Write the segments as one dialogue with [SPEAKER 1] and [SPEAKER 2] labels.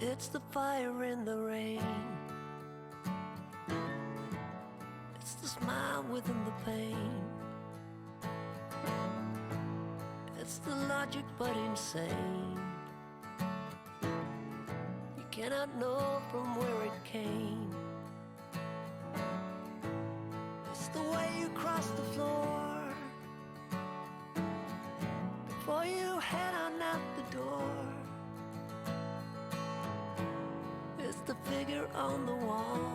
[SPEAKER 1] It's the fire in the rain. It's the smile within the pain. It's the logic but insane. You cannot know from where it came. It's the way you cross the floor before you head on out the door. It's the figure on the wall.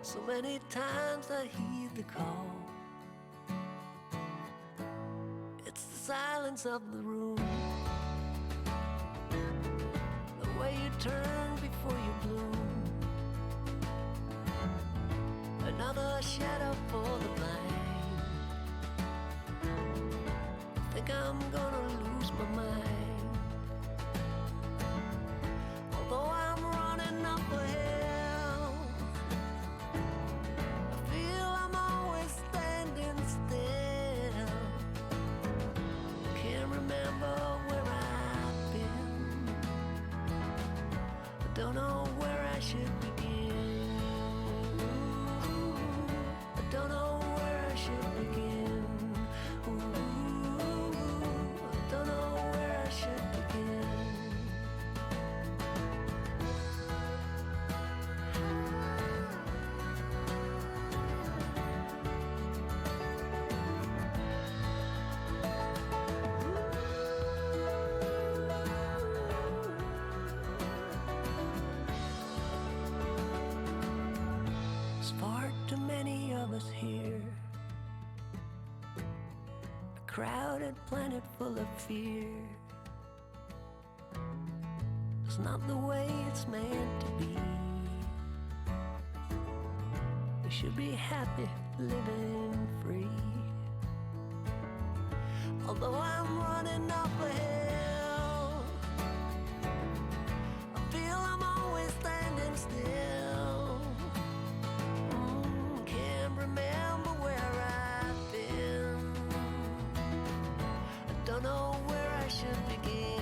[SPEAKER 1] So many times I heed the call. It's the silence of the room, the way you turn before you bloom. Another shadow for the blind. I think I'm gonna lose my mind. Although I'm running up a hill, I feel I'm always standing still. Can't remember where I've been. I don't know where I should begin. I don't know where I should begin. I don't know where I should begin. There's far too many of us here, a crowded planet full of fear. It's not the way it's meant to be. We should be happy living free. Although I'm running up a hill, I feel I'm always standing still. Can't remember where I've been. I don't know where I should begin.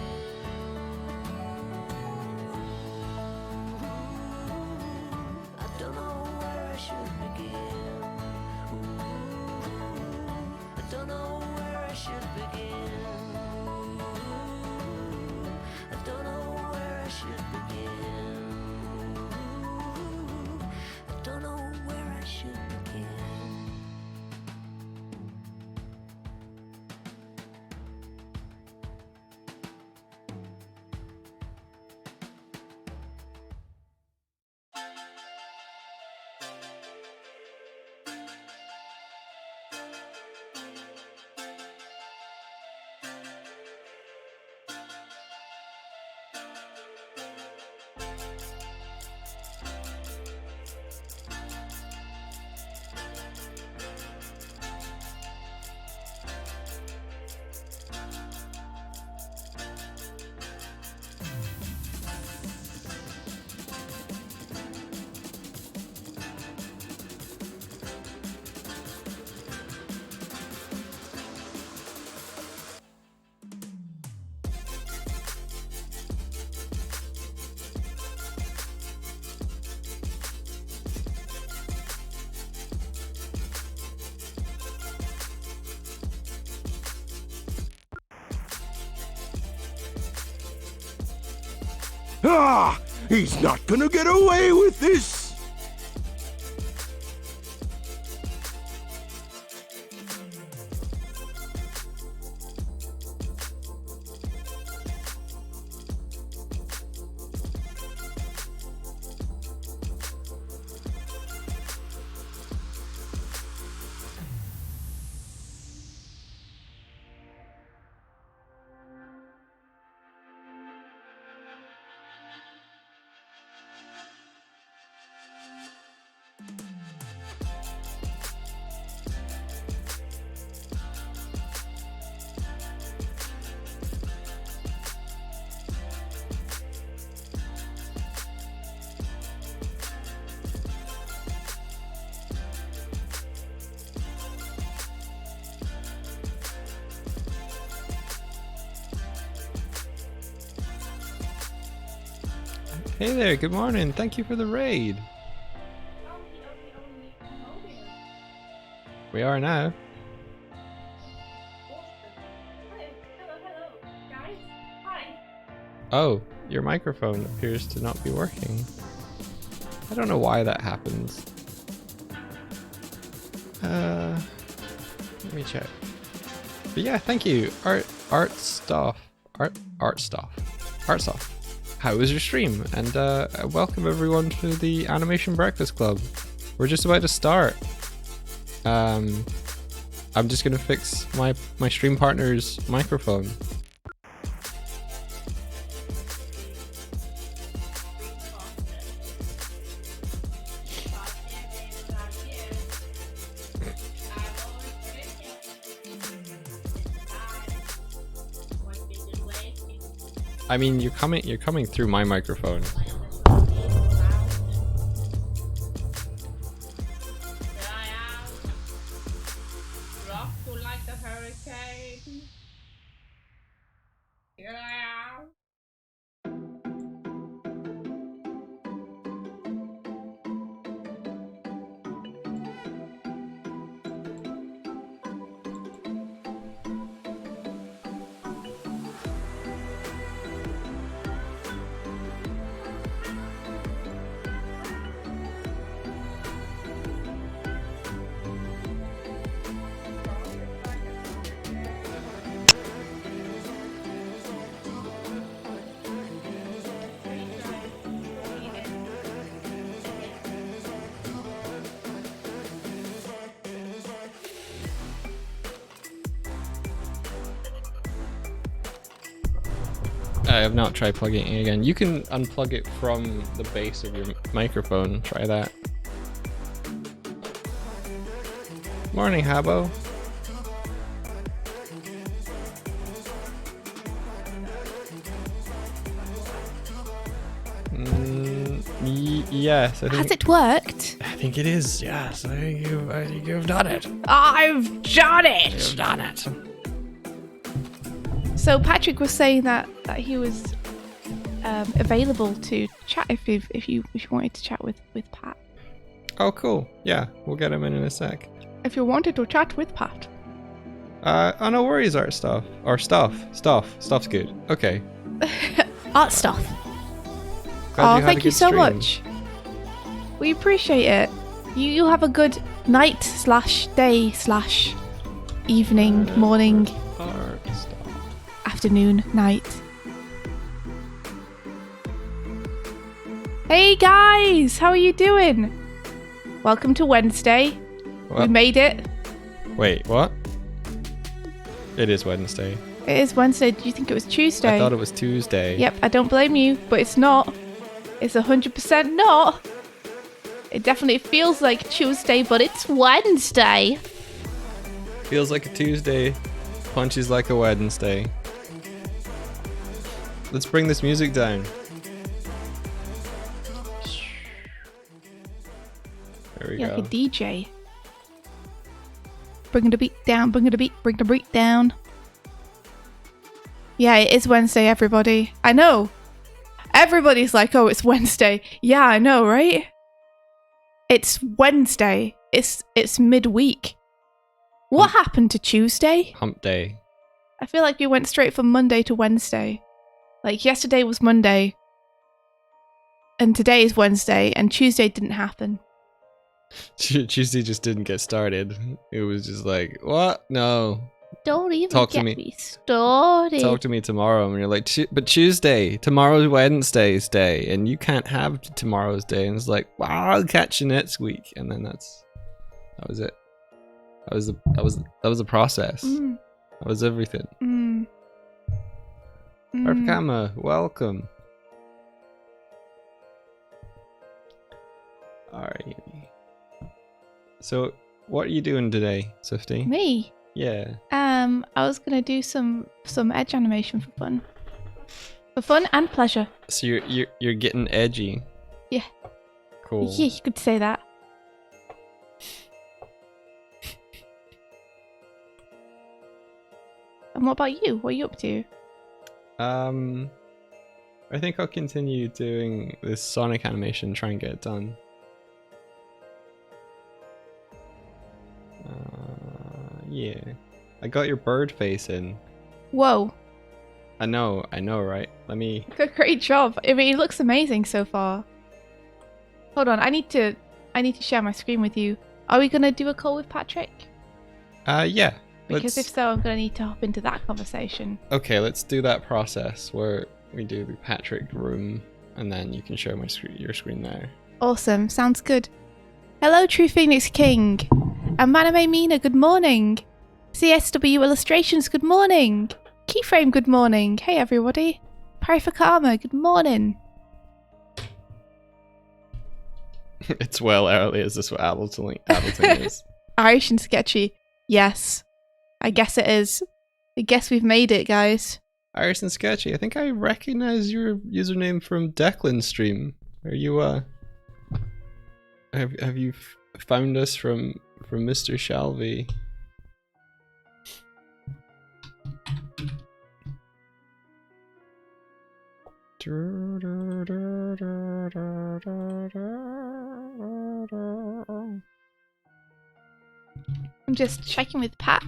[SPEAKER 1] I don't know where I should begin. I don't know where I should begin. I don't know where I should begin. I don't know where I should begin.
[SPEAKER 2] Ah! He's not gonna get away with this!
[SPEAKER 3] Hey there, good morning. Thank you for the raid. We are now. Oh, your microphone appears to not be working. I don't know why that happens. Let me check. But yeah, thank you. Art stuff. How was your stream? And welcome everyone to the Animation Breakfast Club. We're just about to start. I'm just gonna fix my stream partner's microphone. I mean, you're coming through my microphone. I have not tried plugging it in again. You can unplug it from the base of your microphone. Try that. Morning, Habbo. Yes, I think.
[SPEAKER 4] Has it worked?
[SPEAKER 3] I think it is. Yes, I think you've done it.
[SPEAKER 4] I've done it.
[SPEAKER 3] You've done it.
[SPEAKER 4] So Patrick was saying that he was available to chat if you wanted to chat with Pat.
[SPEAKER 3] Oh, cool. Yeah, we'll get him in a sec.
[SPEAKER 4] If you wanted to chat with Pat.
[SPEAKER 3] Oh, no worries, art stuff. Or stuff's good. Okay.
[SPEAKER 4] Art stuff.
[SPEAKER 3] Glad
[SPEAKER 4] Oh, thank you so
[SPEAKER 3] stream.
[SPEAKER 4] much. We appreciate it. You have a good night / day / evening, morning,
[SPEAKER 3] Art stuff.
[SPEAKER 4] afternoon, night. Hey guys, how are you doing? Welcome to Wednesday.
[SPEAKER 3] What?
[SPEAKER 4] We made it.
[SPEAKER 3] Wait, what? It is Wednesday.
[SPEAKER 4] It is Wednesday. Do you think it was Tuesday?
[SPEAKER 3] I thought it was Tuesday.
[SPEAKER 4] Yep, I don't blame you, but it's not. It's 100% not. It definitely feels like Tuesday, but it's Wednesday.
[SPEAKER 3] Feels like a Tuesday. Punches like a Wednesday. Let's bring this music down. There we
[SPEAKER 4] You're
[SPEAKER 3] go.
[SPEAKER 4] like a DJ. Bring the beat down, bring the beat down. Yeah, it is Wednesday, everybody. I know. Everybody's like, oh, it's Wednesday. Yeah, I know, right? It's Wednesday. It's midweek. What happened to Tuesday?
[SPEAKER 3] Hump day.
[SPEAKER 4] I feel like you went straight from Monday to Wednesday. Like yesterday was Monday. And today is Wednesday. And Tuesday didn't happen.
[SPEAKER 3] Tuesday just didn't get started. It was just like, what? No.
[SPEAKER 4] Don't even
[SPEAKER 3] Talk to
[SPEAKER 4] get
[SPEAKER 3] me.
[SPEAKER 4] me started.
[SPEAKER 3] Talk to me tomorrow. And you're like, but Tuesday, tomorrow's Wednesday's day. And you can't have tomorrow's day. And it's like, wow, I'll catch you next week. And then that was it. That was the process.
[SPEAKER 4] Mm.
[SPEAKER 3] That was everything.
[SPEAKER 4] Mm.
[SPEAKER 3] Arpakama, welcome. Alright. So, what are you doing today, Swifty?
[SPEAKER 4] Me?
[SPEAKER 3] Yeah.
[SPEAKER 4] I was gonna do some edge animation for fun. For fun and pleasure.
[SPEAKER 3] So you're getting edgy.
[SPEAKER 4] Yeah.
[SPEAKER 3] Cool.
[SPEAKER 4] Yeah, you could say that. And what about you? What are you up to?
[SPEAKER 3] I I think I'll continue doing this Sonic animation, try and get it done. Yeah. I got your bird face in.
[SPEAKER 4] Whoa.
[SPEAKER 3] I know, right? Let me...
[SPEAKER 4] Great job. I mean, it looks amazing so far. Hold on, I need to share my screen with you. Are we gonna do a call with Patrick?
[SPEAKER 3] Yeah.
[SPEAKER 4] Because if so, I'm gonna need to hop into that conversation.
[SPEAKER 3] Okay, let's do that process where we do the Patrick room, and then you can share your screen there.
[SPEAKER 4] Awesome, sounds good. Hello, True Phoenix King. And Maname Mina, good morning. CSW Illustrations, good morning. Keyframe, good morning. Hey, everybody. Pray for Karma, good morning.
[SPEAKER 3] It's well early. Is this what Ableton is?
[SPEAKER 4] Irish and sketchy. Yes. I guess it is. I guess we've made it, guys.
[SPEAKER 3] Irish and sketchy. I think I recognize your username from Declan's stream. Are you have you found us from Mr. Shalvey?
[SPEAKER 4] I'm just checking with Pat.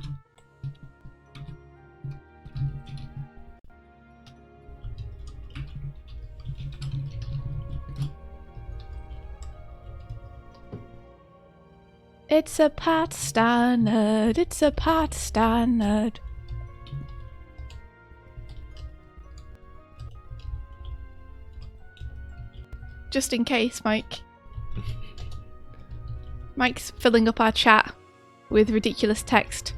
[SPEAKER 4] It's a Pat standard. It's a Pat standard. Just in case, Mike. Mike's filling up our chat with ridiculous text.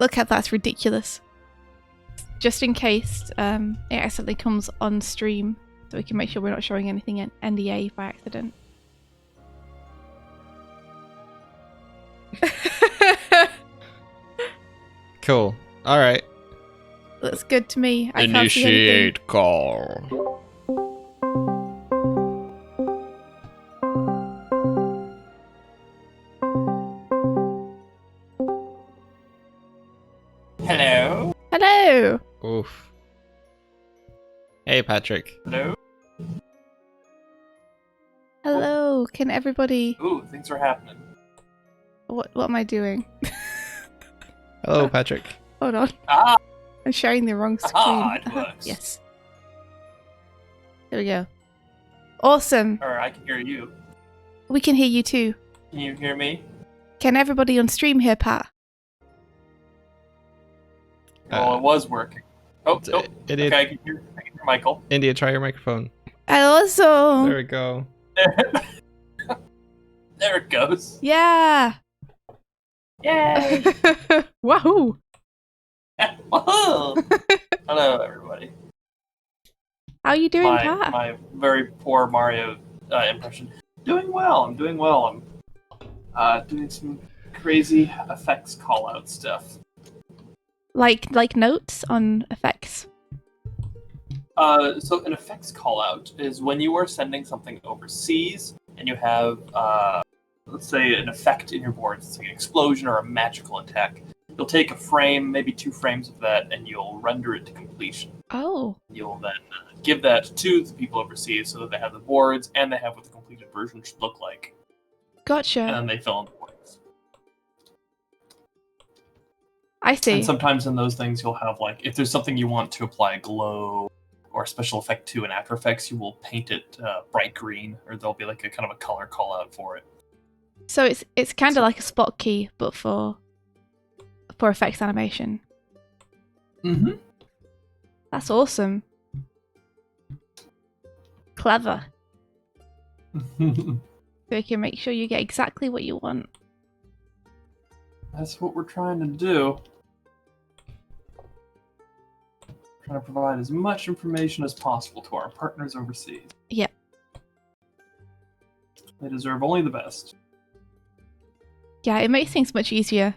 [SPEAKER 4] Look at that's ridiculous. Just in case it accidentally comes on stream, so we can make sure we're not showing anything in NDA by accident.
[SPEAKER 3] Cool. All right.
[SPEAKER 4] Looks good to me. I can't see anything.
[SPEAKER 3] Initiate call.
[SPEAKER 5] Hello?
[SPEAKER 4] Hello.
[SPEAKER 3] Oof. Hey, Patrick.
[SPEAKER 5] Hello?
[SPEAKER 4] Hello. Can everybody?
[SPEAKER 5] Ooh, things are happening.
[SPEAKER 4] What am I doing?
[SPEAKER 3] Hello, Patrick.
[SPEAKER 4] Hold on.
[SPEAKER 5] Ah!
[SPEAKER 4] I'm sharing the wrong screen.
[SPEAKER 5] Ah, it works.
[SPEAKER 4] Yes. There we go. Awesome.
[SPEAKER 5] Or I can hear you.
[SPEAKER 4] We can hear you too.
[SPEAKER 5] Can you hear me?
[SPEAKER 4] Can everybody on stream hear Pat?
[SPEAKER 5] Well, it was working. Oh, nope.
[SPEAKER 3] Idiot.
[SPEAKER 5] Okay, I can hear Michael.
[SPEAKER 3] India, try your microphone.
[SPEAKER 4] Also.
[SPEAKER 3] There we go.
[SPEAKER 5] There it goes.
[SPEAKER 4] Yeah.
[SPEAKER 5] Yay!
[SPEAKER 4] Wahoo.
[SPEAKER 5] Woohoo! Hello, everybody.
[SPEAKER 4] How you doing, Pat?
[SPEAKER 5] My very poor Mario impression. Doing well. I'm doing well. I'm doing some crazy effects call-out stuff.
[SPEAKER 4] Like notes on effects.
[SPEAKER 5] So an effects call-out is when you are sending something overseas and you have, let's say, an effect in your board. It's like an explosion or a magical attack. You'll take a frame, maybe 2 frames of that, and you'll render it to completion.
[SPEAKER 4] Oh.
[SPEAKER 5] You'll then give that to the people overseas so that they have the boards and they have what the completed version should look like.
[SPEAKER 4] Gotcha.
[SPEAKER 5] And then they fill in the blanks.
[SPEAKER 4] I see.
[SPEAKER 5] And sometimes in those things you'll have, like, if there's something you want to apply a glow or a special effect to in After Effects, you will paint it bright green, or there'll be like a kind of a color call out for it.
[SPEAKER 4] So it's kind of like a spot key, but for effects animation.
[SPEAKER 5] Mm-hmm.
[SPEAKER 4] That's awesome. Clever. So you can make sure you get exactly what you want.
[SPEAKER 5] That's what we're trying to do. Trying to provide as much information as possible to our partners overseas.
[SPEAKER 4] Yeah.
[SPEAKER 5] They deserve only the best.
[SPEAKER 4] Yeah, it makes things much easier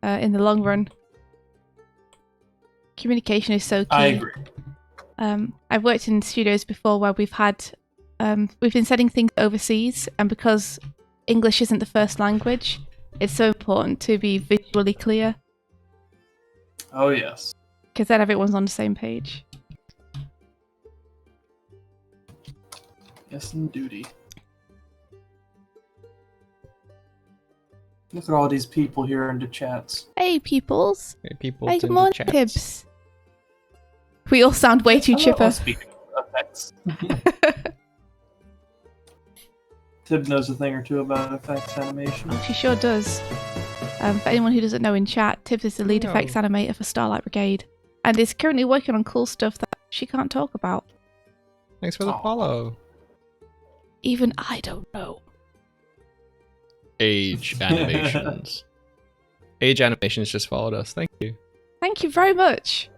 [SPEAKER 4] in the long run. Communication is so key.
[SPEAKER 5] I agree.
[SPEAKER 4] I've worked in studios before where we've been sending things overseas, and because English isn't the first language, it's so important to be visually clear.
[SPEAKER 5] Oh, yes.
[SPEAKER 4] Because then everyone's on the same page.
[SPEAKER 5] Yes, indeedy. Look at all these people here in the chats.
[SPEAKER 4] Hey, peoples.
[SPEAKER 3] Hey, people.
[SPEAKER 4] Hey, good
[SPEAKER 3] in the
[SPEAKER 4] morning,
[SPEAKER 3] chats.
[SPEAKER 4] Tibbs. We all sound way too chipper.
[SPEAKER 5] Speaking of effects. Tib knows a thing or two about effects animation.
[SPEAKER 4] Oh, she sure does. For anyone who doesn't know in chat, Tibbs is the lead
[SPEAKER 3] No.
[SPEAKER 4] effects animator for Starlight Brigade and is currently working on cool stuff that she can't talk about.
[SPEAKER 3] Thanks for the
[SPEAKER 5] Aw.
[SPEAKER 3] follow.
[SPEAKER 4] Even I don't know.
[SPEAKER 3] Age Animations. Age Animations just followed us. Thank you.
[SPEAKER 4] Thank you very much.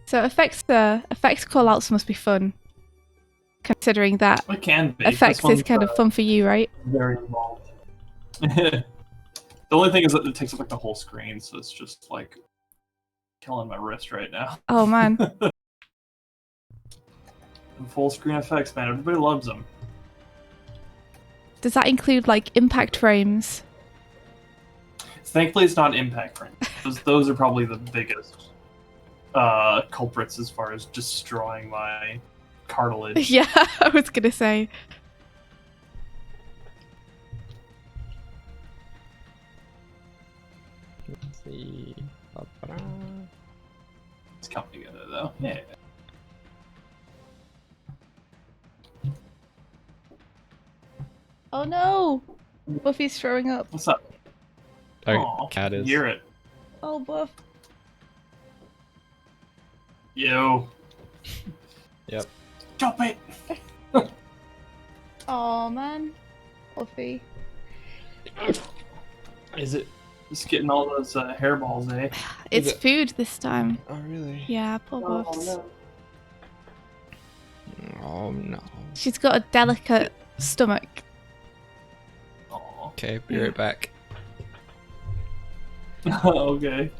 [SPEAKER 4] So effects callouts must be fun, considering that
[SPEAKER 5] It can be.
[SPEAKER 4] effects
[SPEAKER 5] This
[SPEAKER 4] is kind of fun for you, right?
[SPEAKER 5] one's very involved. The only thing is that it takes up like the whole screen, so it's just like killing my wrist right now.
[SPEAKER 4] Oh man.
[SPEAKER 5] And full screen effects, man, everybody loves them.
[SPEAKER 4] Does that include like impact frames?
[SPEAKER 5] Thankfully, it's not impact frames. Those are probably the biggest culprits as far as destroying my cartilage.
[SPEAKER 4] Yeah, I was gonna say.
[SPEAKER 3] Let's see.
[SPEAKER 5] It's coming together though. Yeah.
[SPEAKER 4] Oh no! Buffy's throwing up.
[SPEAKER 5] What's up?
[SPEAKER 3] Our
[SPEAKER 5] Aw,
[SPEAKER 3] cat is.
[SPEAKER 5] Hear it.
[SPEAKER 4] Oh, Buff.
[SPEAKER 5] Yo.
[SPEAKER 3] Yep.
[SPEAKER 5] Stop it.
[SPEAKER 4] Oh man. Buffy.
[SPEAKER 3] Is it?
[SPEAKER 5] Just getting all those hairballs, eh?
[SPEAKER 4] It's
[SPEAKER 3] it-
[SPEAKER 4] food this time.
[SPEAKER 3] Oh, really?
[SPEAKER 4] Yeah, poor Buffs.
[SPEAKER 3] Oh, no.
[SPEAKER 4] She's got a delicate stomach.
[SPEAKER 5] Aw.
[SPEAKER 3] Okay, be right back.
[SPEAKER 5] Okay.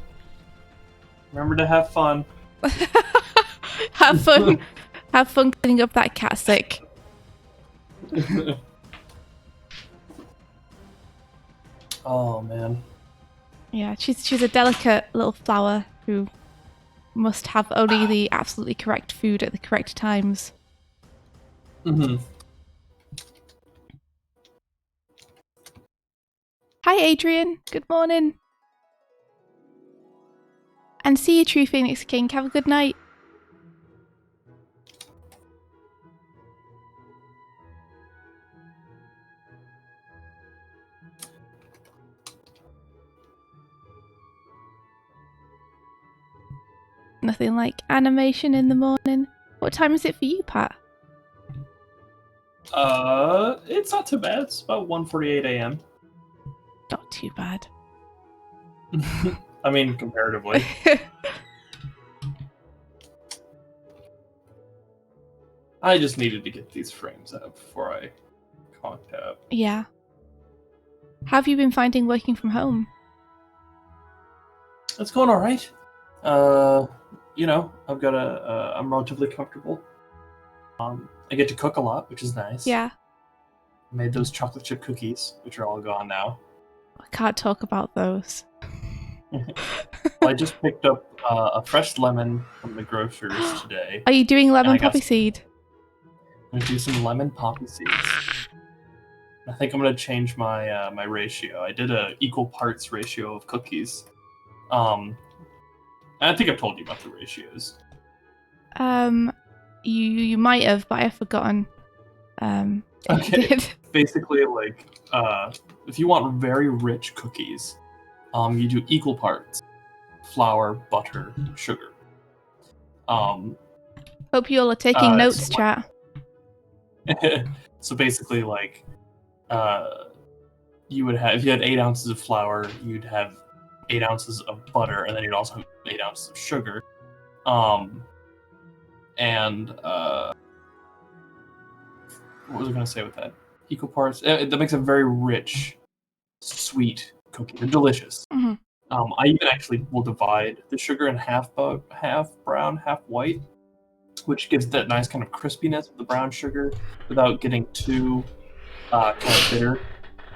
[SPEAKER 5] Remember to have fun.
[SPEAKER 4] Have fun. Have fun cleaning up that cat sick.
[SPEAKER 5] Oh man.
[SPEAKER 4] Yeah, she's a delicate little flower who must have only the absolutely correct food at the correct times.
[SPEAKER 5] Mm-hmm.
[SPEAKER 4] Hi, Adrian. Good morning. And see you, True Phoenix King. Have a good night. Nothing like animation in the morning. What time is it for you, Pat?
[SPEAKER 5] It's not too bad. It's about 1:48 a.m.
[SPEAKER 4] Not too bad.
[SPEAKER 5] I mean, comparatively. I just needed to get these frames out before I conked out.
[SPEAKER 4] Yeah. How have you been finding working from home?
[SPEAKER 5] It's going all right. You know, I've got I'm relatively comfortable. I get to cook a lot, which is nice.
[SPEAKER 4] Yeah.
[SPEAKER 5] I made those chocolate chip cookies, which are all gone now.
[SPEAKER 4] I can't talk about those.
[SPEAKER 5] I just picked up a fresh lemon from the grocers today.
[SPEAKER 4] Are you doing
[SPEAKER 5] I
[SPEAKER 4] lemon
[SPEAKER 5] got
[SPEAKER 4] poppy
[SPEAKER 5] some-
[SPEAKER 4] seed?
[SPEAKER 5] I'm gonna do some lemon poppy seeds. I think I'm gonna change my my ratio. I did a equal parts ratio of cookies. I think I've told you about the ratios.
[SPEAKER 4] You might have, but I've forgotten. If you
[SPEAKER 5] Okay.
[SPEAKER 4] did.
[SPEAKER 5] Basically, like, if you want very rich cookies, you do equal parts flour, butter, sugar.
[SPEAKER 4] Hope you all are taking notes,
[SPEAKER 5] so
[SPEAKER 4] chat.
[SPEAKER 5] So basically, like, you would have, if you had 8 ounces of flour, you'd have 8 ounces of butter, and then you'd also have 8 ounces of sugar. What was I going to say with that? Equal parts. That makes a very rich, sweet cookie. They're delicious.
[SPEAKER 4] Mhm.
[SPEAKER 5] I even actually will divide the sugar in half brown, half white, which gives that nice kind of crispiness of the brown sugar without getting too kind of bitter.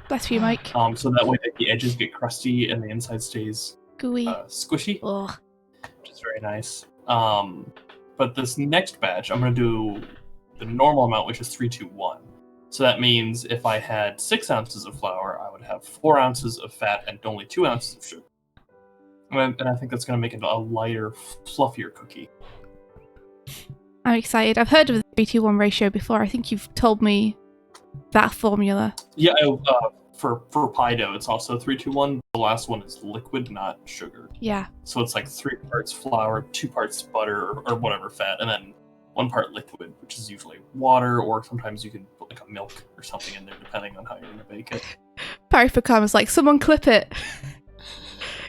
[SPEAKER 4] Bless you, Mike.
[SPEAKER 5] So that way the edges get crusty and the inside stays
[SPEAKER 4] Gooey.
[SPEAKER 5] squishy,
[SPEAKER 4] Ugh.
[SPEAKER 5] which is very nice. But this next batch, I'm going to do the normal amount, which is 3, 2, 1. So that means if I had 6 ounces of flour, I would have 4 ounces of fat and only 2 ounces of sugar. And I think that's going to make it a lighter, fluffier cookie.
[SPEAKER 4] I'm excited. I've heard of the 3-2-1 ratio before. I think you've told me that formula.
[SPEAKER 5] Yeah, for pie dough, it's also 3, 2, 1. The last one is liquid, not sugar.
[SPEAKER 4] Yeah.
[SPEAKER 5] So it's like 3 parts flour, 2 parts butter, or whatever fat, and then 1 part liquid, which is usually water, or sometimes you can put like a milk or something in there, depending on how you're going to bake it.
[SPEAKER 4] Barry Facom was like, someone clip it.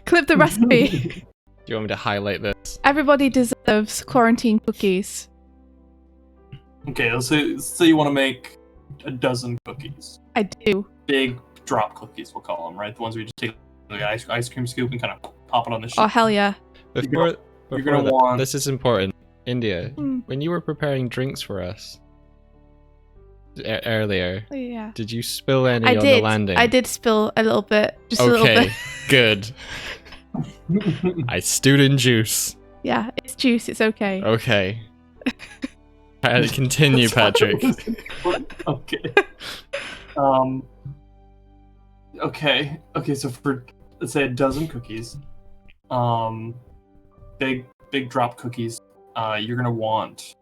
[SPEAKER 4] Clip the recipe.
[SPEAKER 3] Do you want me to highlight this?
[SPEAKER 4] Everybody deserves quarantine cookies.
[SPEAKER 5] Okay, let's say you want to make a dozen cookies.
[SPEAKER 4] I do.
[SPEAKER 5] Big drop cookies, we'll call them, right? The ones where you just take like an ice cream scoop and kind of pop it on the sheet.
[SPEAKER 4] Oh, hell yeah.
[SPEAKER 3] Before
[SPEAKER 5] gonna
[SPEAKER 3] that,
[SPEAKER 5] want-
[SPEAKER 3] this is important. India,
[SPEAKER 4] Mm.
[SPEAKER 3] when you were preparing drinks for us earlier,
[SPEAKER 4] Oh, yeah.
[SPEAKER 3] did you spill any
[SPEAKER 4] I
[SPEAKER 3] on
[SPEAKER 4] did.
[SPEAKER 3] the landing?
[SPEAKER 4] I did spill a little bit. Just a little
[SPEAKER 3] Okay,
[SPEAKER 4] bit.
[SPEAKER 3] good. I stewed in juice.
[SPEAKER 4] Yeah, it's juice. It's okay.
[SPEAKER 3] Okay. Continue, Patrick.
[SPEAKER 5] Okay. Okay, so for, let's say, a dozen cookies, big drop cookies, you're gonna want,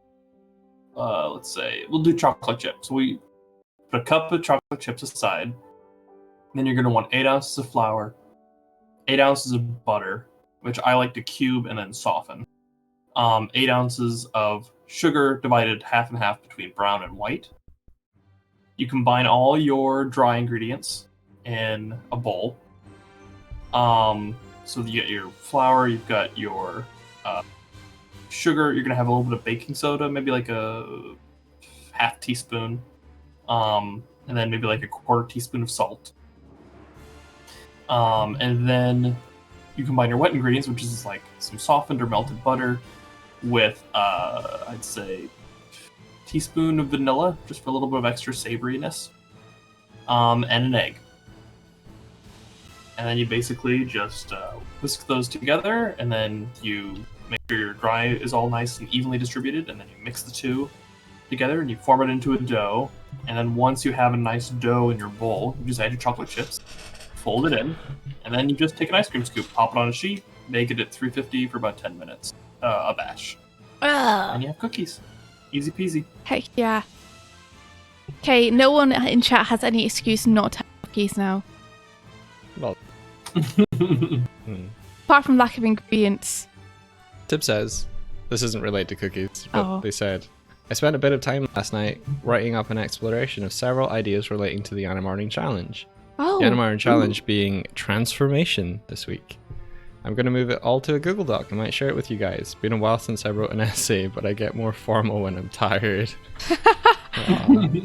[SPEAKER 5] let's say, we'll do chocolate chips. We put a cup of chocolate chips aside. Then you're gonna want 8 ounces of flour, 8 ounces of butter, which I like to cube and then soften. 8 ounces of sugar divided half and half between brown and white. You combine all your dry ingredients in a bowl. So you get your flour, you've got your sugar, you're gonna have a little bit of baking soda, maybe like a half teaspoon, and then maybe like a quarter teaspoon of salt. And then you combine your wet ingredients, which is like some softened or melted butter, with I'd say a teaspoon of vanilla, just for a little bit of extra savoriness, and an egg. And then you basically just whisk those together, and then you make sure your dry is all nice and evenly distributed, and then you mix the two together and you form it into a dough. And then once you have a nice dough in your bowl, you just add your chocolate chips, fold it in, and then you just take an ice cream scoop, pop it on a sheet, bake it at 350 for about 10 minutes, a batch.
[SPEAKER 4] Ugh.
[SPEAKER 5] And you have cookies. Easy peasy.
[SPEAKER 4] Heck yeah. Okay, no one in chat has any excuse not to have cookies now.
[SPEAKER 3] Well,
[SPEAKER 4] Apart from lack of ingredients.
[SPEAKER 3] Tib says, this isn't related to cookies, but
[SPEAKER 4] Oh.
[SPEAKER 3] they said, I spent a bit of time last night writing up an exploration of several ideas relating to the Animorning Challenge.
[SPEAKER 4] Oh.
[SPEAKER 3] The Animorning Challenge being transformation this week. I'm going to move it all to a Google Doc. I might share it with you guys. Been a while since I wrote an essay, but I get more formal when I'm tired.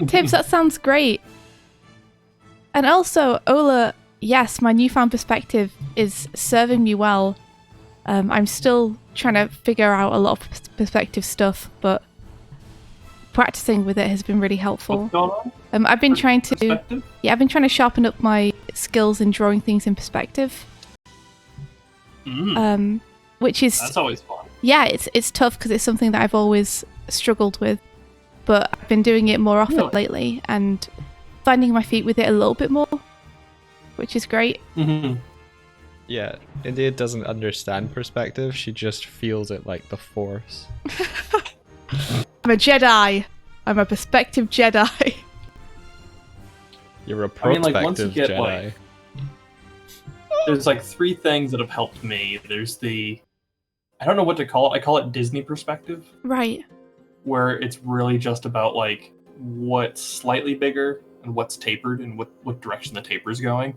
[SPEAKER 4] Tibbs, that sounds great. And also, Ola, yes, my newfound perspective is serving me well. I'm still trying to figure out a lot of perspective stuff, but practicing with it has been really helpful.
[SPEAKER 5] What's going on?
[SPEAKER 4] I've been trying to,
[SPEAKER 5] Perspective?
[SPEAKER 4] I've been trying to sharpen up my skills in drawing things in perspective. Which is
[SPEAKER 5] That's always fun.
[SPEAKER 4] yeah, it's tough because it's something that I've always struggled with, but I've been doing it more often
[SPEAKER 5] Really?
[SPEAKER 4] lately and finding my feet with it a little bit more, which is great.
[SPEAKER 5] Mm-hmm.
[SPEAKER 3] Yeah, India doesn't understand perspective. She just feels it like the Force.
[SPEAKER 4] I'm a Jedi. I'm a perspective Jedi.
[SPEAKER 3] You're a
[SPEAKER 5] I mean, like, once you
[SPEAKER 3] prospective
[SPEAKER 5] get,
[SPEAKER 3] Jedi.
[SPEAKER 5] like- There's like 3 things that have helped me. There's the, I don't know what to call it. I call it Disney perspective,
[SPEAKER 4] Right.
[SPEAKER 5] where it's really just about like what's slightly bigger and what's tapered and what direction the taper's going.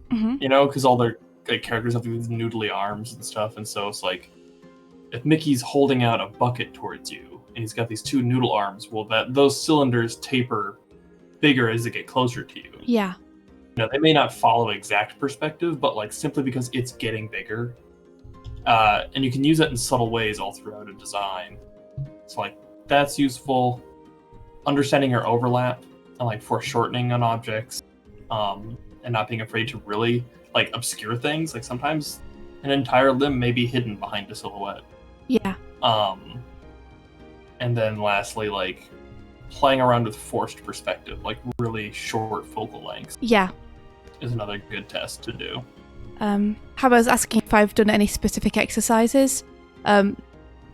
[SPEAKER 4] Hmm.
[SPEAKER 5] You know, because all their like, characters have these noodly arms and stuff, and so it's like if Mickey's holding out a bucket towards you and he's got these 2 noodle arms, well, those cylinders taper bigger as they get closer to you.
[SPEAKER 4] Yeah.
[SPEAKER 5] You know, they may not follow exact perspective, but like simply because it's getting bigger, and you can use that in subtle ways all throughout a design. So like that's useful. Understanding your overlap and like foreshortening on objects. and not being afraid to really like obscure things. Like sometimes an entire limb may be hidden behind a silhouette.
[SPEAKER 4] Yeah.
[SPEAKER 5] And then lastly, like playing around with forced perspective, like really short focal lengths,
[SPEAKER 4] Yeah.
[SPEAKER 5] is another good test to do.
[SPEAKER 4] How I was asking if I've done any specific exercises.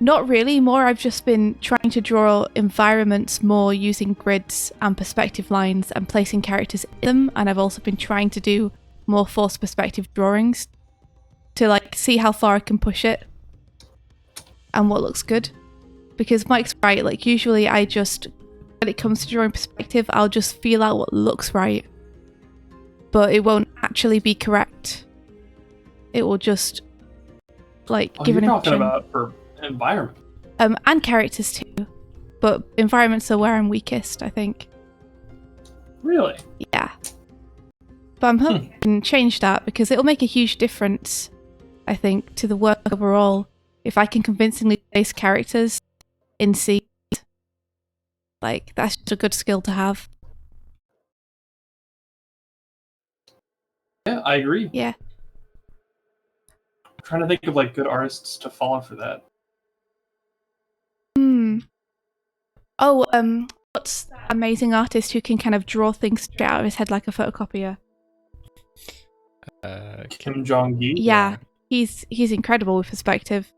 [SPEAKER 4] Not really. More, I've just been trying to draw environments more using grids and perspective lines and placing characters in them. And I've also been trying to do more forced perspective drawings to like see how far I can push it and what looks good. Because Mike's right. Like usually, I just when it comes to drawing perspective, I'll just feel out what looks right, but it won't actually be correct. It will just like give an
[SPEAKER 5] you're
[SPEAKER 4] impression.
[SPEAKER 5] talking about for environment.
[SPEAKER 4] And characters too, but environments are where I'm weakest, I think.
[SPEAKER 5] Really?
[SPEAKER 4] Yeah, but I'm hoping I can change that because it'll make a huge difference, I think, to the work overall if I can convincingly place characters in scenes. Like that's just a good skill to have.
[SPEAKER 5] Yeah, I agree.
[SPEAKER 4] Yeah.
[SPEAKER 5] I'm trying to think of like good artists to follow for that.
[SPEAKER 4] Oh, what's that amazing artist who can kind of draw things straight out of his head like a photocopier?
[SPEAKER 5] Kim Jong-gi.
[SPEAKER 4] Yeah, he's incredible with perspective.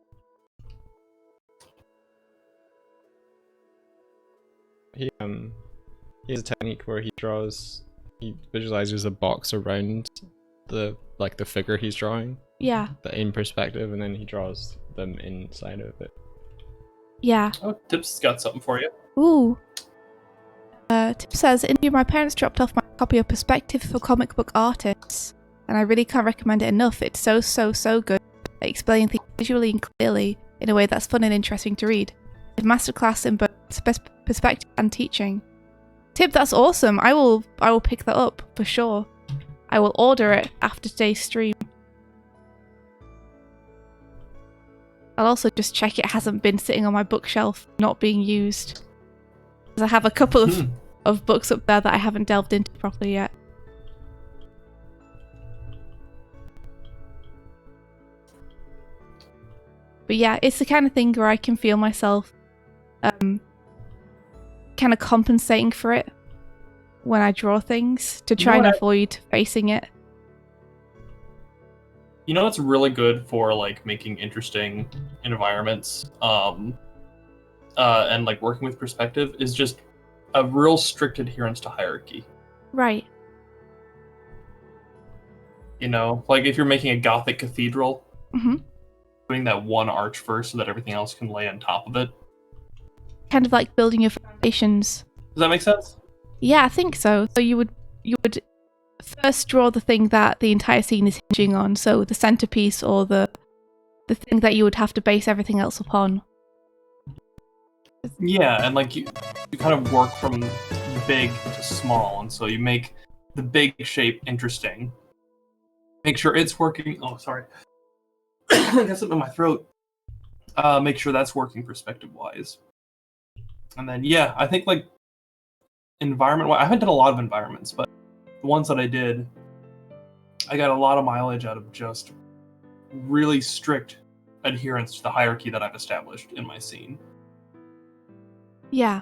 [SPEAKER 3] He has a technique where he visualizes a box around the figure he's drawing.
[SPEAKER 4] Yeah.
[SPEAKER 3] In perspective, and then he draws them inside of it.
[SPEAKER 4] Yeah.
[SPEAKER 5] Oh, Tips got something for you.
[SPEAKER 4] Ooh. Tip says, in India, my parents dropped off my copy of Perspective for Comic Book Artists, and I really can't recommend it enough. It's so good at explaining things visually and clearly in a way that's fun and interesting to read. It's a masterclass in both perspective and teaching. Tip, that's awesome. I will pick that up for sure. I will order it after today's stream. I'll also just check it hasn't been sitting on my bookshelf not being used. Because I have a couple of books up there that I haven't delved into properly yet. But yeah, it's the kind of thing where I can feel myself kind of compensating for it when I draw things to try and avoid facing it.
[SPEAKER 5] You know what's really good for like making interesting environments and like working with perspective is just a real strict adherence to hierarchy.
[SPEAKER 4] Right.
[SPEAKER 5] You know, like if you're making a Gothic cathedral, doing that one arch first so that everything else can lay on top of it.
[SPEAKER 4] Kind of like building your foundations.
[SPEAKER 5] Does that make sense?
[SPEAKER 4] Yeah, I think so. So you would first draw the thing that the entire scene is hinging on, so the centerpiece or the thing that you would have to base everything else upon.
[SPEAKER 5] Yeah, and like you kind of work from big to small, and so you make the big shape interesting. Make sure it's working. Oh, sorry. I got something in my throat. Make sure that's working perspective-wise. And then, yeah, I think like environment-wise, I haven't done a lot of environments, but the ones that I did, I got a lot of mileage out of just really strict adherence to the hierarchy that I've established in my scene.
[SPEAKER 4] Yeah.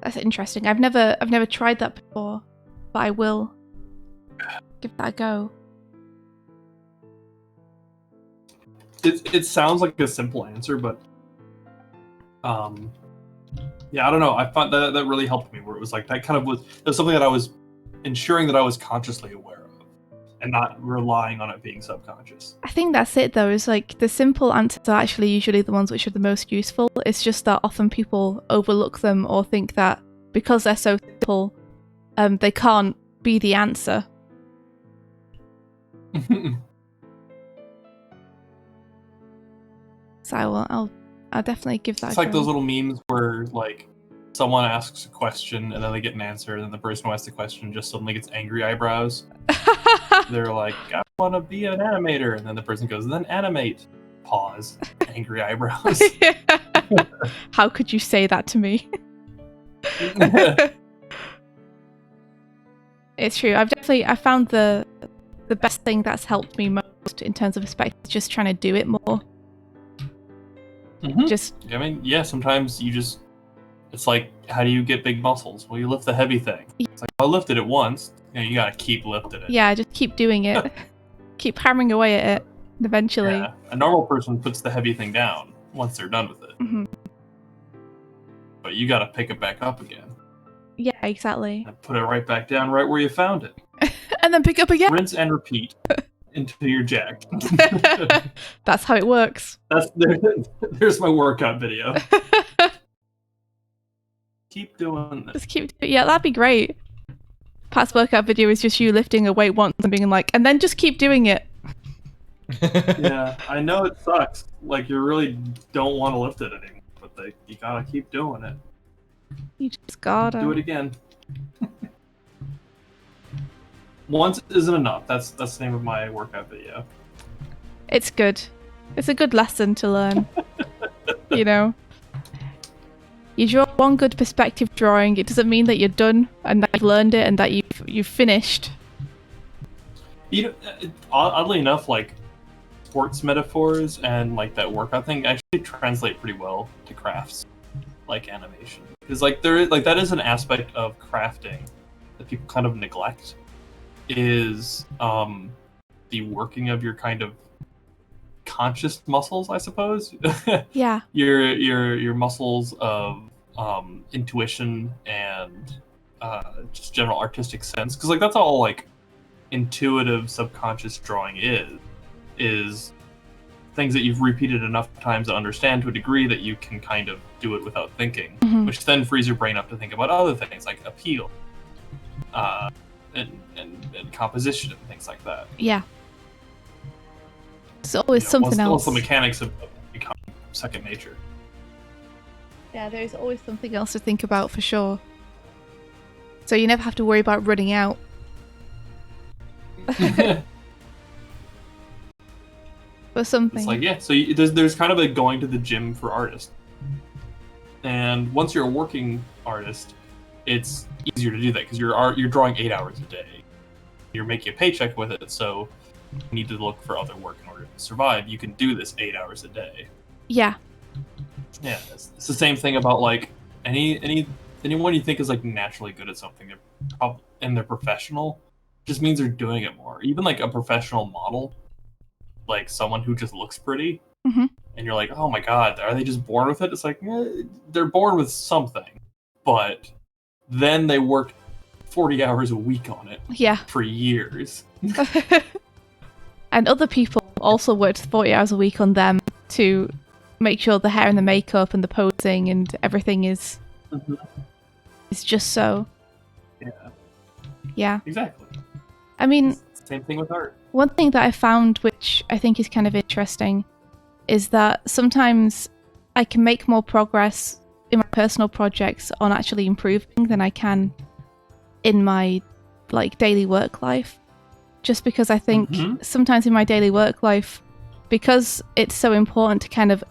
[SPEAKER 4] That's interesting. I've never tried that before, but I will give that a go.
[SPEAKER 5] It sounds like a simple answer, but yeah, I don't know. I found that really helped me, where it was like that kind of was something that I was ensuring that I was consciously aware of and not relying on it being subconscious.
[SPEAKER 4] I think that's it though, is like the simple answers are actually usually the ones which are the most useful. It's just that often people overlook them or think that because they're so simple, they can't be the answer. So I'll definitely give that
[SPEAKER 5] It's
[SPEAKER 4] a
[SPEAKER 5] like
[SPEAKER 4] go.
[SPEAKER 5] those little memes where like someone asks a question and then they get an answer, and then the person who asked the question just suddenly gets angry eyebrows. They're like, I want to be an animator, and then the person goes, then animate. Pause. Angry eyebrows.
[SPEAKER 4] How could you say that to me? It's true. I found the best thing that's helped me most in terms of perspective is just trying to do it more. Just
[SPEAKER 5] I mean, yeah, sometimes it's like, how do you get big muscles? Well, you lift the heavy thing. It's like, I lifted it once. You gotta keep lifting it.
[SPEAKER 4] yeah, just keep doing it. Keep hammering away at it. And eventually.
[SPEAKER 5] Yeah. A normal person puts the heavy thing down once they're done with it.
[SPEAKER 4] Mhm.
[SPEAKER 5] But you gotta pick it back up again.
[SPEAKER 4] Yeah, exactly.
[SPEAKER 5] And put it right back down right where you found it.
[SPEAKER 4] And then pick up again.
[SPEAKER 5] Rinse and repeat until you're jacked.
[SPEAKER 4] That's how it works.
[SPEAKER 5] There's my workout video. Keep doing this.
[SPEAKER 4] Just keep. Yeah, that'd be great. Pat's workout video is just you lifting a weight once and being like, and then just keep doing it.
[SPEAKER 5] Yeah, I know it sucks. Like, you really don't want to lift it anymore, but you gotta keep doing it.
[SPEAKER 4] You just gotta
[SPEAKER 5] Do it again. Once isn't enough. That's the name of my workout video.
[SPEAKER 4] It's good. It's a good lesson to learn. You know, you draw one good perspective drawing. It doesn't mean that you're done and that you've learned it and that you've finished.
[SPEAKER 5] You know, oddly enough, like sports metaphors and like that workout thing actually translate pretty well to crafts, like animation, because like that is an aspect of crafting that people kind of neglect. Is the working of your kind of conscious muscles, I suppose.
[SPEAKER 4] Yeah.
[SPEAKER 5] Your muscles of intuition and just general artistic sense, because like that's all like intuitive subconscious drawing is things that you've repeated enough times to understand to a degree that you can kind of do it without thinking, which then frees your brain up to think about other things like appeal and composition and things like that.
[SPEAKER 4] Yeah. There's always something else.
[SPEAKER 5] Once the mechanics have become second nature.
[SPEAKER 4] Yeah, there's always something else to think about for sure. So you never have to worry about running out. For something.
[SPEAKER 5] It's like, yeah, so there's kind of a going to the gym for artists. And once you're a working artist, it's easier to do that because you're drawing 8 hours a day. You're making a paycheck with it, so you need to look for other work in order to survive. You can do this 8 hours a day.
[SPEAKER 4] Yeah.
[SPEAKER 5] Yeah, it's the same thing about like anyone you think is like naturally good at something, and they're professional, just means they're doing it more. Even like a professional model, like someone who just looks pretty, and you're like, oh my god, are they just born with it? It's like, they're born with something, but then they worked 40 hours a week on it.
[SPEAKER 4] Yeah.
[SPEAKER 5] For years.
[SPEAKER 4] And other people also worked 40 hours a week on them to make sure the hair and the makeup and the posing and everything is just so.
[SPEAKER 5] Yeah.
[SPEAKER 4] Yeah.
[SPEAKER 5] Exactly.
[SPEAKER 4] I mean,
[SPEAKER 5] same thing with art.
[SPEAKER 4] One thing that I found, which I think is kind of interesting, is that sometimes I can make more progress in my personal projects on actually improving than I can in my like daily work life. Just because I think sometimes in my daily work life, because it's so important to kind of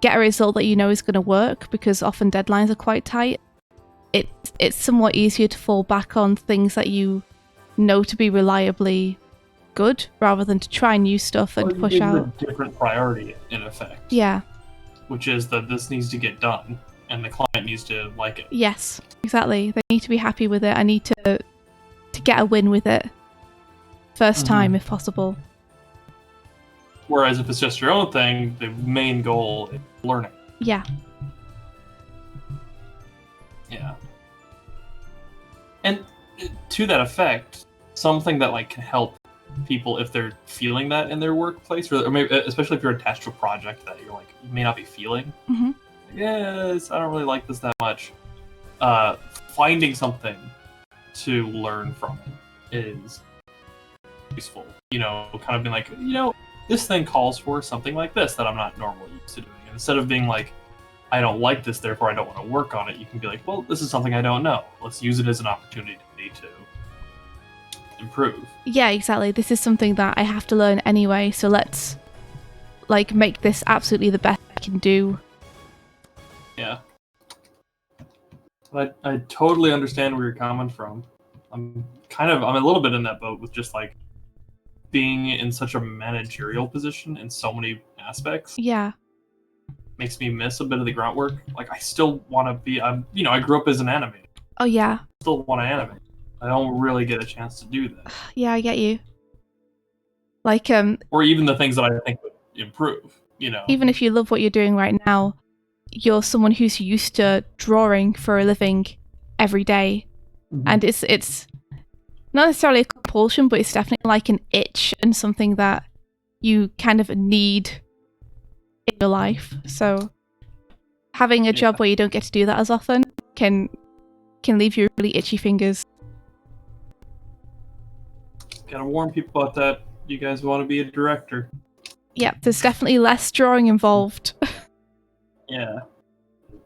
[SPEAKER 4] get a result that you know is going to work, because often deadlines are quite tight, it's somewhat easier to fall back on things that you know to be reliably good rather than to try new stuff and push out.
[SPEAKER 5] A different priority in effect.
[SPEAKER 4] Yeah.
[SPEAKER 5] Which is that this needs to get done and the client needs to like it.
[SPEAKER 4] Yes, exactly. They need to be happy with it. I need to get a win with it first time if possible.
[SPEAKER 5] Whereas if it's just your own thing, the main goal is learning.
[SPEAKER 4] Yeah.
[SPEAKER 5] Yeah. And to that effect, something that like can help people if they're feeling that in their workplace, or maybe especially if you're attached to a project that you're like you may not be feeling. Yes, I don't really like this that much. Finding something to learn from it is useful. You know, kind of being like, you know, this thing calls for something like this that I'm not normally used to doing. And instead of being like, I don't like this, therefore I don't want to work on it, you can be like, well, this is something I don't know. Let's use it as an opportunity to improve. Yeah,
[SPEAKER 4] exactly. This is something that I have to learn anyway, so let's like make this absolutely the best I can do.
[SPEAKER 5] Yeah. I totally understand where you're coming from. I'm I'm a little bit in that boat with just like being in such a managerial position in so many aspects.
[SPEAKER 4] Yeah.
[SPEAKER 5] Makes me miss a bit of the grunt work. Like I still want to be. I grew up as an animator.
[SPEAKER 4] Oh yeah.
[SPEAKER 5] Still want to animate. I don't really get a chance to do that.
[SPEAKER 4] Yeah, I get you. Like
[SPEAKER 5] Or even the things that I think would improve.
[SPEAKER 4] Even if you love what you're doing right now, you're someone who's used to drawing for a living every day.
[SPEAKER 5] Mm-hmm.
[SPEAKER 4] And it's not necessarily a compulsion, but it's definitely like an itch and something that you kind of need in your life. So having a job where you don't get to do that as often can leave you really itchy fingers.
[SPEAKER 5] Gotta warn people about that. You guys want to be a director.
[SPEAKER 4] Yeah, there's definitely less drawing involved.
[SPEAKER 5] Yeah.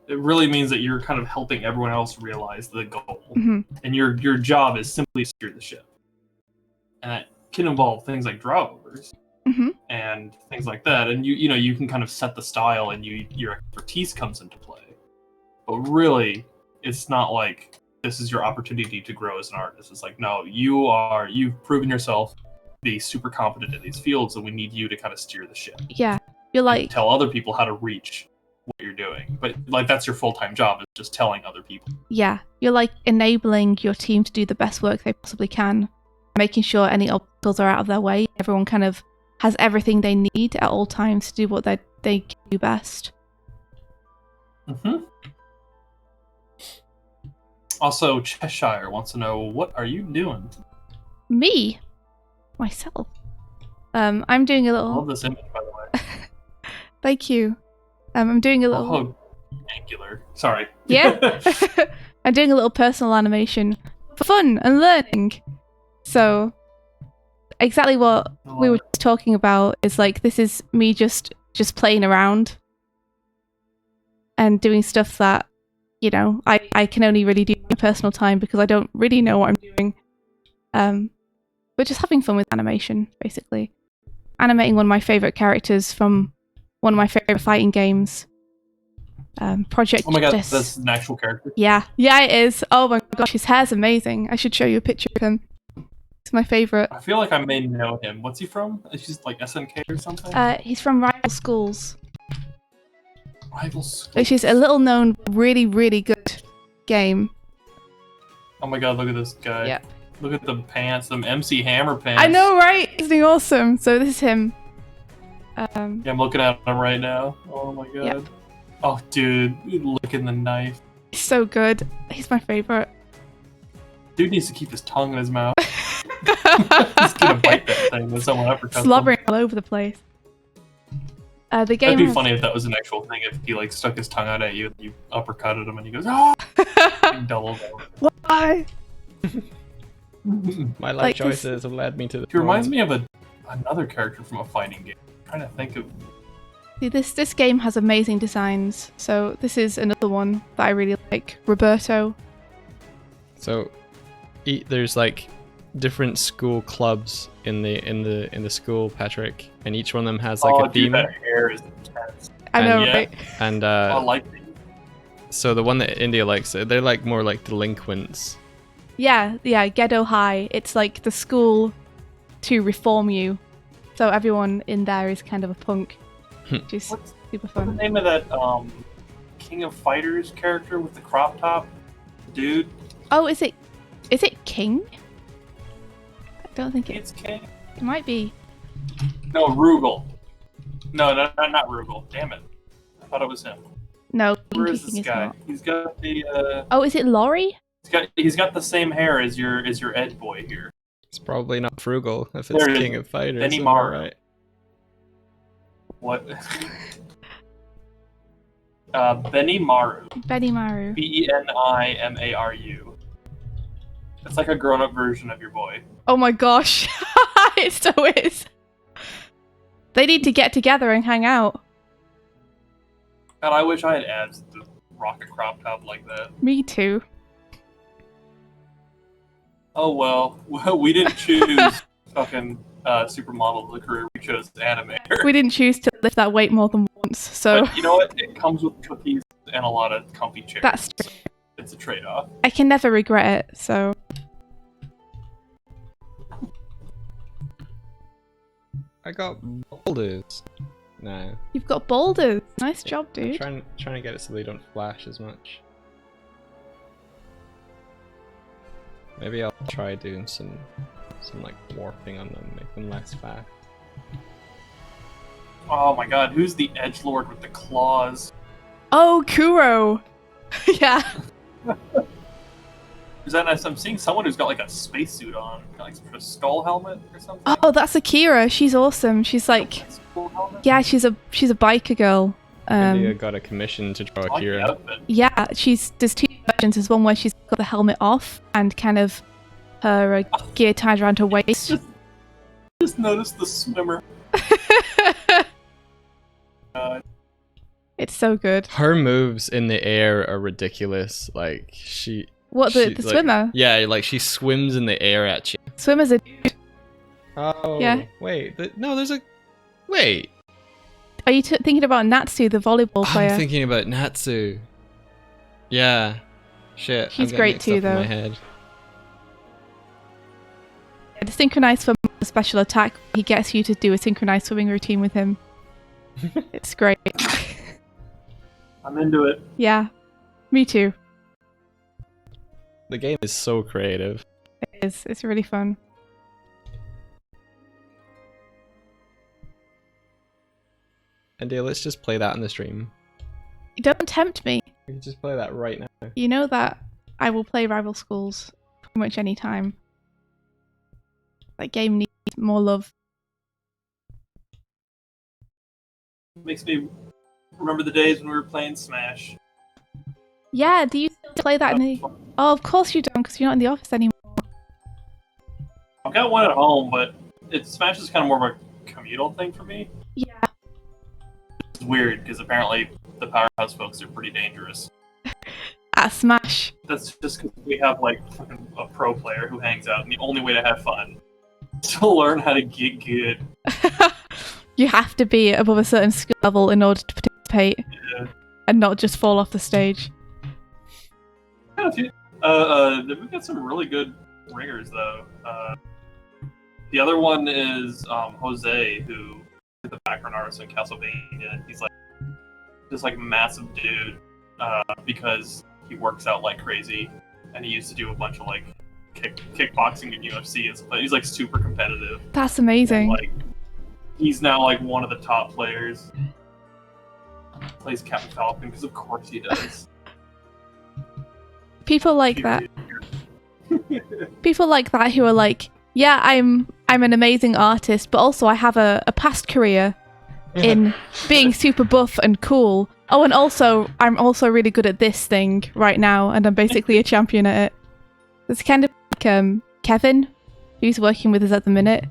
[SPEAKER 5] It really means that you're kind of helping everyone else realize the goal.
[SPEAKER 4] Mm-hmm.
[SPEAKER 5] And your job is simply steer the ship. And that can involve things like drawovers
[SPEAKER 4] Mm-hmm.
[SPEAKER 5] and things like that. And you can kind of set the style and your expertise comes into play. But really, it's not like this is your opportunity to grow as an artist. It's like, no, you've proven yourself to be super competent in these fields, and we need you to kind of steer the ship.
[SPEAKER 4] Yeah, you're like
[SPEAKER 5] and tell other people how to reach what you're doing. But like that's your full-time job, is just telling other people.
[SPEAKER 4] Yeah, you're like enabling your team to do the best work they possibly can, making sure any obstacles are out of their way. Everyone kind of has everything they need at all times to do what they can do best.
[SPEAKER 5] Mm-hmm. Also, Cheshire wants to know, what are you doing?
[SPEAKER 4] Me? Myself? I'm doing a
[SPEAKER 5] I
[SPEAKER 4] little...
[SPEAKER 5] love this image, by the way.
[SPEAKER 4] Thank you. I'm doing a little...
[SPEAKER 5] Oh, angular. Sorry.
[SPEAKER 4] Yeah? I'm doing a little personal animation for fun and learning. So, exactly what we were talking about is like, this is me just playing around and doing stuff that, I can only really do in my personal time because I don't really know what I'm doing. But just having fun with animation, basically. Animating one of my favourite characters from one of my favourite fighting games. Project
[SPEAKER 5] Oh my god,
[SPEAKER 4] Justice.
[SPEAKER 5] that's an actual character?
[SPEAKER 4] Yeah, it is. Oh my gosh, his hair's amazing. I should show you a picture of him. It's my favourite.
[SPEAKER 5] I feel like I may know him. What's he from? Is he like SNK or something?
[SPEAKER 4] He's from Rival Schools,
[SPEAKER 5] Rival Schools.
[SPEAKER 4] which is a little known, really, really good game.
[SPEAKER 5] Oh my god, look at this guy.
[SPEAKER 4] Yeah.
[SPEAKER 5] Look at the pants, them MC Hammer pants.
[SPEAKER 4] I know, right? Isn't he awesome? So this is him.
[SPEAKER 5] Yeah, I'm looking at him right now. Oh my god.
[SPEAKER 4] Yep.
[SPEAKER 5] Oh, dude, licking the knife.
[SPEAKER 4] He's so good. He's my favourite.
[SPEAKER 5] Dude needs to keep his tongue in his mouth. He's gonna bite that thing when someone uppercuts him.
[SPEAKER 4] Slobbering all over the place. The game
[SPEAKER 5] That'd be
[SPEAKER 4] has-
[SPEAKER 5] funny if that was an actual thing. If he like stuck his tongue out at you, and you uppercutted him, and he goes, "Ah!" Like, double.
[SPEAKER 4] Why?
[SPEAKER 3] My life
[SPEAKER 4] Like this-
[SPEAKER 3] choices have led me to.
[SPEAKER 5] He reminds me of another character from a fighting game. I'm trying to think of.
[SPEAKER 4] See, this game has amazing designs. So this is another one that I really like. Roberto.
[SPEAKER 3] So, there's like different school clubs in the school, Patrick, and each one of them has like a theme.
[SPEAKER 5] Dude, that hair is intense.
[SPEAKER 4] I know,
[SPEAKER 5] yeah.
[SPEAKER 4] right?
[SPEAKER 3] And
[SPEAKER 5] I like it.
[SPEAKER 3] so the one that India likes, they're like more like delinquents.
[SPEAKER 4] Yeah, Ghetto High. It's like the school to reform you. So everyone in there is kind of a punk, which is
[SPEAKER 5] What's
[SPEAKER 4] super
[SPEAKER 5] the
[SPEAKER 4] fun.
[SPEAKER 5] name of that King of Fighters character with the crop top? Dude,
[SPEAKER 4] Oh, is it King? I don't think
[SPEAKER 5] it's King.
[SPEAKER 4] it might be.
[SPEAKER 5] No, Rugal. No, not Rugal. Damn it. I thought it was him.
[SPEAKER 4] No,
[SPEAKER 5] Where
[SPEAKER 4] King
[SPEAKER 5] is
[SPEAKER 4] King
[SPEAKER 5] this
[SPEAKER 4] is
[SPEAKER 5] guy?
[SPEAKER 4] not.
[SPEAKER 5] He's got the
[SPEAKER 4] Oh, is it Laurie?
[SPEAKER 5] he's got the same hair as your Ed boy here.
[SPEAKER 3] It's probably not frugal if it's
[SPEAKER 5] There it is.
[SPEAKER 3] King of Fighters.
[SPEAKER 5] Benny
[SPEAKER 3] am I
[SPEAKER 5] Maru.
[SPEAKER 3] right?
[SPEAKER 5] What? Benny Maru.
[SPEAKER 4] Benny Maru.
[SPEAKER 5] Benimaru. It's like a grown-up version of your boy.
[SPEAKER 4] Oh my gosh. It so is. They need to get together and hang out.
[SPEAKER 5] God, I wish I had abs with the rocket crop top like that.
[SPEAKER 4] Me too.
[SPEAKER 5] Oh well, we didn't choose fucking supermodel of the career. We chose animator.
[SPEAKER 4] We didn't choose to lift that weight more than once, so
[SPEAKER 5] But you know what? It comes with cookies and a lot of comfy chairs.
[SPEAKER 4] that's true.
[SPEAKER 5] It's a trade-off.
[SPEAKER 4] I can never regret it, so
[SPEAKER 3] I got boulders. No.
[SPEAKER 4] You've got boulders. Nice job,
[SPEAKER 3] I'm
[SPEAKER 4] dude.
[SPEAKER 3] trying to get it so they don't flash as much. Maybe I'll try doing some like warping on them, make them less fast.
[SPEAKER 5] Oh my god, who's the edgelord with the claws?
[SPEAKER 4] Oh, Kuro. Yeah.
[SPEAKER 5] Is that nice? I'm seeing someone who's got like a spacesuit on, got like some sort of skull helmet or something.
[SPEAKER 4] Oh, that's Akira. She's awesome. She's like,
[SPEAKER 5] Skull helmet?
[SPEAKER 4] yeah, she's a biker girl.
[SPEAKER 3] India got a commission to draw
[SPEAKER 5] I like the
[SPEAKER 3] Akira.
[SPEAKER 5] outfit.
[SPEAKER 4] Yeah, there's two versions. There's one where she's got the helmet off and kind of her gear tied around her waist.
[SPEAKER 5] Just noticed the swimmer.
[SPEAKER 4] It's so good.
[SPEAKER 3] Her moves in the air are ridiculous. Like
[SPEAKER 4] What, the
[SPEAKER 3] like,
[SPEAKER 4] swimmer?
[SPEAKER 3] Yeah, like she swims in the air at you.
[SPEAKER 4] Swimmer's a dude.
[SPEAKER 3] Oh.
[SPEAKER 4] Yeah.
[SPEAKER 3] Wait. No, there's a. Wait.
[SPEAKER 4] Are you thinking about Natsu, the volleyball player?
[SPEAKER 3] I'm thinking about Natsu. Yeah. Shit.
[SPEAKER 4] He's
[SPEAKER 3] I'm getting
[SPEAKER 4] great
[SPEAKER 3] mixed
[SPEAKER 4] too,
[SPEAKER 3] up in
[SPEAKER 4] though.
[SPEAKER 3] my head.
[SPEAKER 4] The synchronized swim special attack, he gets you to do a synchronized swimming routine with him. It's great.
[SPEAKER 5] I'm into it.
[SPEAKER 4] Yeah, me too.
[SPEAKER 3] The game is so creative.
[SPEAKER 4] It is. It's really fun.
[SPEAKER 3] India, let's just play that on the stream.
[SPEAKER 4] Don't tempt me.
[SPEAKER 3] We can just play that right now.
[SPEAKER 4] You know that I will play Rival Schools pretty much any time. That game needs more love.
[SPEAKER 5] Makes me remember the days when we were playing Smash.
[SPEAKER 4] Yeah, do you still play that in the... Oh, of course you don't, because you're not in the office anymore.
[SPEAKER 5] I've got one at home, but Smash is kind of more of a communal thing for me.
[SPEAKER 4] Yeah.
[SPEAKER 5] It's weird, because apparently the Powerhouse folks are pretty dangerous.
[SPEAKER 4] At Smash.
[SPEAKER 5] That's just because we have, like, a pro player who hangs out, and the only way to have fun is to learn how to get good.
[SPEAKER 4] You have to be above a certain skill level in order to participate.
[SPEAKER 5] Yeah.
[SPEAKER 4] And not just fall off the stage.
[SPEAKER 5] We've got some really good ringers, though. The other one is Jose, who is the background artist in Castlevania. He's like this like massive dude because he works out like crazy, and he used to do a bunch of like kickboxing and UFC and stuff. He's like super competitive.
[SPEAKER 4] That's amazing.
[SPEAKER 5] And, like he's now like one of the top players. Plays Captain Falcon because of course he does.
[SPEAKER 4] People like that. People like that who are like, yeah, I'm an amazing artist, but also I have a past career in being super buff and cool. Oh, and also I'm also really good at this thing right now, and I'm basically a champion at it. It's kind of like Kevin, who's working with us at the minute.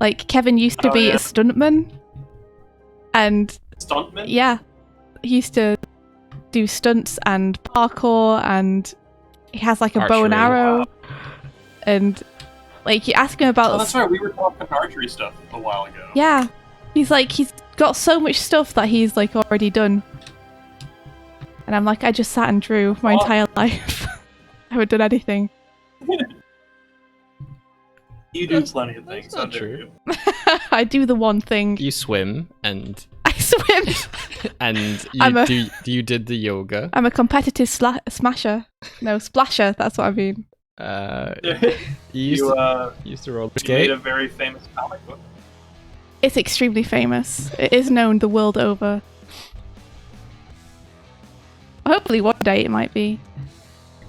[SPEAKER 4] Like Kevin used to be a stuntman, and
[SPEAKER 5] Stuntman?
[SPEAKER 4] yeah, he used to do stunts and parkour, and he has like a bow and
[SPEAKER 3] Archery.
[SPEAKER 4] arrow.
[SPEAKER 5] Wow.
[SPEAKER 4] And like you ask him about
[SPEAKER 5] Oh, that's right. We were talking archery stuff a while ago.
[SPEAKER 4] yeah, he's got so much stuff that he's like already done, and I'm like, I just sat and drew my entire life. I haven't done anything.
[SPEAKER 5] You do plenty of things.
[SPEAKER 3] That's not
[SPEAKER 5] how dare
[SPEAKER 3] true.
[SPEAKER 5] you.
[SPEAKER 4] I do the one thing.
[SPEAKER 3] You swim and
[SPEAKER 4] I swim.
[SPEAKER 3] and you did the yoga.
[SPEAKER 4] I'm a competitive smasher. No, splasher. That's what I mean.
[SPEAKER 3] You used to roller
[SPEAKER 5] You made
[SPEAKER 3] skate.
[SPEAKER 5] a very famous comic book.
[SPEAKER 4] It's extremely famous. It is known the world over. Hopefully one day it might be.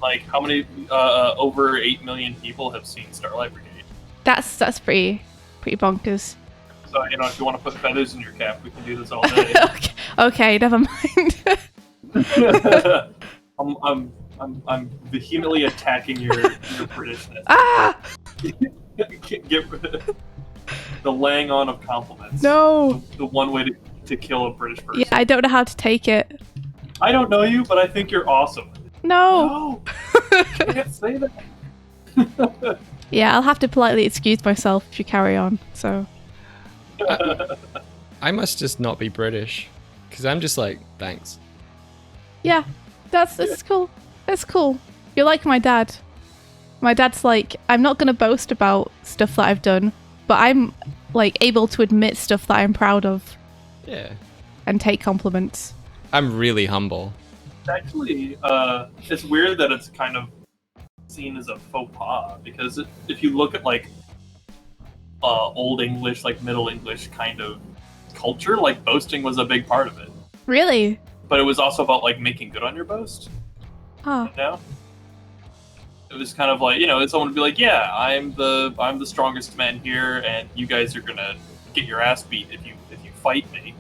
[SPEAKER 5] Like, how many, over 8 million people have seen Starlight Brigade?
[SPEAKER 4] That's pretty bonkers.
[SPEAKER 5] So, you know, if you want to put feathers in your cap, we can do this all day.
[SPEAKER 4] Okay, never mind.
[SPEAKER 5] I'm vehemently attacking your Britishness.
[SPEAKER 4] Ah!
[SPEAKER 5] Get rid of the laying on of compliments.
[SPEAKER 4] No.
[SPEAKER 5] The one way to kill a British person.
[SPEAKER 4] Yeah, I don't know how to take it.
[SPEAKER 5] I don't know you, but I think you're awesome.
[SPEAKER 4] No.
[SPEAKER 5] No! Can't say that.
[SPEAKER 4] Yeah, I'll have to politely excuse myself if you carry on. So.
[SPEAKER 3] I must just not be British, because I'm just like, thanks.
[SPEAKER 4] Yeah, that's cool. That's cool. You're like my dad. My dad's like, I'm not gonna boast about stuff that I've done, but like able to admit stuff that I'm proud of
[SPEAKER 3] Yeah.
[SPEAKER 4] and take compliments.
[SPEAKER 3] I'm really humble.
[SPEAKER 5] Actually, it's weird that it's kind of seen as a faux pas, because if you look at like Old English, like Middle English kind of culture, like boasting was a big part of it.
[SPEAKER 4] Really?
[SPEAKER 5] But it was also about like making good on your boast.
[SPEAKER 4] Huh.
[SPEAKER 5] You know? It was kind of like, someone would be like, "Yeah, I'm the strongest man here, and you guys are gonna get your ass beat if you fight me,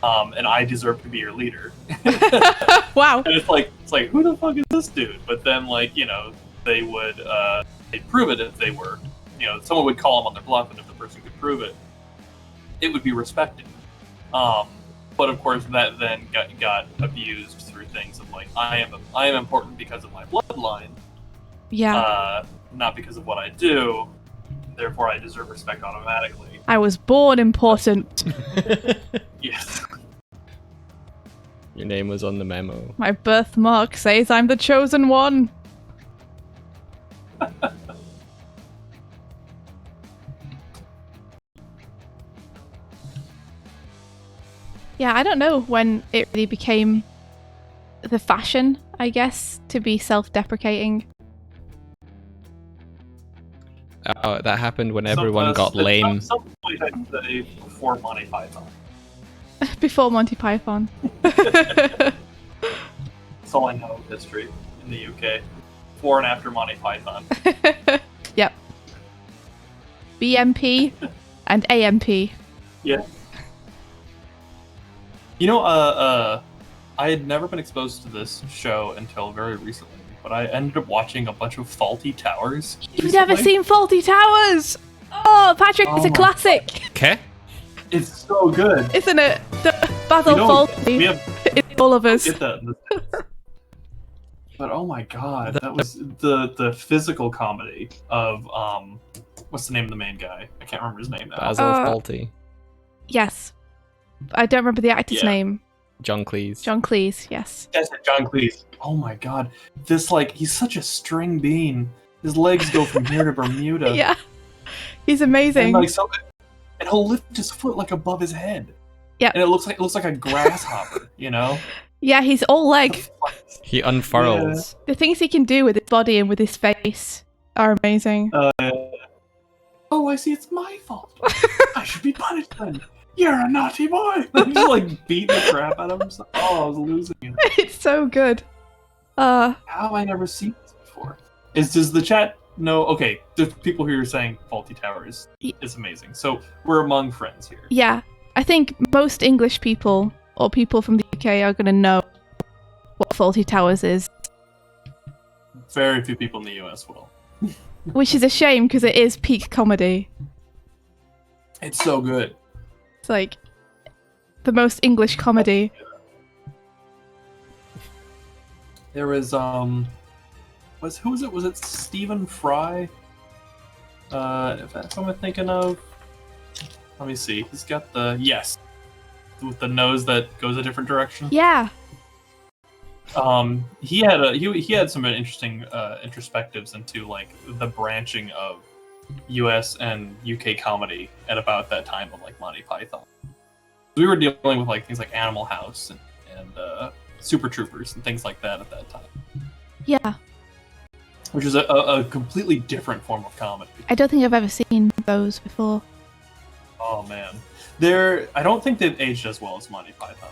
[SPEAKER 5] and I deserve to be your leader."
[SPEAKER 4] Wow.
[SPEAKER 5] And it's like who the fuck is this dude? But then they would they'd prove it if they were, someone would call them on their bluff, and if the person could prove it, it would be respected. But of course that then got abused through things of like, I am important because of my bloodline.
[SPEAKER 4] Yeah.
[SPEAKER 5] Not because of what I do, therefore I deserve respect automatically.
[SPEAKER 4] I was born important.
[SPEAKER 5] Yes.
[SPEAKER 3] Your name was on the memo.
[SPEAKER 4] My birthmark says I'm the chosen one. Yeah, I don't know when it really became the fashion, I guess, to be self-deprecating.
[SPEAKER 3] That happened when everyone got lame.
[SPEAKER 5] Some point I'd say before Monty Python.
[SPEAKER 4] Before Monty Python.
[SPEAKER 5] That's all I know of history in the UK. Before and after Monty Python.
[SPEAKER 4] Yep. BMP and AMP.
[SPEAKER 5] Yeah. I had never been exposed to this show until very recently, but I ended up watching a bunch of Faulty Towers.
[SPEAKER 4] You've never seen Faulty Towers? Oh, Patrick, it's a classic.
[SPEAKER 3] Okay.
[SPEAKER 5] It's so good.
[SPEAKER 4] Isn't it? Basil Fawlty. It's all of us.
[SPEAKER 5] Get that. But oh my god, that was the physical comedy of what's the name of the main guy? I can't remember his name now.
[SPEAKER 3] Basil Fawlty.
[SPEAKER 4] Yes. I don't remember the actor's name.
[SPEAKER 3] John Cleese.
[SPEAKER 4] John Cleese, yes.
[SPEAKER 5] Yes, John Cleese. Oh my god. This, he's such a string bean. His legs go from here to Bermuda.
[SPEAKER 4] Yeah. He's amazing.
[SPEAKER 5] And and he'll lift his foot above his head.
[SPEAKER 4] Yeah.
[SPEAKER 5] And it looks like a grasshopper,
[SPEAKER 4] Yeah, he's all leg.
[SPEAKER 3] He unfurls.
[SPEAKER 4] The things he can do with his body and with his face are amazing.
[SPEAKER 5] Oh, I see, it's my fault. I should be punished then. You're a naughty boy. He's beating the crap out of himself. Oh, I was losing it.
[SPEAKER 4] It's so good.
[SPEAKER 5] How have I never seen this before? Does the chat know? Okay, there's people who are saying Faulty Towers is amazing. So we're among friends here.
[SPEAKER 4] Yeah. I think most English people or people from the UK are going to know what Faulty Towers is.
[SPEAKER 5] Very few people in the US will.
[SPEAKER 4] Which is a shame because it is peak comedy.
[SPEAKER 5] It's so good.
[SPEAKER 4] It's like the most English comedy.
[SPEAKER 5] There was who was it? Was it Stephen Fry? If that's what I'm thinking of. Let me see. He's got with the nose that goes a different direction.
[SPEAKER 4] Yeah.
[SPEAKER 5] He had some interesting introspectives into the branching of US and UK comedy at about that time of Monty Python. We were dealing with things like Animal House and Super Troopers and things like that at that time.
[SPEAKER 4] Yeah.
[SPEAKER 5] Which is a completely different form of comedy.
[SPEAKER 4] I don't think I've ever seen those before.
[SPEAKER 5] Oh man. I don't think they've aged as well as Monty Python.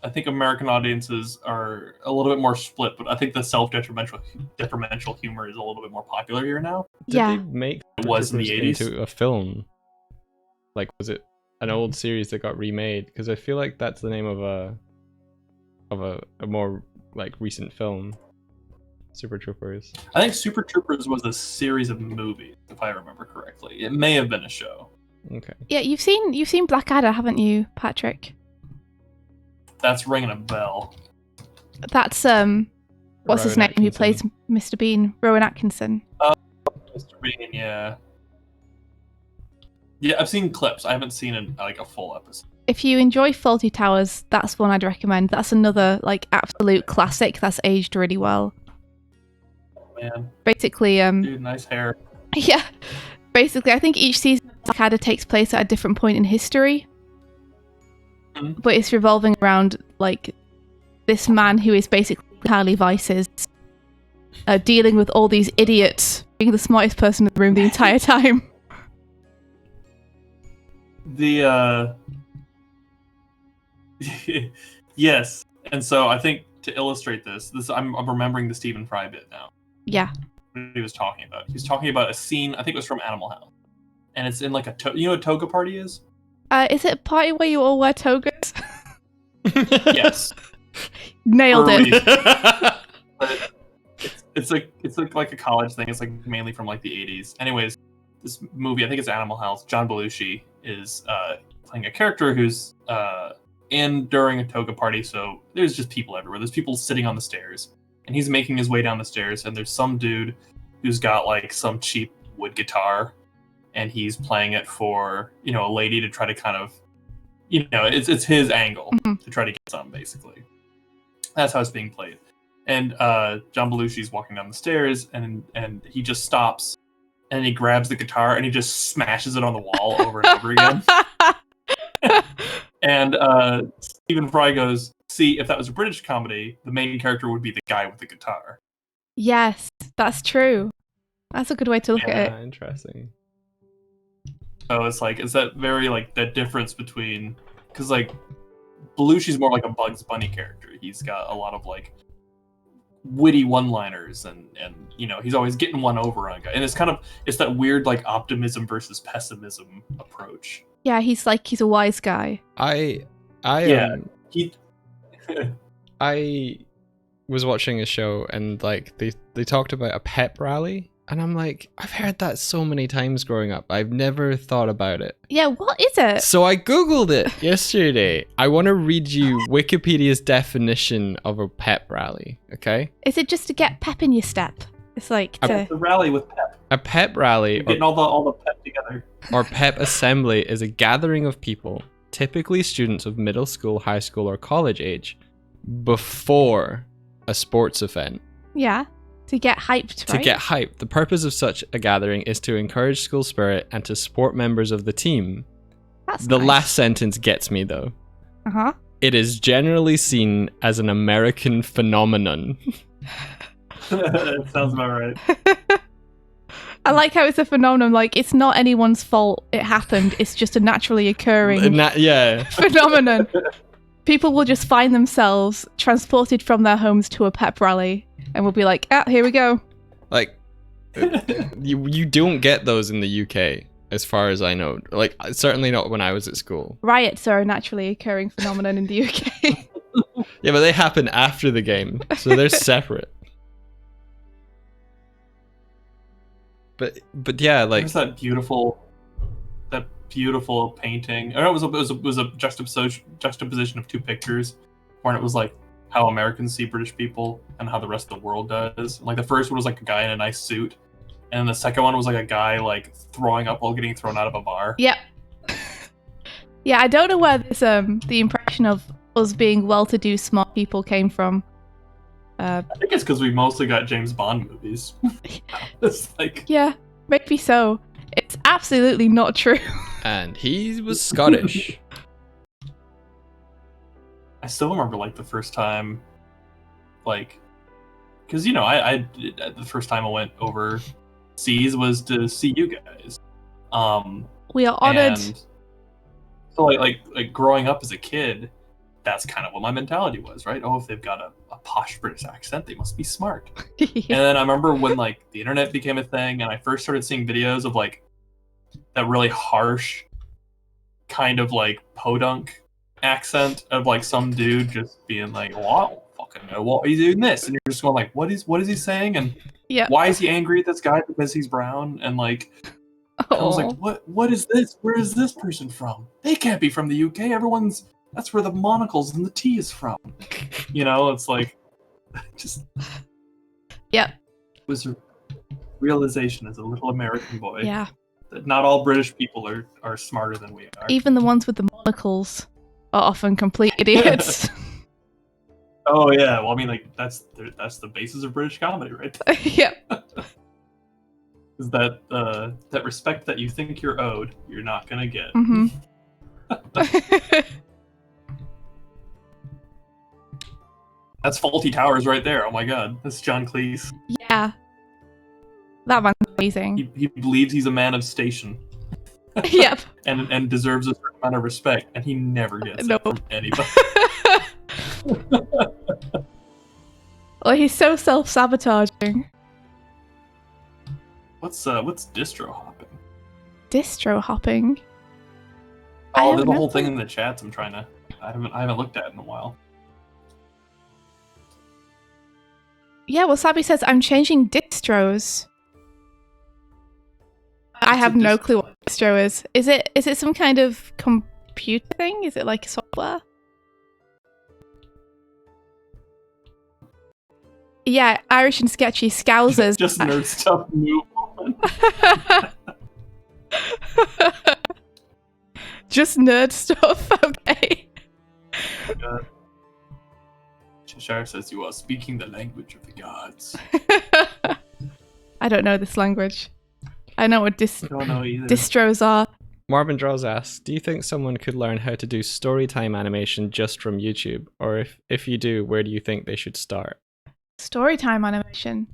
[SPEAKER 5] I think American audiences are a little bit more split, but I think the self-detrimental humor is a little bit more popular here now.
[SPEAKER 3] Did they make
[SPEAKER 5] it was in the 80s
[SPEAKER 3] into a film? Was it an old series that got remade? Because I feel like that's the name of a more recent film. Super Troopers.
[SPEAKER 5] I think Super Troopers was a series of movies, if I remember correctly. It may have been a show.
[SPEAKER 3] Okay.
[SPEAKER 4] Yeah, you've seen Blackadder, haven't you, Patrick?
[SPEAKER 5] That's ringing a bell.
[SPEAKER 4] That's what's his name? Who plays Mr. Bean? Rowan Atkinson.
[SPEAKER 5] Mr. Bean, yeah. Yeah, I've seen clips. I haven't seen a full episode.
[SPEAKER 4] If you enjoy Faulty Towers, that's one I'd recommend. That's another absolute classic that's aged really well.
[SPEAKER 5] Oh, man.
[SPEAKER 4] Basically,
[SPEAKER 5] Dude, nice hair.
[SPEAKER 4] yeah. Basically, I think each season kind of takes place at a different point in history. But it's revolving around, like, this man who is basically Harley Vices, dealing with all these idiots, being the smartest person in the room the entire time.
[SPEAKER 5] Yes. And so I think to illustrate this I'm remembering the Stephen Fry bit now.
[SPEAKER 4] Yeah.
[SPEAKER 5] What he was talking about. He was talking about a scene, I think it was from Animal House. And it's in like you know what a toga party is?
[SPEAKER 4] Is it a party where you all wear togas?
[SPEAKER 5] Yes.
[SPEAKER 4] Nailed
[SPEAKER 5] For a
[SPEAKER 4] it.
[SPEAKER 5] reason. But it's like a college thing. It's like mainly from like the 80s. Anyways, this movie, I think it's Animal House. John Belushi is playing a character who's in during a toga party. So there's just people everywhere. There's people sitting on the stairs, and he's making his way down the stairs. And there's some dude who's got like some cheap wood guitar, and he's playing it for a lady to try to kind of it's his angle to try to get some, basically. That's how it's being played. And John Belushi's walking down the stairs, and he just stops, and he grabs the guitar, and he just smashes it on the wall over and over again. And Stephen Fry goes, see, if that was a British comedy, the main character would be the guy with the guitar.
[SPEAKER 4] Yes, that's true. That's a good way to look at it.
[SPEAKER 3] Interesting.
[SPEAKER 5] So it's that very that difference between, because Belushi's more like a Bugs Bunny character. He's got a lot of witty one-liners, and he's always getting one over on a guy. And it's that weird optimism versus pessimism approach.
[SPEAKER 4] Yeah, he's a wise guy.
[SPEAKER 5] He
[SPEAKER 3] I was watching a show, and they talked about a pep rally. And I'm like, I've heard that so many times growing up. I've never thought about it.
[SPEAKER 4] Yeah, what is it?
[SPEAKER 3] So I Googled it yesterday. I want to read you Wikipedia's definition of a pep rally, okay?
[SPEAKER 4] Is it just to get pep in your step? It's like
[SPEAKER 5] the rally with pep.
[SPEAKER 3] A pep rally,
[SPEAKER 5] Getting all the pep together.
[SPEAKER 3] or pep assembly, is a gathering of people, typically students of middle school, high school, or college age, before a sports event.
[SPEAKER 4] Yeah. To get hyped, right?
[SPEAKER 3] To get hyped. The purpose of such a gathering is to encourage school spirit and to support members of the team.
[SPEAKER 4] That's
[SPEAKER 3] the
[SPEAKER 4] nice.
[SPEAKER 3] last sentence gets me, though.
[SPEAKER 4] Uh-huh.
[SPEAKER 3] It is generally seen as an American phenomenon.
[SPEAKER 5] That sounds about right.
[SPEAKER 4] I like how it's a phenomenon. It's not anyone's fault it happened. It's just a naturally occurring phenomenon. People will just find themselves transported from their homes to a pep rally. And we'll be like, here we go.
[SPEAKER 3] You don't get those in the UK, as far as I know. Certainly not when I was at school.
[SPEAKER 4] Riots are a naturally occurring phenomenon in the UK.
[SPEAKER 3] Yeah, but they happen after the game, so they're separate. But yeah,
[SPEAKER 5] there's that beautiful painting. Or it was a juxtaposition of two pictures, where it was how Americans see British people and how the rest of the world does. The first one was a guy in a nice suit, and the second one was a guy throwing up while getting thrown out of a bar.
[SPEAKER 4] Yep. Yeah, I don't know where this the impression of us being well-to-do smart people came from.
[SPEAKER 5] I think it's because we mostly got James Bond movies. It's
[SPEAKER 4] yeah, maybe so. It's absolutely not true.
[SPEAKER 3] And he was Scottish.
[SPEAKER 5] I still remember the first time, because I the first time I went overseas was to see you guys.
[SPEAKER 4] We are honored.
[SPEAKER 5] And so growing up as a kid, that's kind of what my mentality was, right? Oh, if they've got a posh British accent, they must be smart.
[SPEAKER 4] Yeah.
[SPEAKER 5] And then I remember when the internet became a thing, and I first started seeing videos of that really harsh kind of podunk accent of some dude just being well, I don't fucking know what he's doing this, and you're just going what is he saying, and why is he angry at this guy because he's brown, and I was what is this? Where is this person from? They can't be from the UK. That's where the monocles and the T is from. It's just
[SPEAKER 4] yep.
[SPEAKER 5] It was a realization as a little American boy.
[SPEAKER 4] Yeah.
[SPEAKER 5] That not all British people are smarter than we are.
[SPEAKER 4] Even the ones with the monocles are often complete idiots.
[SPEAKER 5] Oh yeah, well I mean that's the basis of British comedy, right?
[SPEAKER 4] Yep.
[SPEAKER 5] Is that that respect that you think you're owed, you're not gonna get.
[SPEAKER 4] Mm-hmm.
[SPEAKER 5] That's Faulty Towers right there. Oh my god, that's John Cleese.
[SPEAKER 4] Yeah. That man's amazing.
[SPEAKER 5] He believes he's a man of station
[SPEAKER 4] Yep.
[SPEAKER 5] and deserves a certain amount of respect, and he never gets
[SPEAKER 4] No.
[SPEAKER 5] it from anybody.
[SPEAKER 4] Well, he's so self-sabotaging.
[SPEAKER 5] What's distro hopping?
[SPEAKER 4] Distro hopping. I
[SPEAKER 5] Oh,
[SPEAKER 4] have
[SPEAKER 5] there's a
[SPEAKER 4] no
[SPEAKER 5] whole thing
[SPEAKER 4] clue.
[SPEAKER 5] in the chats. I haven't looked at in a while.
[SPEAKER 4] Yeah, Wasabi says, I'm changing distros. I have no clue what distro is. Is it some kind of computer thing? Is it like software? Yeah, Irish and sketchy Scousers.
[SPEAKER 5] Just nerd stuff. Move on.
[SPEAKER 4] Just nerd stuff, okay.
[SPEAKER 5] Cheshire says you are speaking the language of the gods.
[SPEAKER 4] I don't know this language. I know what
[SPEAKER 5] Don't know either.
[SPEAKER 4] distros are.
[SPEAKER 3] Marvin Draws asks, do you think someone could learn how to do storytime animation just from YouTube? Or if you do, where do you think they should start?
[SPEAKER 4] Storytime animation.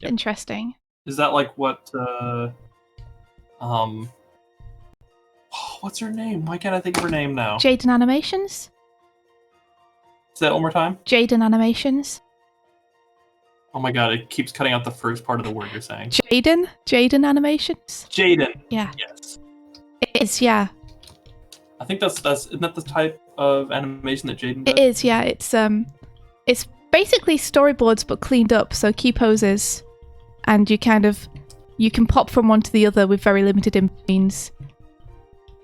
[SPEAKER 3] Yep.
[SPEAKER 4] Interesting.
[SPEAKER 5] Is that like what? What's her name? Why can't I think of her name now?
[SPEAKER 4] Jaden Animations?
[SPEAKER 5] Say that one more time.
[SPEAKER 4] Jaden Animations?
[SPEAKER 5] Oh my god, it keeps cutting out the first part of the word you're saying.
[SPEAKER 4] Jaden? Jaden Animations?
[SPEAKER 5] Jaden.
[SPEAKER 4] Yeah.
[SPEAKER 5] Yes.
[SPEAKER 4] It is, yeah.
[SPEAKER 5] I think that's isn't that the type of animation that Jaden does?
[SPEAKER 4] It is, yeah. It's basically storyboards but cleaned up, so key poses. And you can pop from one to the other with very limited in-betweens.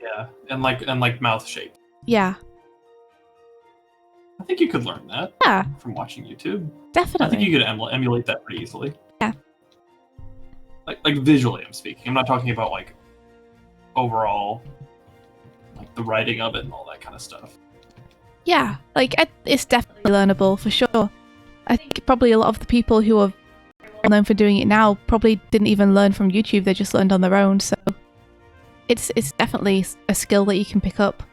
[SPEAKER 5] Yeah, and like mouth shape.
[SPEAKER 4] Yeah.
[SPEAKER 5] I think you could learn that
[SPEAKER 4] Yeah,
[SPEAKER 5] from watching YouTube.
[SPEAKER 4] definitely.
[SPEAKER 5] I think you could emulate that pretty easily.
[SPEAKER 4] Yeah.
[SPEAKER 5] Like visually, I'm speaking. I'm not talking about like overall, like the writing of it and all that kind of stuff.
[SPEAKER 4] Yeah, like it's definitely learnable for sure. I think probably a lot of the people who are known for doing it now probably didn't even learn from YouTube. They just learned on their own. So it's definitely a skill that you can pick up.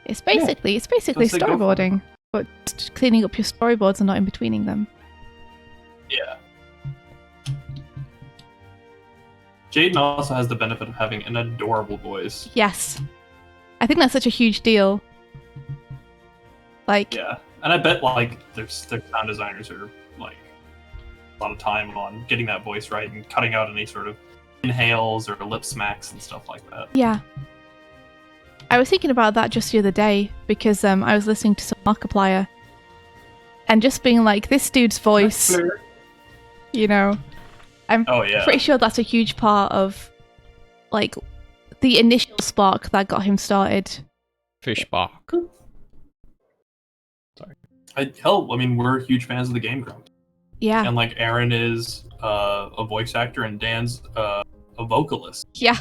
[SPEAKER 4] It's basically
[SPEAKER 5] So say go for it.
[SPEAKER 4] storyboarding, but just cleaning up your storyboards and not in betweening them.
[SPEAKER 5] Yeah. Jaden also has the benefit of having an adorable voice.
[SPEAKER 4] Yes, I think that's such a huge deal. Like,
[SPEAKER 5] Yeah, and I bet like their sound designers are like a lot of time on getting that voice right and cutting out any sort of inhales or lip smacks and stuff like that.
[SPEAKER 4] yeah. I was thinking about that just the other day because I was listening to some Markiplier and just being like, this dude's voice, you know, I'm
[SPEAKER 5] Oh yeah.
[SPEAKER 4] pretty sure that's a huge part of like the initial spark that got him started.
[SPEAKER 3] Fishbach.
[SPEAKER 5] I mean, we're huge fans of the Game Grumps.
[SPEAKER 4] Yeah.
[SPEAKER 5] And like Aaron is a voice actor and Dan's a vocalist.
[SPEAKER 4] Yeah.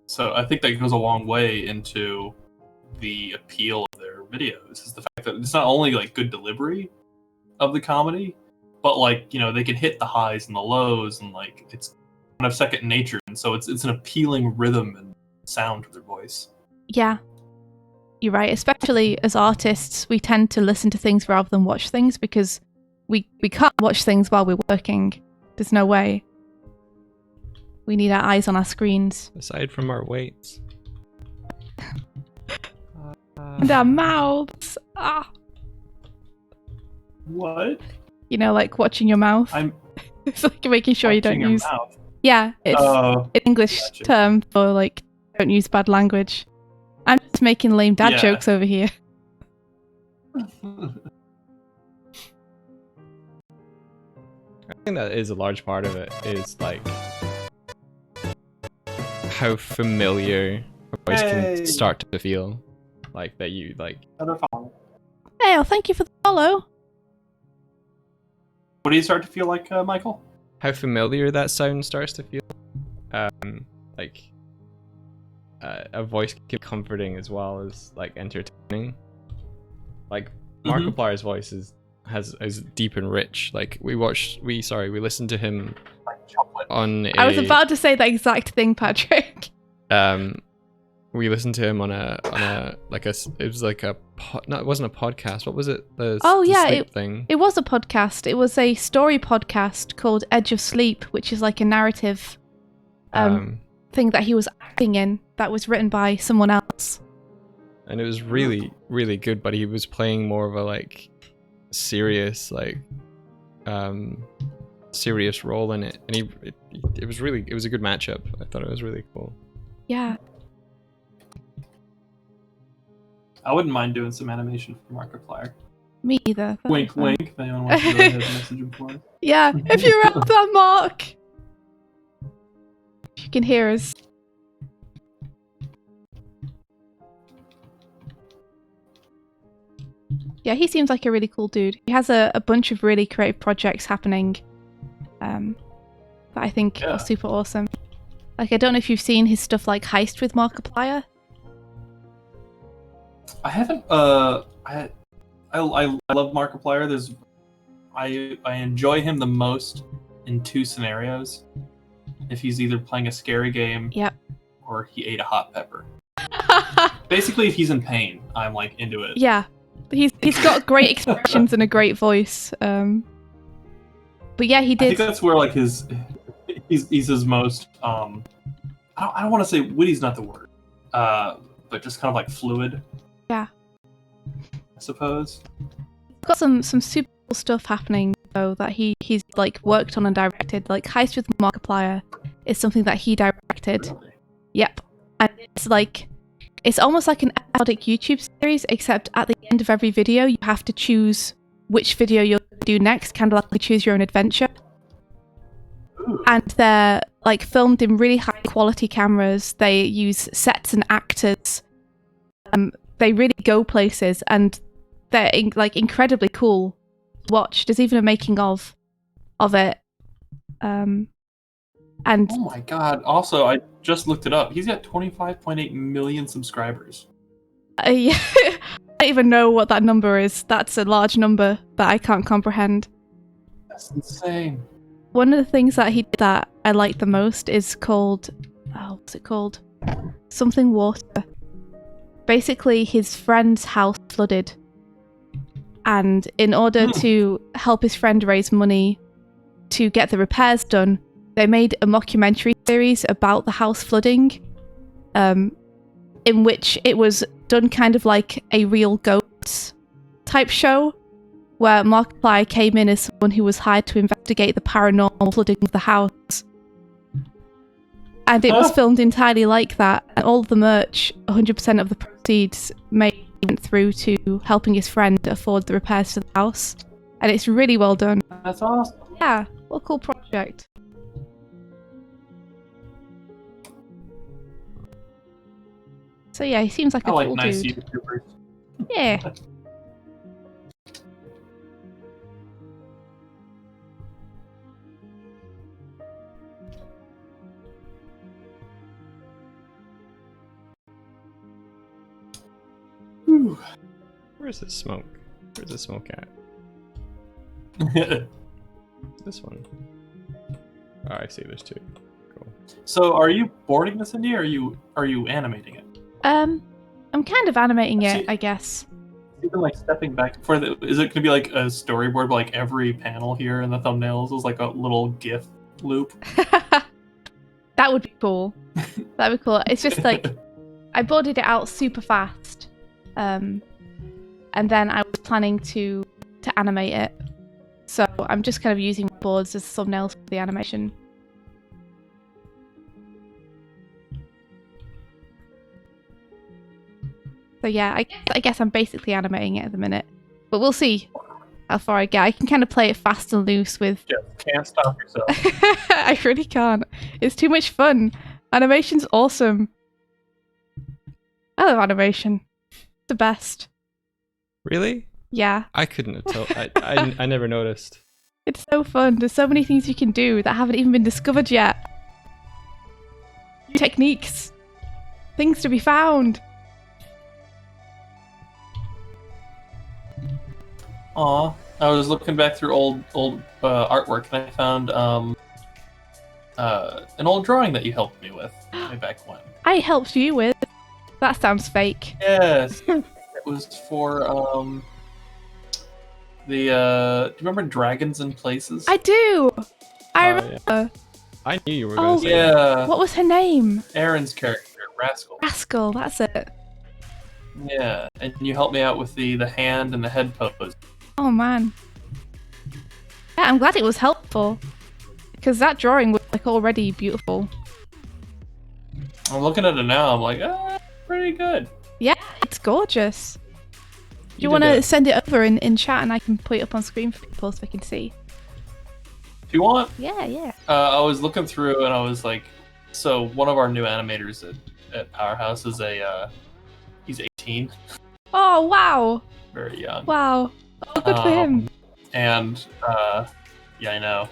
[SPEAKER 5] So I think that goes a long way into the appeal of their videos. Is the fact that it's not only like good delivery of the comedy, but like, you know, they can hit the highs and the lows and like it's kind of second nature. And so it's an appealing rhythm and sound to their voice.
[SPEAKER 4] Yeah. You're right. Especially as artists, we tend to listen to things rather than watch things because we can't watch things while we're working. There's no way. We need our eyes on our screens.
[SPEAKER 3] Aside from our weights.
[SPEAKER 4] And our mouths. Ah.
[SPEAKER 5] What?
[SPEAKER 4] You know, like watching your mouth.
[SPEAKER 5] I'm
[SPEAKER 4] It's like making sure you don't
[SPEAKER 5] watching your
[SPEAKER 4] use...
[SPEAKER 5] mouth.
[SPEAKER 4] Yeah, it's
[SPEAKER 5] Oh,
[SPEAKER 4] an English
[SPEAKER 5] gotcha.
[SPEAKER 4] term for like, don't use bad language. I'm just making lame dad
[SPEAKER 5] Yeah.
[SPEAKER 4] jokes over here.
[SPEAKER 3] I think that is a large part of it, is like how familiar a voice
[SPEAKER 5] Hey.
[SPEAKER 3] can start to feel. Like that you like
[SPEAKER 5] Another follow.
[SPEAKER 4] Hey, well, thank you for the follow.
[SPEAKER 5] What do you start to feel like, Michael?
[SPEAKER 3] how familiar that sound starts to feel. Like a voice can be comforting as well as like entertaining. Like
[SPEAKER 5] Mhm.
[SPEAKER 3] Markiplier's voice is is deep and rich. Like we listened to him
[SPEAKER 5] Like chocolate.
[SPEAKER 3] on
[SPEAKER 4] I was about to say the exact thing, Patrick.
[SPEAKER 3] We listened to him on a it was like a no, it wasn't a podcast. What was it? The sleep thing.
[SPEAKER 4] It was a podcast. It was a story podcast called Edge of Sleep, which is like a narrative thing that he was acting in that was written by someone else.
[SPEAKER 3] And it was really, really good, but he was playing more of a like serious serious role in it, and it was a good matchup. I thought it was really cool.
[SPEAKER 4] Yeah.
[SPEAKER 5] I wouldn't mind doing some animation for Markiplier.
[SPEAKER 4] Me either. That'd be
[SPEAKER 5] Wink,
[SPEAKER 4] fun.
[SPEAKER 5] wink. If anyone wants to go ahead and message him for us.
[SPEAKER 4] Yeah, if you're up that mark. If you can hear us. Yeah, he seems like a really cool dude. He has a bunch of really creative projects happening that I think are super awesome. Like, I don't know if you've seen his stuff like Heist with Markiplier.
[SPEAKER 5] I haven't. I love Markiplier. I enjoy him the most in two scenarios. If he's either playing a scary game,
[SPEAKER 4] Yep.
[SPEAKER 5] or he ate a hot pepper. Basically, if he's in pain, I'm like into it.
[SPEAKER 4] Yeah, he's got great expressions and a great voice. But yeah, he
[SPEAKER 5] I think
[SPEAKER 4] did.
[SPEAKER 5] that's where like he's his most. I don't want to say witty's not the word, but just kind of like fluid.
[SPEAKER 4] Yeah.
[SPEAKER 5] I suppose.
[SPEAKER 4] Got some super cool stuff happening though that he's like worked on and directed. Like Heist with Markiplier is something that he directed.
[SPEAKER 5] Really?
[SPEAKER 4] Yep. And it's almost like an episodic YouTube series, except at the end of every video you have to choose which video you'll do next, kind of like choose your own adventure.
[SPEAKER 5] Ooh.
[SPEAKER 4] And they're like filmed in really high quality cameras. They use sets and actors. They really go places, and they're incredibly cool to watch. There's even a making of it. And
[SPEAKER 5] Oh my god! Also, I just looked it up. He's got 25.8 million subscribers.
[SPEAKER 4] Yeah, I don't even know what that number is. That's a large number that I can't comprehend.
[SPEAKER 5] That's insane.
[SPEAKER 4] One of the things that he did that I like the most is called, what's it called? Something water. Basically, his friend's house flooded. And in order to help his friend raise money to get the repairs done, they made a mockumentary series about the house flooding, in which it was done kind of like a real ghosts type show, where Markiplier came in as someone who was hired to investigate the paranormal flooding of the house. And it was filmed entirely like that, and all of the merch, 100% of the proceeds went through to helping his friend afford the repairs to the house. And it's really well done.
[SPEAKER 5] That's awesome.
[SPEAKER 4] Yeah, what a cool project. So yeah, he seems like a
[SPEAKER 5] I like
[SPEAKER 4] cool
[SPEAKER 5] nice
[SPEAKER 4] dude.
[SPEAKER 5] YouTubers.
[SPEAKER 4] Yeah.
[SPEAKER 5] Whew.
[SPEAKER 3] Where's the smoke? Where's the smoke at? This one. Oh, I see. There's two. Cool.
[SPEAKER 5] So, are you boarding this indie, or are you animating it?
[SPEAKER 4] I'm kind of animating it,
[SPEAKER 5] See-
[SPEAKER 4] I guess.
[SPEAKER 5] Even like stepping back is it gonna be like a storyboard? But like every panel here in the thumbnails is like a little GIF loop.
[SPEAKER 4] That would be cool. That'd be cool. It's just like I boarded it out super fast, and then I was planning to animate it. So I'm just kind of using boards as thumbnails for the animation. So yeah, I guess I'm basically animating it at the minute, but we'll see how far I get. I can kind of play it fast and loose with.
[SPEAKER 5] Just can't stop yourself.
[SPEAKER 4] I really can't. It's too much fun. Animation's awesome. I love animation. It's the best.
[SPEAKER 3] Really?
[SPEAKER 4] Yeah,
[SPEAKER 3] I couldn't have told. I never noticed.
[SPEAKER 4] it's so fun. There's so many things you can do that haven't even been discovered yet. New techniques. Things to be found.
[SPEAKER 5] Aw, I was looking back through old artwork, and I found an old drawing that you helped me with way back when.
[SPEAKER 4] I helped you with. That sounds fake.
[SPEAKER 5] Yes, it was for do you remember Dragons in Places?
[SPEAKER 4] I do. I
[SPEAKER 3] Oh,
[SPEAKER 4] remember.
[SPEAKER 3] yeah. I knew you were
[SPEAKER 4] Oh,
[SPEAKER 3] going to say
[SPEAKER 5] Yeah,
[SPEAKER 4] What was her name?
[SPEAKER 5] Aaron's character, Rascal.
[SPEAKER 4] Rascal. That's it.
[SPEAKER 5] Yeah, and you helped me out with the hand and the head pose.
[SPEAKER 4] Oh man. Yeah, I'm glad it was helpful because that drawing was like already beautiful.
[SPEAKER 5] I'm looking at it now. I'm like, pretty good.
[SPEAKER 4] Yeah, it's gorgeous. Do you
[SPEAKER 5] did
[SPEAKER 4] want to
[SPEAKER 5] it.
[SPEAKER 4] send it over in chat and I can put it up on screen for people so they can see?
[SPEAKER 5] If you want,
[SPEAKER 4] Yeah.
[SPEAKER 5] I was looking through and I was like, so one of our new animators at Powerhouse is he's 18,
[SPEAKER 4] Oh wow,
[SPEAKER 5] very young.
[SPEAKER 4] wow. Oh, good for him.
[SPEAKER 5] And yeah, I know.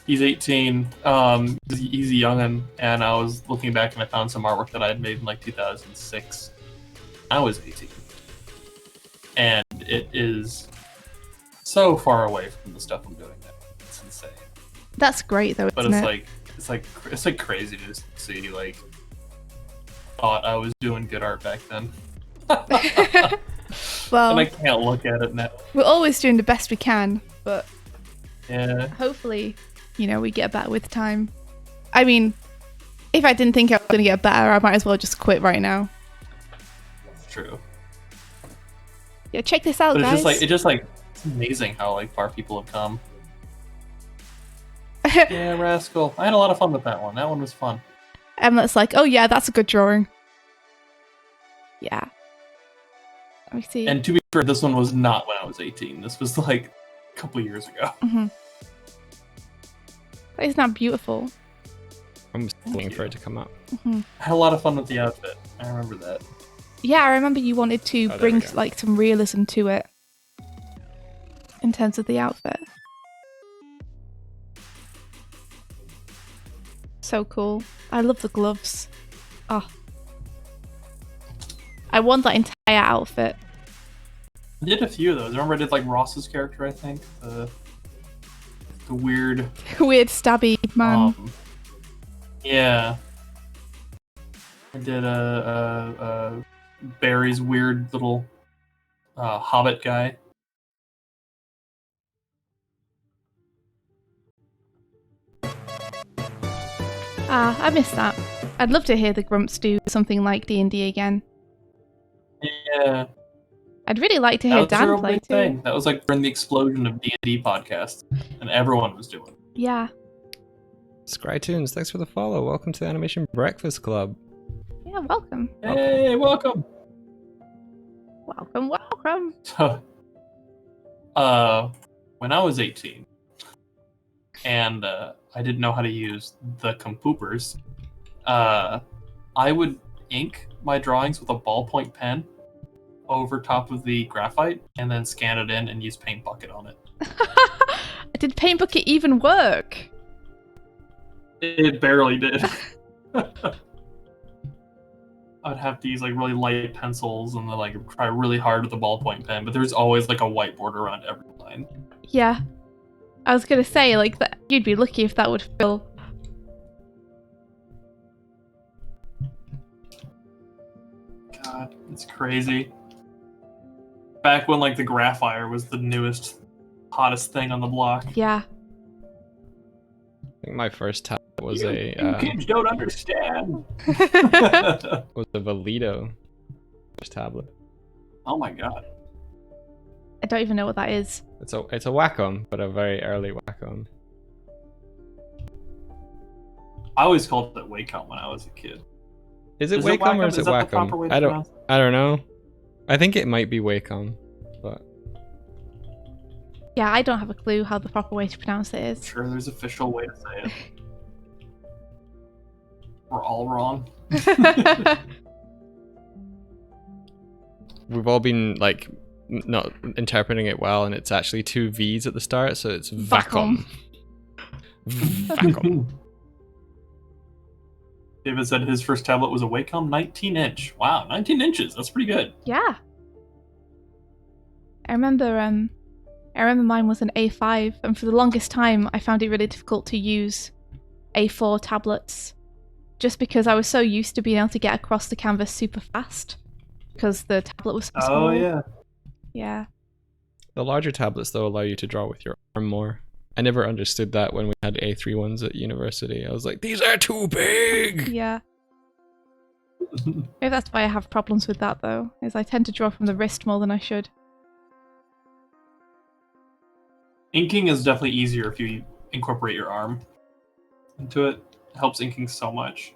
[SPEAKER 5] He's 18. He's a youngin', and I was looking back and I found some artwork that I had made in like 2006. I was 18, and it is so far away from the stuff I'm doing now. It's insane.
[SPEAKER 4] That's great though,
[SPEAKER 5] But
[SPEAKER 4] isn't
[SPEAKER 5] it's like crazy to just see like thought I was doing good art back then.
[SPEAKER 4] it? Well,
[SPEAKER 5] And I can't look at it now.
[SPEAKER 4] we're always doing the best we can, but
[SPEAKER 5] Yeah.
[SPEAKER 4] hopefully, we get better with time. I mean, if I didn't think I was going to get better, I might as well just quit right now.
[SPEAKER 5] It's true.
[SPEAKER 4] Yeah, check this out,
[SPEAKER 5] But
[SPEAKER 4] guys.
[SPEAKER 5] it's amazing how like far people have come. Yeah, Rascal. I had a lot of fun with that one. That one was fun.
[SPEAKER 4] Emlet's like, oh yeah, that's a good drawing. Yeah. Let me see.
[SPEAKER 5] And to be fair, this one was not when I was 18. This was like a couple years ago.
[SPEAKER 4] Isn't that beautiful?
[SPEAKER 3] I'm just waiting for it to come up.
[SPEAKER 5] I had a lot of fun with the outfit. I remember that.
[SPEAKER 4] Yeah, I remember you wanted to
[SPEAKER 3] there
[SPEAKER 4] bring
[SPEAKER 3] we go.
[SPEAKER 4] like some realism to it in terms of the outfit. So cool. I love the gloves. Oh. I want that entire outfit.
[SPEAKER 5] I did a few of those. Remember I did like Ross's character, I think? The weird...
[SPEAKER 4] Weird stabby man.
[SPEAKER 5] Yeah. I did Barry's weird little hobbit guy.
[SPEAKER 4] I missed that. I'd love to hear the Grumps do something like D&D again.
[SPEAKER 5] Yeah.
[SPEAKER 4] I'd really like to hear
[SPEAKER 5] That was a
[SPEAKER 4] Dan
[SPEAKER 5] real
[SPEAKER 4] play
[SPEAKER 5] big
[SPEAKER 4] too.
[SPEAKER 5] thing. That was like during the explosion of D&D podcasts, and everyone was doing it.
[SPEAKER 4] Yeah.
[SPEAKER 3] Scrytunes, thanks for the follow. Welcome to the Animation Breakfast Club.
[SPEAKER 4] Yeah, welcome.
[SPEAKER 5] Hey, welcome!
[SPEAKER 4] Welcome.
[SPEAKER 5] So, when I was 18, and I didn't know how to use the compoopers, I would ink my drawings with a ballpoint pen over top of the graphite, and then scan it in and use Paint Bucket on it.
[SPEAKER 4] Did Paint Bucket even work?
[SPEAKER 5] It barely did. I'd have to use like really light pencils and then like try really hard with the ballpoint pen, but there's always like a whiteboard around every line.
[SPEAKER 4] Yeah. I was gonna say, like, that you'd be lucky if that would fill.
[SPEAKER 5] God, it's crazy. Back when like the Graphire was the newest, hottest thing on the block.
[SPEAKER 4] Yeah.
[SPEAKER 3] I think my first tablet was
[SPEAKER 5] You kids don't understand.
[SPEAKER 3] was a Valido first tablet.
[SPEAKER 5] Oh my god.
[SPEAKER 4] I don't even know what that is.
[SPEAKER 3] It's a Wacom, but a very early Wacom.
[SPEAKER 5] I always called it Wacom when I was a kid.
[SPEAKER 3] Is it
[SPEAKER 5] Is it
[SPEAKER 3] Wacom or
[SPEAKER 5] Wacom?
[SPEAKER 3] is it
[SPEAKER 5] Is that the proper way
[SPEAKER 3] Wacom?
[SPEAKER 5] to
[SPEAKER 3] I
[SPEAKER 5] pronounce
[SPEAKER 3] don't know. I think it might be Wacom, but
[SPEAKER 4] Yeah, I don't have a clue how the proper way to pronounce it
[SPEAKER 5] I'm
[SPEAKER 4] is.
[SPEAKER 5] sure there's an official way to say it. We're all wrong.
[SPEAKER 3] we've all been like not interpreting it well, and it's actually two V's at the start, so it's Vacom. Vacom.
[SPEAKER 5] David said his first tablet was a Wacom 19-inch. Wow, 19 inches. That's pretty good.
[SPEAKER 4] Yeah. I remember I remember mine was an A5, and for the longest time I found it really difficult to use A4 tablets, just because I was so used to being able to get across the canvas super fast, because the tablet was so small.
[SPEAKER 5] Oh yeah.
[SPEAKER 4] Yeah.
[SPEAKER 3] The larger tablets though allow you to draw with your arm more. I never understood that when we had A3 ones at university. I was like, these are too big!
[SPEAKER 4] Yeah. Maybe that's why I have problems with that though, is I tend to draw from the wrist more than I should.
[SPEAKER 5] Inking is definitely easier if you incorporate your arm into it. It helps inking so much.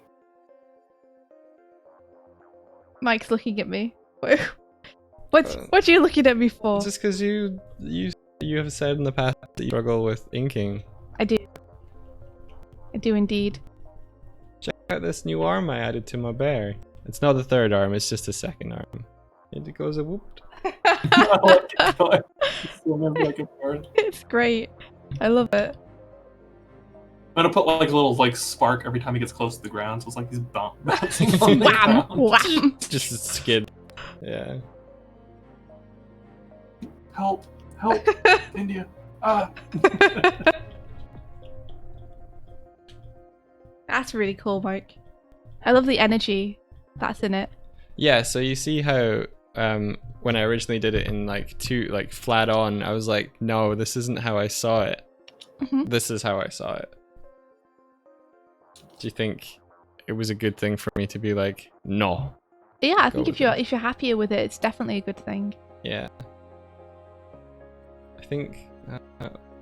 [SPEAKER 4] Mike's looking at me. What are you looking at me for?
[SPEAKER 3] Just because you have said in the past that you struggle with inking.
[SPEAKER 4] I do. I do indeed.
[SPEAKER 3] Check out this new arm I added to my bear. It's not the third arm, it's just the second arm. And it goes a whoop.
[SPEAKER 5] I like it, so I still remember like a bird.
[SPEAKER 4] It's great. I love it.
[SPEAKER 5] I'm gonna put like a little like spark every time he gets close to the ground, so it's like he's bouncing on the
[SPEAKER 4] Wham!
[SPEAKER 5] ground.
[SPEAKER 4] Wham!
[SPEAKER 3] Just a skid. Yeah.
[SPEAKER 5] Help! Help! India! Ah!
[SPEAKER 4] That's really cool, Mike. I love the energy that's in it.
[SPEAKER 3] Yeah, so you see how when I originally did it in like flat on, I was like, no, this isn't how I saw it.
[SPEAKER 4] Mhm.
[SPEAKER 3] This is how I saw it. Do you think it was a good thing for me to be like, no?
[SPEAKER 4] Yeah, I think
[SPEAKER 3] Go
[SPEAKER 4] if
[SPEAKER 3] with
[SPEAKER 4] you're happier with it, it's definitely a good thing.
[SPEAKER 3] Yeah. I think,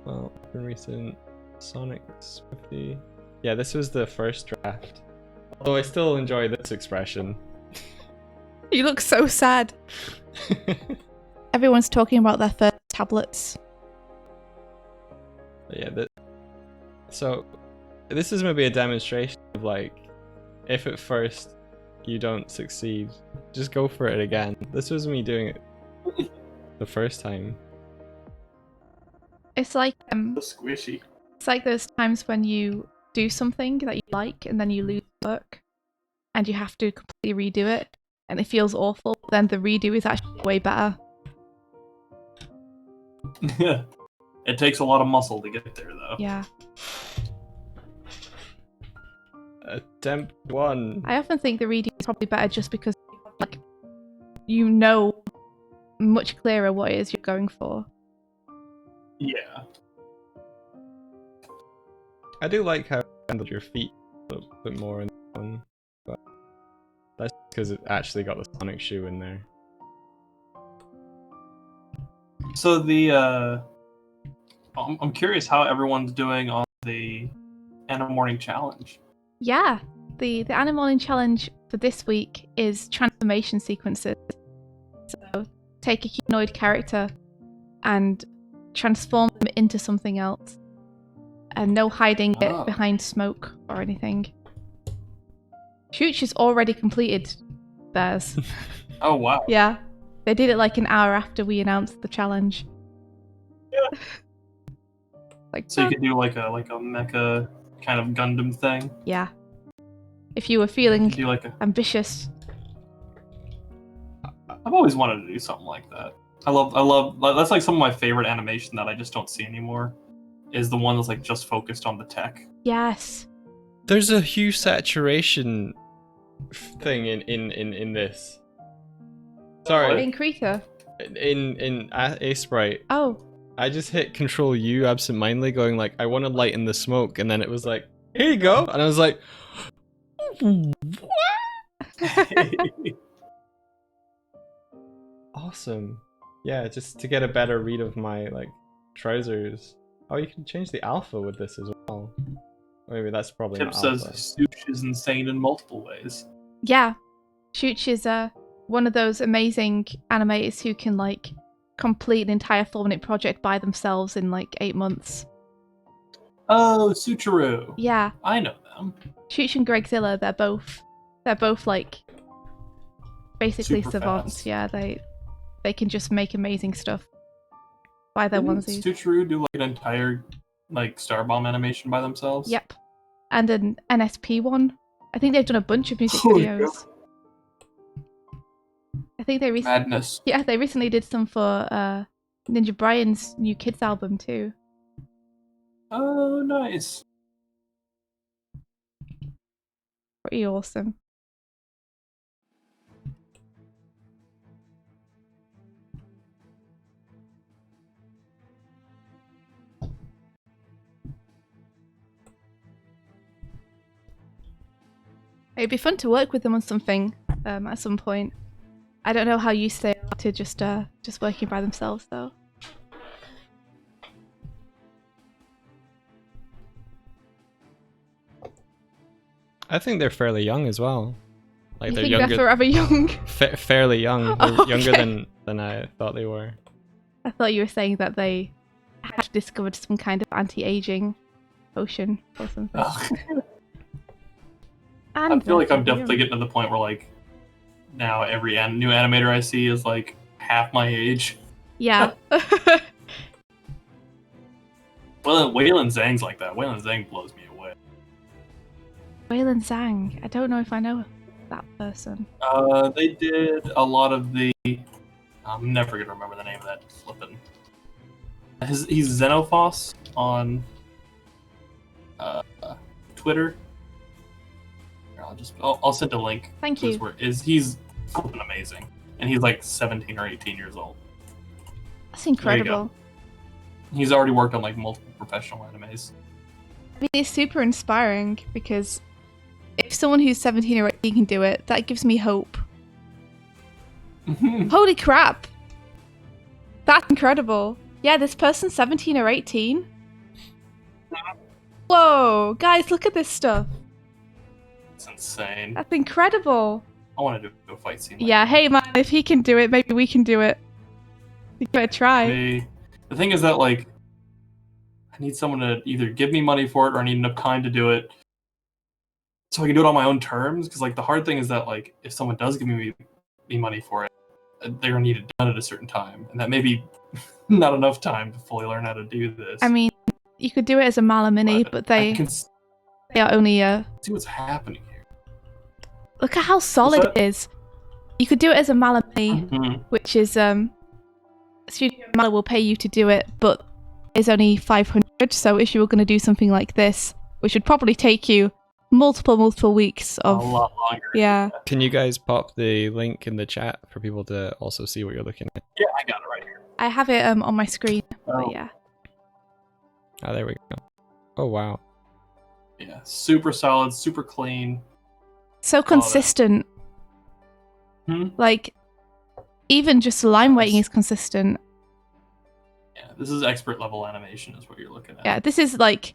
[SPEAKER 3] well, in recent Sonic Swifty. Yeah, this was the first draft. Although I still enjoy this expression.
[SPEAKER 4] You look so sad. Everyone's talking about their first tablets.
[SPEAKER 3] Yeah, so this is maybe a demonstration of like, if at first you don't succeed, just go for it again. This was me doing it the first time.
[SPEAKER 4] It's like
[SPEAKER 5] So squishy.
[SPEAKER 4] it's like those times when you do something that you like and then you lose work and you have to completely redo it and it feels awful, but then the redo is actually way better.
[SPEAKER 5] It takes a lot of muscle to get there, though.
[SPEAKER 4] Yeah.
[SPEAKER 3] Attempt 1.
[SPEAKER 4] I often think the redo is probably better just because like you know much clearer what it is you're going for.
[SPEAKER 5] Yeah.
[SPEAKER 3] I do like how you handled your feet a little bit more in that one, but that's because it actually got the Sonic shoe in there.
[SPEAKER 5] So the I'm curious how everyone's doing on the Anna Morning Challenge.
[SPEAKER 4] Yeah, the Animalling challenge for this week is transformation sequences. So take a humanoid character and transform them into something else, and no hiding it behind smoke or anything. Chooch has already completed theirs.
[SPEAKER 5] Oh wow.
[SPEAKER 4] Yeah, they did it like an hour after we announced the challenge.
[SPEAKER 5] Yeah.
[SPEAKER 4] Like
[SPEAKER 5] So you could do like a mecha kind of Gundam thing.
[SPEAKER 4] yeah. If you were feeling
[SPEAKER 5] Do like a.
[SPEAKER 4] ambitious.
[SPEAKER 5] I've always wanted to do something like that. I love. That's like some of my favorite animation that I just don't see anymore. Is the one that's like just focused on the tech.
[SPEAKER 4] Yes.
[SPEAKER 3] There's a hue saturation thing in this. Sorry,
[SPEAKER 4] In Krita.
[SPEAKER 3] in A Sprite.
[SPEAKER 4] Oh.
[SPEAKER 3] I just hit Control U absentmindedly, going like, I want to lighten the smoke, and then it was like, here you go, and I was like, what? Awesome. Yeah, just to get a better read of my like trousers. Oh, you can change the alpha with this as well. Maybe that's probably
[SPEAKER 5] Tip
[SPEAKER 3] not
[SPEAKER 5] says
[SPEAKER 3] alpha.
[SPEAKER 5] Stooch is insane in multiple ways.
[SPEAKER 4] Yeah. Chooch is one of those amazing animators who can like complete an entire 4-minute project by themselves in like 8 months.
[SPEAKER 5] Oh, Sucharu.
[SPEAKER 4] Yeah.
[SPEAKER 5] I know them.
[SPEAKER 4] Chooch and Gregzilla, they're both like basically
[SPEAKER 5] Super
[SPEAKER 4] savants.
[SPEAKER 5] fast.
[SPEAKER 4] Yeah, they can just make amazing stuff by their
[SPEAKER 5] Didn't
[SPEAKER 4] onesies.
[SPEAKER 5] Sucharu do like an entire like Star Bomb animation by themselves?
[SPEAKER 4] Yep. And an NSP one. I think they've done a bunch of music
[SPEAKER 5] Holy
[SPEAKER 4] videos. I think they recently
[SPEAKER 5] Madness.
[SPEAKER 4] Yeah, they recently did some for Ninja Brian's new kids album too.
[SPEAKER 5] Oh, nice.
[SPEAKER 4] Pretty awesome. It'd be fun to work with them on something at some point. I don't know how used they are to just working by themselves though.
[SPEAKER 3] I think they're fairly young as well. Like
[SPEAKER 4] You
[SPEAKER 3] they're
[SPEAKER 4] think
[SPEAKER 3] younger,
[SPEAKER 4] they're forever young?
[SPEAKER 3] fairly young. They're
[SPEAKER 4] Oh,
[SPEAKER 3] younger
[SPEAKER 4] okay.
[SPEAKER 3] than I thought they were.
[SPEAKER 4] I thought you were saying that they had discovered some kind of anti-aging potion or something.
[SPEAKER 5] Ugh.
[SPEAKER 4] And
[SPEAKER 5] I feel like
[SPEAKER 4] they're
[SPEAKER 5] I'm
[SPEAKER 4] young.
[SPEAKER 5] definitely getting to the point where like now every new animator I see is like half my age.
[SPEAKER 4] Yeah.
[SPEAKER 5] Well, Waylon Zhang's like that. Waylon Zhang blows me away.
[SPEAKER 4] Waylon Zhang. I don't know if I know that person.
[SPEAKER 5] They did a lot of the. I'm never gonna remember the name of that flippin'. He's Xenophos on Twitter. Here, I'll send a link.
[SPEAKER 4] Thank
[SPEAKER 5] to his
[SPEAKER 4] you.
[SPEAKER 5] work. He's flippin' amazing, and he's like 17 or 18 years old.
[SPEAKER 4] That's
[SPEAKER 5] There you go.
[SPEAKER 4] incredible.
[SPEAKER 5] He's already worked on like multiple professional animes.
[SPEAKER 4] I mean, it's super inspiring because if someone who's 17 or 18 can do it, that gives me hope. Holy crap! That's incredible. Yeah, this person's 17 or 18. Whoa, guys, look at this stuff.
[SPEAKER 5] It's insane.
[SPEAKER 4] That's incredible.
[SPEAKER 5] I want to do a fight scene. Like
[SPEAKER 4] Yeah, hey man, if he can do it, maybe we can do it. Give it a try.
[SPEAKER 5] The thing is that like I need someone to either give me money for it or I need enough time to do it so I can do it on my own terms. Because like the hard thing is that like if someone does give me money for it, they're gonna need it done at a certain time, and that may be not enough time to fully learn how to do this.
[SPEAKER 4] I mean, you could do it as a Malamini, but
[SPEAKER 5] I
[SPEAKER 4] they
[SPEAKER 5] can
[SPEAKER 4] are only
[SPEAKER 5] see what's happening here.
[SPEAKER 4] Look at how solid
[SPEAKER 5] that?
[SPEAKER 4] it is. You could do it as a Malamini,
[SPEAKER 5] Mhm.
[SPEAKER 4] which is Studio Mala will pay you to do it, but it's only 500. So if you were going to do something like this, which would probably take you multiple weeks
[SPEAKER 5] A
[SPEAKER 4] of
[SPEAKER 5] lot longer.
[SPEAKER 4] yeah.
[SPEAKER 3] Can you guys pop the link in the chat for people to also see what you're looking at?
[SPEAKER 5] Yeah, I got it right here.
[SPEAKER 4] I have it on my screen.
[SPEAKER 5] Oh.
[SPEAKER 4] But yeah.
[SPEAKER 3] Oh, there we go. Oh wow.
[SPEAKER 5] Yeah, super solid, super clean.
[SPEAKER 4] So consistent.
[SPEAKER 5] Hmm?
[SPEAKER 4] Like even just line weighting is consistent.
[SPEAKER 5] Yeah, this is expert level animation is what you're looking at.
[SPEAKER 4] Yeah, this is like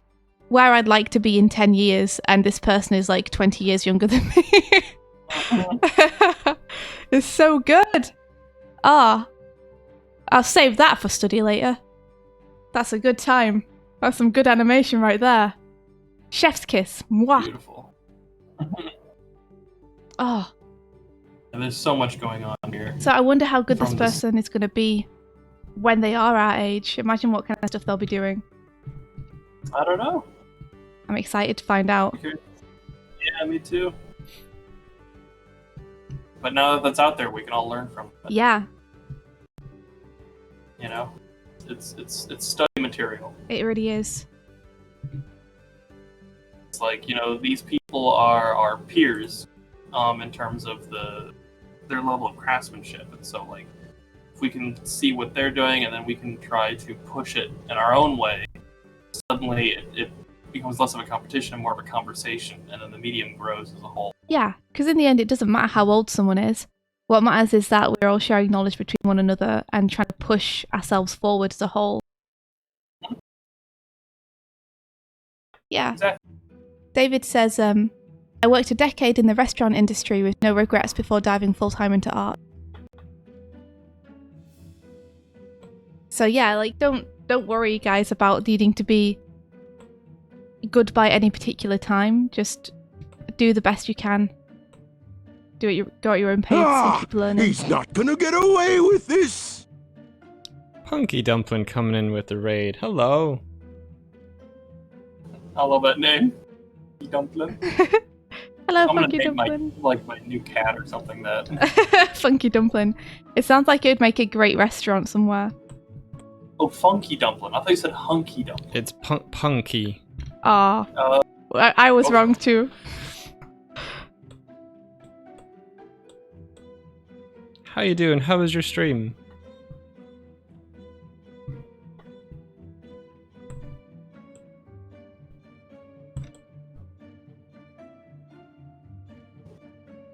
[SPEAKER 4] where I'd like to be in 10 years, and this person is like 20 years younger than me. It's so good. I'll save that for study later. That's a good time. That's some good animation right there. Chef's kiss. Mwah.
[SPEAKER 5] Beautiful.
[SPEAKER 4] Oh,
[SPEAKER 5] And there's so much going on here.
[SPEAKER 4] so I wonder how good this
[SPEAKER 5] From this-
[SPEAKER 4] person is going to be when they are our age. Imagine what kind of stuff they'll be doing.
[SPEAKER 5] I don't know.
[SPEAKER 4] I'm excited to find out.
[SPEAKER 5] Yeah, me too. But now that that's out there, we can all learn from it.
[SPEAKER 4] Yeah,
[SPEAKER 5] You know, it's study material.
[SPEAKER 4] it really is.
[SPEAKER 5] It's like, you know, these people are our peers, in terms of their level of craftsmanship, and so like, if we can see what they're doing and then we can try to push it in our own way, suddenly it becomes less of a competition and more of a conversation, and then the medium grows as a whole.
[SPEAKER 4] Yeah, because in the end, it doesn't matter how old someone is. What matters is that we're all sharing knowledge between one another and trying to push ourselves forward as a whole. Yeah.
[SPEAKER 5] Exactly.
[SPEAKER 4] David says, I worked a decade in the restaurant industry with no regrets before diving full-time into art. So yeah, like don't worry, guys, about needing to be good by any particular time. Just do the best you can. Go at your own pace and keep learning.
[SPEAKER 2] He's not gonna get away with this!
[SPEAKER 3] Punky Dumpling coming in with the raid. Hello.
[SPEAKER 5] I love that name. Dumpling.
[SPEAKER 4] Hello,
[SPEAKER 5] I'm gonna
[SPEAKER 4] Funky
[SPEAKER 5] name
[SPEAKER 4] Dumpling.
[SPEAKER 5] my new cat or something that.
[SPEAKER 4] Funky Dumpling. It sounds like it would make a great restaurant somewhere.
[SPEAKER 5] Oh, funky dumpling. I thought you said hunky dumpling.
[SPEAKER 3] It's punky.
[SPEAKER 4] Ah, I was
[SPEAKER 5] okay.
[SPEAKER 4] wrong too.
[SPEAKER 3] How you doing? How was your stream?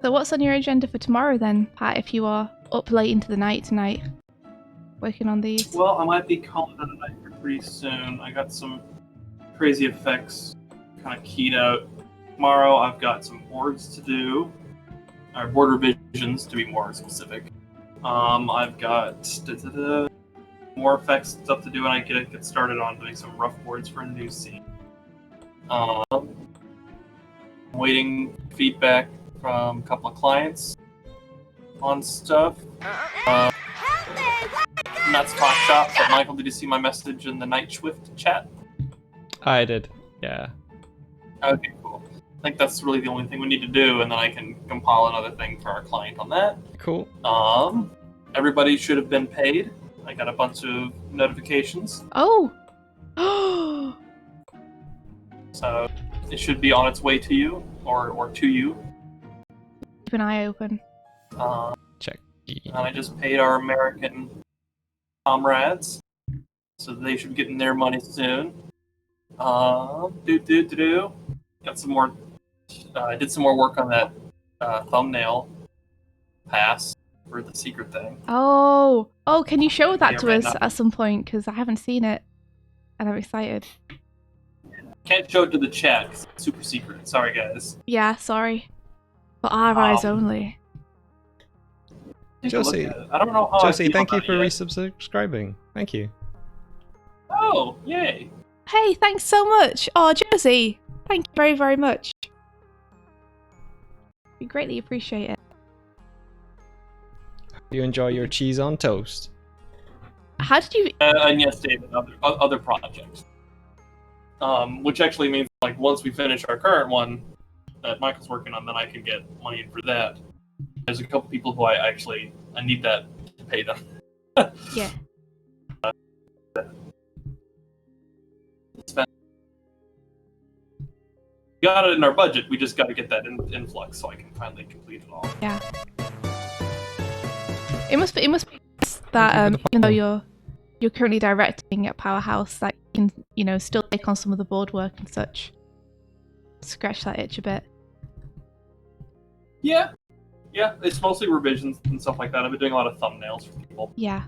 [SPEAKER 4] So what's on your agenda for tomorrow then, Pat, if you are up late into the night tonight, working on these?
[SPEAKER 5] Well, I might be calling it a night for pretty soon. I got some crazy effects kind of keyed out. Tomorrow I've got some boards to do, or board revisions to be more specific. I've got more effects stuff to do, and I get started on doing some rough boards for a new scene. Waiting feedback from a couple of clients on stuff. Nuts Talk Shop. But Michael, did you see my message in the Night Swift chat?
[SPEAKER 3] I did. Yeah.
[SPEAKER 5] Okay, cool. I think that's really the only thing we need to do, and then I can compile another thing for our client on that.
[SPEAKER 3] Cool.
[SPEAKER 5] Everybody should have been paid. I got a bunch of notifications,
[SPEAKER 4] Oh!
[SPEAKER 5] so it should be on its way to you, or to you.
[SPEAKER 4] Keep an eye open.
[SPEAKER 3] Check.
[SPEAKER 5] And I just paid our American comrades, so they should be getting their money soon. Got some more. I did some more work on that thumbnail pass for the secret thing.
[SPEAKER 4] Oh! Oh, can you show that
[SPEAKER 5] Yeah,
[SPEAKER 4] to
[SPEAKER 5] right
[SPEAKER 4] us
[SPEAKER 5] now.
[SPEAKER 4] at some point? Because I haven't seen it. And I'm excited.
[SPEAKER 5] Can't show it to the chat 'cause it's super secret. Sorry, guys.
[SPEAKER 4] Yeah, sorry. For our eyes
[SPEAKER 5] Um,
[SPEAKER 4] only.
[SPEAKER 5] Take a look
[SPEAKER 3] Josie.
[SPEAKER 5] at it. I don't know how.
[SPEAKER 3] Josie,
[SPEAKER 5] I feel
[SPEAKER 3] thank you
[SPEAKER 5] about
[SPEAKER 3] for
[SPEAKER 5] it yet.
[SPEAKER 3] resubscribing. Thank you.
[SPEAKER 5] Oh, yay!
[SPEAKER 4] Hey, thanks so much! Oh, Josie! Thank you very, very much. We greatly appreciate it.
[SPEAKER 3] Do you enjoy your cheese on toast?
[SPEAKER 4] How did you...
[SPEAKER 5] And yes, David, other projects. Which actually means like once we finish our current one that Michael's working on, then I can get money in for that. There's a couple people who I need that to pay them.
[SPEAKER 4] Yeah.
[SPEAKER 5] We got it in our budget. We just got to get that influx so I can finally complete it all.
[SPEAKER 4] Yeah. It must be nice that even though you're currently directing at Powerhouse, that you can, still take on some of the board work and such. Scratch that itch a bit.
[SPEAKER 5] Yeah, it's mostly revisions and stuff like that. I've been doing a lot of thumbnails for people.
[SPEAKER 4] Yeah.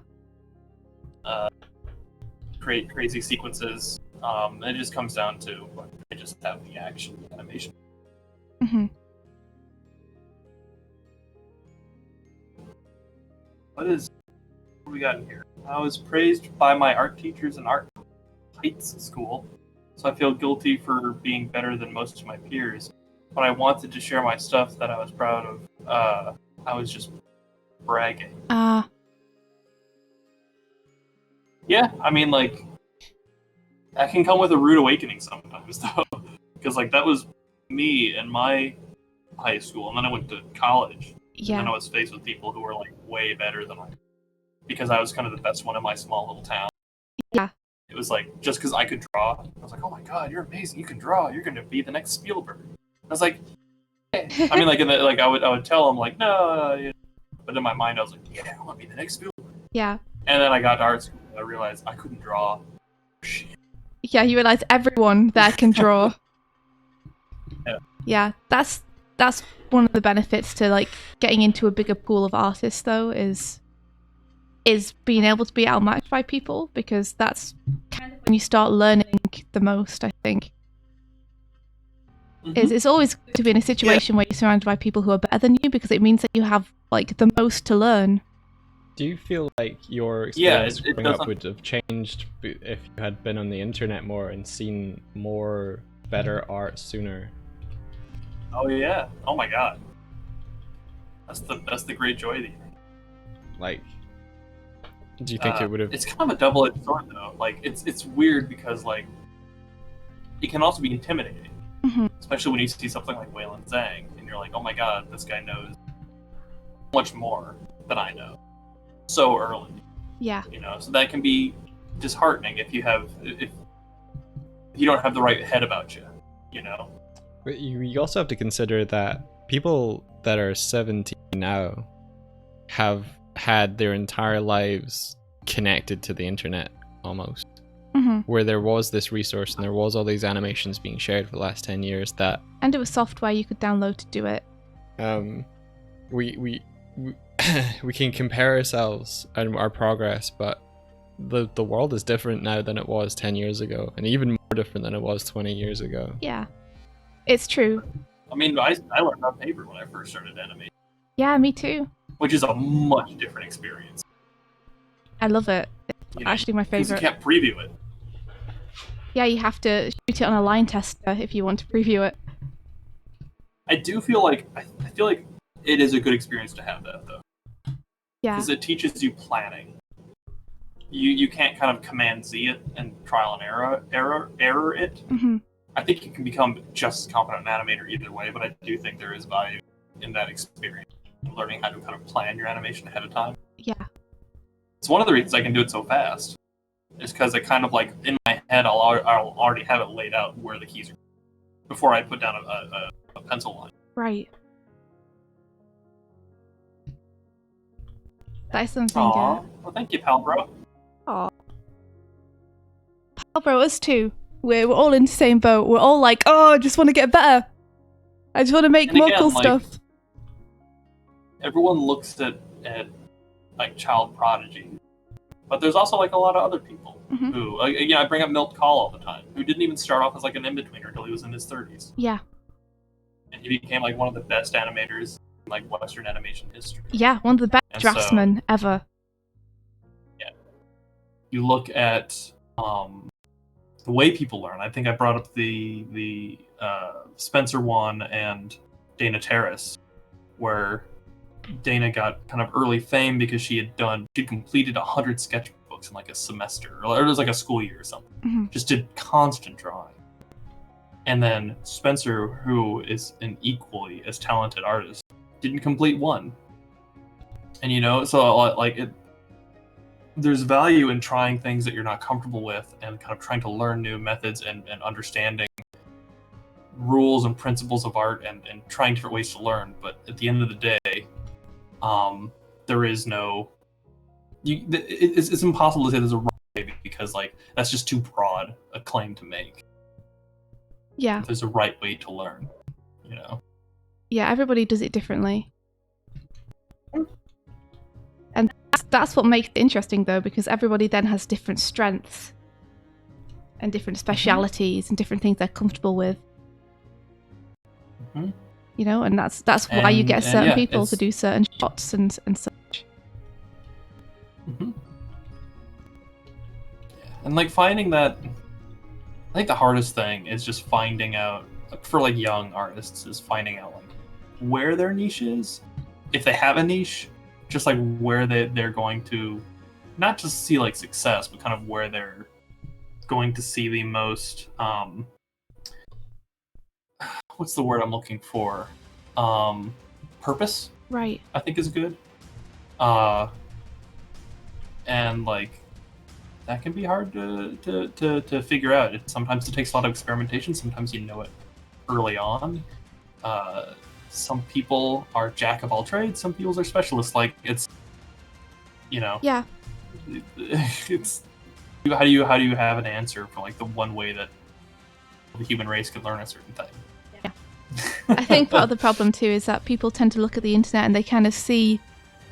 [SPEAKER 5] Create crazy sequences. And it just comes down to I just have the action animation.
[SPEAKER 4] hmm
[SPEAKER 5] What do we got in here? I was praised by my art teachers in Art Heights School, so I feel guilty for being better than most of my peers. When I wanted to share my stuff that I was proud of, I was just bragging. Yeah, I mean, like, that can come with a rude awakening sometimes, though. Because, like, that was me in my high school, and then I went to college.
[SPEAKER 4] Yeah.
[SPEAKER 5] And I was faced with people who were, like, way better than I. Because I was kind of the best one in my small little town.
[SPEAKER 4] Yeah.
[SPEAKER 5] It was like, just because I could draw, I was like, oh my god, you're amazing, you can draw, you're going to be the next Spielberg. I was like, hey. I mean, like, I would tell them, like, no, yeah. But in my mind, I was like, yeah, I want to be the next Spielberg.
[SPEAKER 4] Yeah.
[SPEAKER 5] And then I got to art school, and I realized I couldn't draw. Shit.
[SPEAKER 4] Yeah, you realise everyone there can draw.
[SPEAKER 5] Yeah.
[SPEAKER 4] Yeah, that's one of the benefits to like getting into a bigger pool of artists though, is being able to be outmatched by people, because that's kind of when you start learning the most, I think.
[SPEAKER 5] Mhm.
[SPEAKER 4] It's always good to be in a situation where you're surrounded by people who are better than you, because it means that you have like the most to learn.
[SPEAKER 3] Do you feel like your
[SPEAKER 5] Yeah,
[SPEAKER 3] experience
[SPEAKER 5] it
[SPEAKER 3] growing up
[SPEAKER 5] doesn't-
[SPEAKER 3] would have changed if you had been on the internet more and seen more better art sooner?
[SPEAKER 5] Oh yeah. Oh my god. That's the great joy of the
[SPEAKER 3] Like, do you think it would have?
[SPEAKER 5] It's kind of a double-edged sword though. Like it's weird because like it can also be intimidating,
[SPEAKER 4] Mhm.
[SPEAKER 5] especially when you see something like Wayland Zhang and you're like, oh my god, this guy knows much more than I know so early.
[SPEAKER 4] Yeah.
[SPEAKER 5] So that can be disheartening if you don't have the right head about you, you know.
[SPEAKER 3] But you also have to consider that people that are 17 now have had their entire lives connected to the internet almost. Where there was this resource and there was all these animations being shared for the last 10 years that...
[SPEAKER 4] And it was software you could download to do it.
[SPEAKER 3] We can compare ourselves and our progress, but the world is different now than it was 10 years ago, and even more different than it was 20 years ago.
[SPEAKER 4] Yeah, it's true.
[SPEAKER 5] I mean, I learned on paper when I first started animating.
[SPEAKER 4] Yeah, me too.
[SPEAKER 5] Which is a much different experience.
[SPEAKER 4] I love it. It's actually my
[SPEAKER 5] Because
[SPEAKER 4] favorite.
[SPEAKER 5] you can't preview it.
[SPEAKER 4] Yeah, you have to shoot it on a line tester if you want to preview it.
[SPEAKER 5] I do feel like it is a good experience to have that though.
[SPEAKER 4] Yeah.
[SPEAKER 5] Because it teaches you planning. You can't kind of command Z it and trial and error it. I think you can become just as competent an animator either way, but I do think there is value in that experience, learning how to kind of plan your animation ahead of time.
[SPEAKER 4] Yeah.
[SPEAKER 5] It's one of the reasons I can do it so fast. Is because I kind of like in my head I'll already have it laid out where the keys are before I put down a pencil line.
[SPEAKER 4] Right. That's something.
[SPEAKER 5] Aw, well, thank you, pal, bro.
[SPEAKER 4] Aw. Pal bro, us too. We're all in the same boat. We're all like, oh, I just want to get better. I just want to make
[SPEAKER 5] And
[SPEAKER 4] more
[SPEAKER 5] again,
[SPEAKER 4] cool
[SPEAKER 5] like,
[SPEAKER 4] stuff.
[SPEAKER 5] Everyone looks at like child prodigy, but there's also like a lot of other people who, I bring up Milt Kahl all the time, who didn't even start off as like an in-betweener until he was in his 30s.
[SPEAKER 4] Yeah.
[SPEAKER 5] And he became like one of the best animators in like Western animation history.
[SPEAKER 4] Yeah, one of the best
[SPEAKER 5] And
[SPEAKER 4] draftsmen ever.
[SPEAKER 5] Yeah. You look at the way people learn. I think I brought up the Spencer one and Dana Terrace, where Dana got kind of early fame because she'd completed 100 sketchbooks in like a semester, or it was like a school year or something. Just did constant drawing. And then Spencer, who is an equally as talented artist, didn't complete one. And so like there's value in trying things that you're not comfortable with and kind of trying to learn new methods and understanding rules and principles of art and trying different ways to learn. But at the end of the day, there is no... It's impossible to say there's a wrong way because like that's just too broad a claim to make.
[SPEAKER 4] Yeah.
[SPEAKER 5] There's a right way to learn,
[SPEAKER 4] Yeah, everybody does it differently. And that's what makes it interesting, though, because everybody then has different strengths and different specialities and different things they're comfortable with. And that's why you get certain people to do certain shots and such.
[SPEAKER 5] And like finding that, I think the hardest thing is just finding out, for like young artists, is finding out like where their niche is, if they have a niche, just like where they're going to not just see like success, but kind of where they're going to see the most what's the word I'm looking for? Purpose.
[SPEAKER 4] Right.
[SPEAKER 5] I think is good. And like that can be hard to figure out. Sometimes it takes a lot of experimentation. Sometimes you know it early on. Some people are jack of all trades. Some people are specialists. Like it's,
[SPEAKER 4] Yeah.
[SPEAKER 5] It's how do you have an answer for like the one way that the human race could learn a certain thing?
[SPEAKER 4] Yeah. I think part of the problem too is that people tend to look at the internet and they kind of see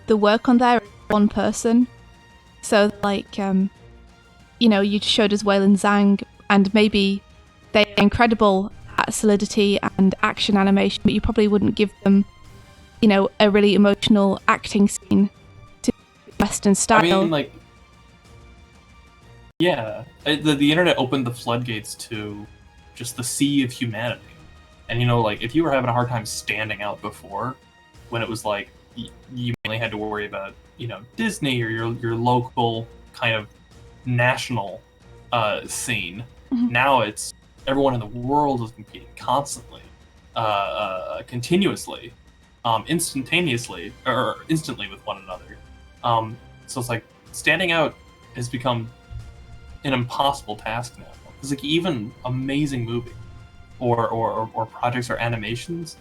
[SPEAKER 4] the work on there as one person. So like, you showed us Whale and Zhang, and maybe they're incredible at solidity and action animation, but you probably wouldn't give them, a really emotional acting scene to Western style.
[SPEAKER 5] I mean, like, yeah, the internet opened the floodgates to just the sea of humanity. And, like, if you were having a hard time standing out before, when it was like, you mainly had to worry about, Disney or your local kind of national scene. Now it's everyone in the world is competing constantly, continuously, instantaneously, or instantly with one another. So it's like standing out has become an impossible task now. Because like even amazing movies or projects or animations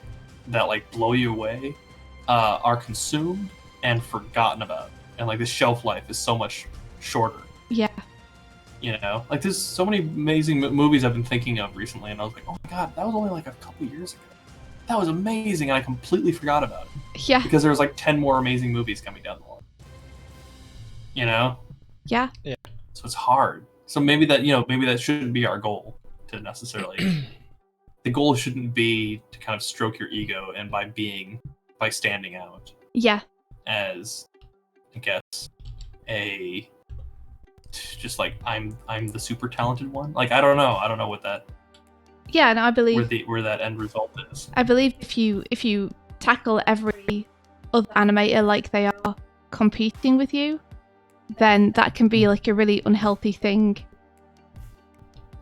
[SPEAKER 5] that like blow you away are consumed and forgotten about, and like the shelf life is so much shorter.
[SPEAKER 4] Yeah.
[SPEAKER 5] You know, like there's so many amazing movies I've been thinking of recently, and I was like, oh my god, that was only like a couple years ago. That was amazing, and I completely forgot about it.
[SPEAKER 4] Yeah.
[SPEAKER 5] Because there was like 10 more amazing movies coming down the line. You know?
[SPEAKER 4] Yeah.
[SPEAKER 5] So it's hard. So maybe that shouldn't be our goal to necessarily. The goal shouldn't be to kind of stroke your ego and by standing out
[SPEAKER 4] Yeah.
[SPEAKER 5] as, I guess, just like I'm the super talented one. Like I don't know what that
[SPEAKER 4] Yeah, and I believe
[SPEAKER 5] where that end result is.
[SPEAKER 4] I believe if you tackle every other animator like they are competing with you, then that can be like a really unhealthy thing.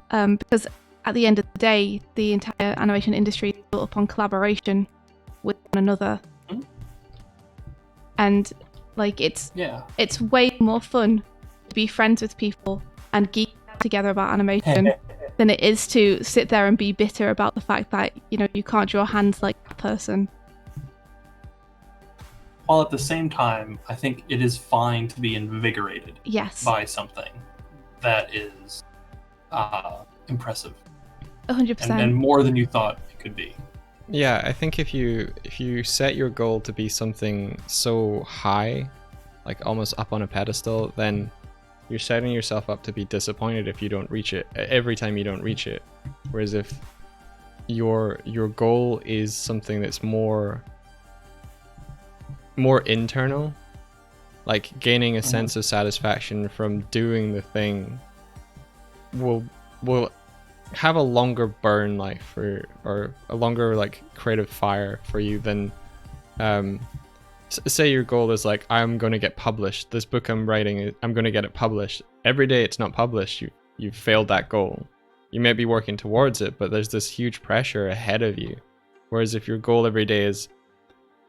[SPEAKER 4] Because at the end of the day, the entire animation industry is built upon collaboration with one another.
[SPEAKER 5] Mm-hmm.
[SPEAKER 4] And like it's way more fun to be friends with people and geek out together about animation than it is to sit there and be bitter about the fact that, you know, you can't draw hands like that person.
[SPEAKER 5] While at the same time, I think it is fine to be invigorated by something that is impressive.
[SPEAKER 4] 100%.
[SPEAKER 5] And more than you thought it could be.
[SPEAKER 3] Yeah, I think if you set your goal to be something so high, like almost up on a pedestal, then you're setting yourself up to be disappointed if you don't reach it, every time you don't reach it. Whereas if your goal is something that's more internal, like gaining a sense of satisfaction from doing the thing, will have a longer burn life or a longer like creative fire for you than say your goal is like, I'm going to get published, this book I'm writing, I'm going to get it published. Every day it's not published, you've failed that goal. You may be working towards it, but there's this huge pressure ahead of you. Whereas if your goal every day is,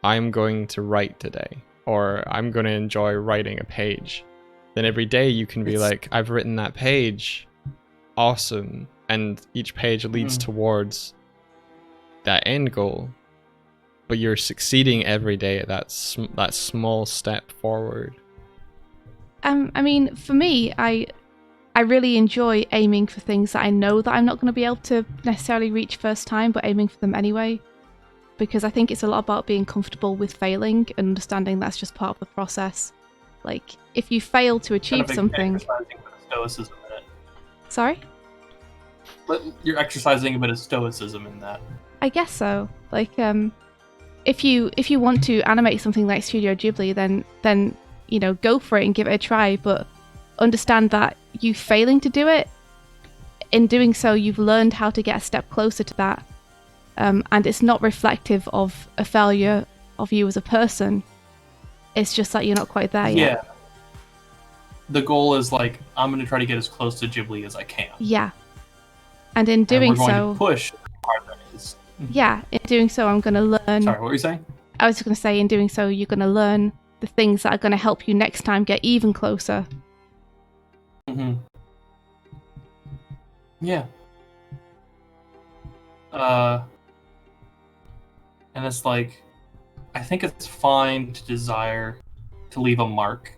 [SPEAKER 3] I'm going to write today, or I'm going to enjoy writing a page, then every day you can be like, I've written that page, awesome, and each page leads towards that end goal, but you're succeeding every day at that small step forward.
[SPEAKER 4] I mean, for me, I really enjoy aiming for things that I know that I'm not going to be able to necessarily reach first time, but aiming for them anyway. Because I think it's a lot about being comfortable with failing and understanding that's just part of the process. Like, if you fail to achieve something...
[SPEAKER 5] Exercising a bit of stoicism in it.
[SPEAKER 4] Sorry?
[SPEAKER 5] But you're exercising a bit of stoicism in that.
[SPEAKER 4] I guess so. Like, if you want to animate something like Studio Ghibli, then you know, go for it and give it a try, but understand that you failing to do it, in doing so, you've learned how to get a step closer to that. And it's not reflective of a failure of you as a person. It's just that you're not quite there yet.
[SPEAKER 5] Yeah. The goal is like, I'm going to try to get as close to Ghibli as I can.
[SPEAKER 4] Yeah. And in doing
[SPEAKER 5] we're going
[SPEAKER 4] so...
[SPEAKER 5] to push how hard that is.
[SPEAKER 4] Yeah, in doing so, I'm going to learn...
[SPEAKER 5] Sorry, what were you saying?
[SPEAKER 4] I was going to say, in doing so, you're going to learn the things that are going to help you next time get even closer.
[SPEAKER 5] Mm-hmm. Yeah. And it's like, I think it's fine to desire to leave a mark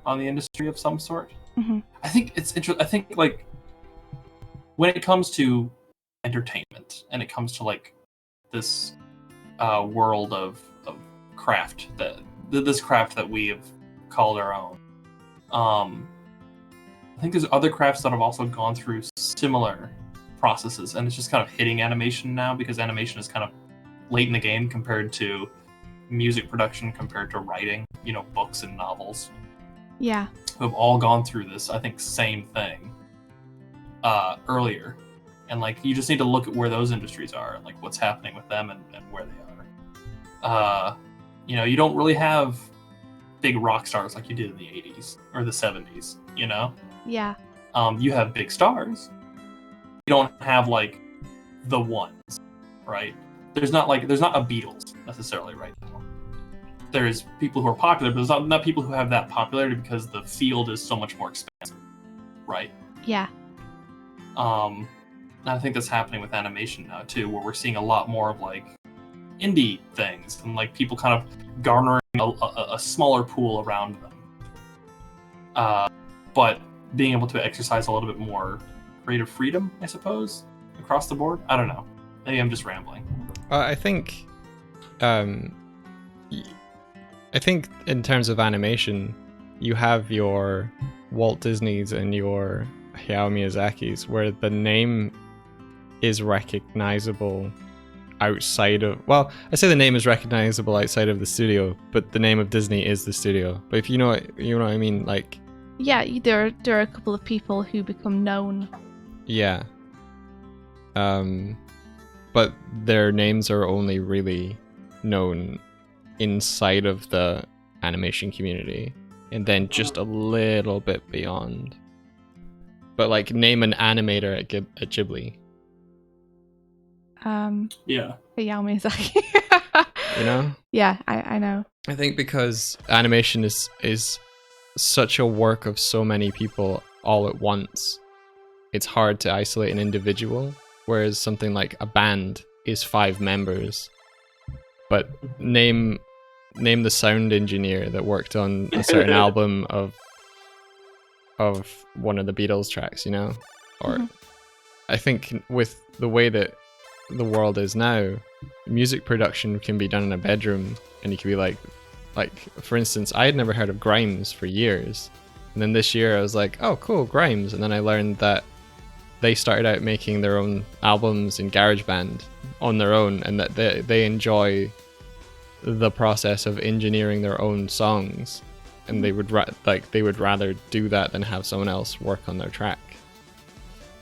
[SPEAKER 5] on the industry of some sort.
[SPEAKER 4] Mm-hmm.
[SPEAKER 5] I think it's interesting. I think like when it comes to entertainment and it comes to like this world of craft, this craft that we have called our own. I think there's other crafts that have also gone through similar processes, and it's just kind of hitting animation now because animation is kind of late in the game compared to music production, compared to writing, you know, books and novels.
[SPEAKER 4] Yeah.
[SPEAKER 5] Who have all gone through this, I think, same thing earlier. And like, you just need to look at where those industries are and like what's happening with them and where they are. You know, you don't really have big rock stars like you did in the 80s or the 70s, you know?
[SPEAKER 4] Yeah.
[SPEAKER 5] You have big stars. You don't have like the ones, right? There's not a Beatles necessarily right now. There's people who are popular, but there's not people who have that popularity because the field is so much more expansive, right?
[SPEAKER 4] Yeah.
[SPEAKER 5] And I think that's happening with animation now too, where we're seeing a lot more of like indie things and like people kind of garnering a smaller pool around them. But being able to exercise a little bit more creative freedom, I suppose, across the board. I don't know. Maybe I'm just rambling.
[SPEAKER 3] I think in terms of animation, you have your Walt Disney's and your Hayao Miyazaki's, where the name is recognizable outside of, well, I say the name is recognizable outside of the studio, but the name of Disney is the studio. But if you know what I mean, like,
[SPEAKER 4] Yeah, there are a couple of people who become known.
[SPEAKER 3] yeah. But their names are only really known inside of the animation community, and then just a little bit beyond. But like, name an animator at Ghibli.
[SPEAKER 5] Yeah.
[SPEAKER 4] Hayao Miyazaki.
[SPEAKER 3] You know?
[SPEAKER 4] Yeah, I know.
[SPEAKER 3] I think because animation is such a work of so many people all at once, it's hard to isolate an individual, whereas something like a band is 5 members. But name the sound engineer that worked on a certain album of one of the Beatles tracks, you know? Or I think with the way that the world is now, music production can be done in a bedroom, and you can be like for instance, I had never heard of Grimes for years, and then this year I was like, oh cool, Grimes, and then I learned that they started out making their own albums in GarageBand on their own, and that they enjoy the process of engineering their own songs, and they would rather do that than have someone else work on their track.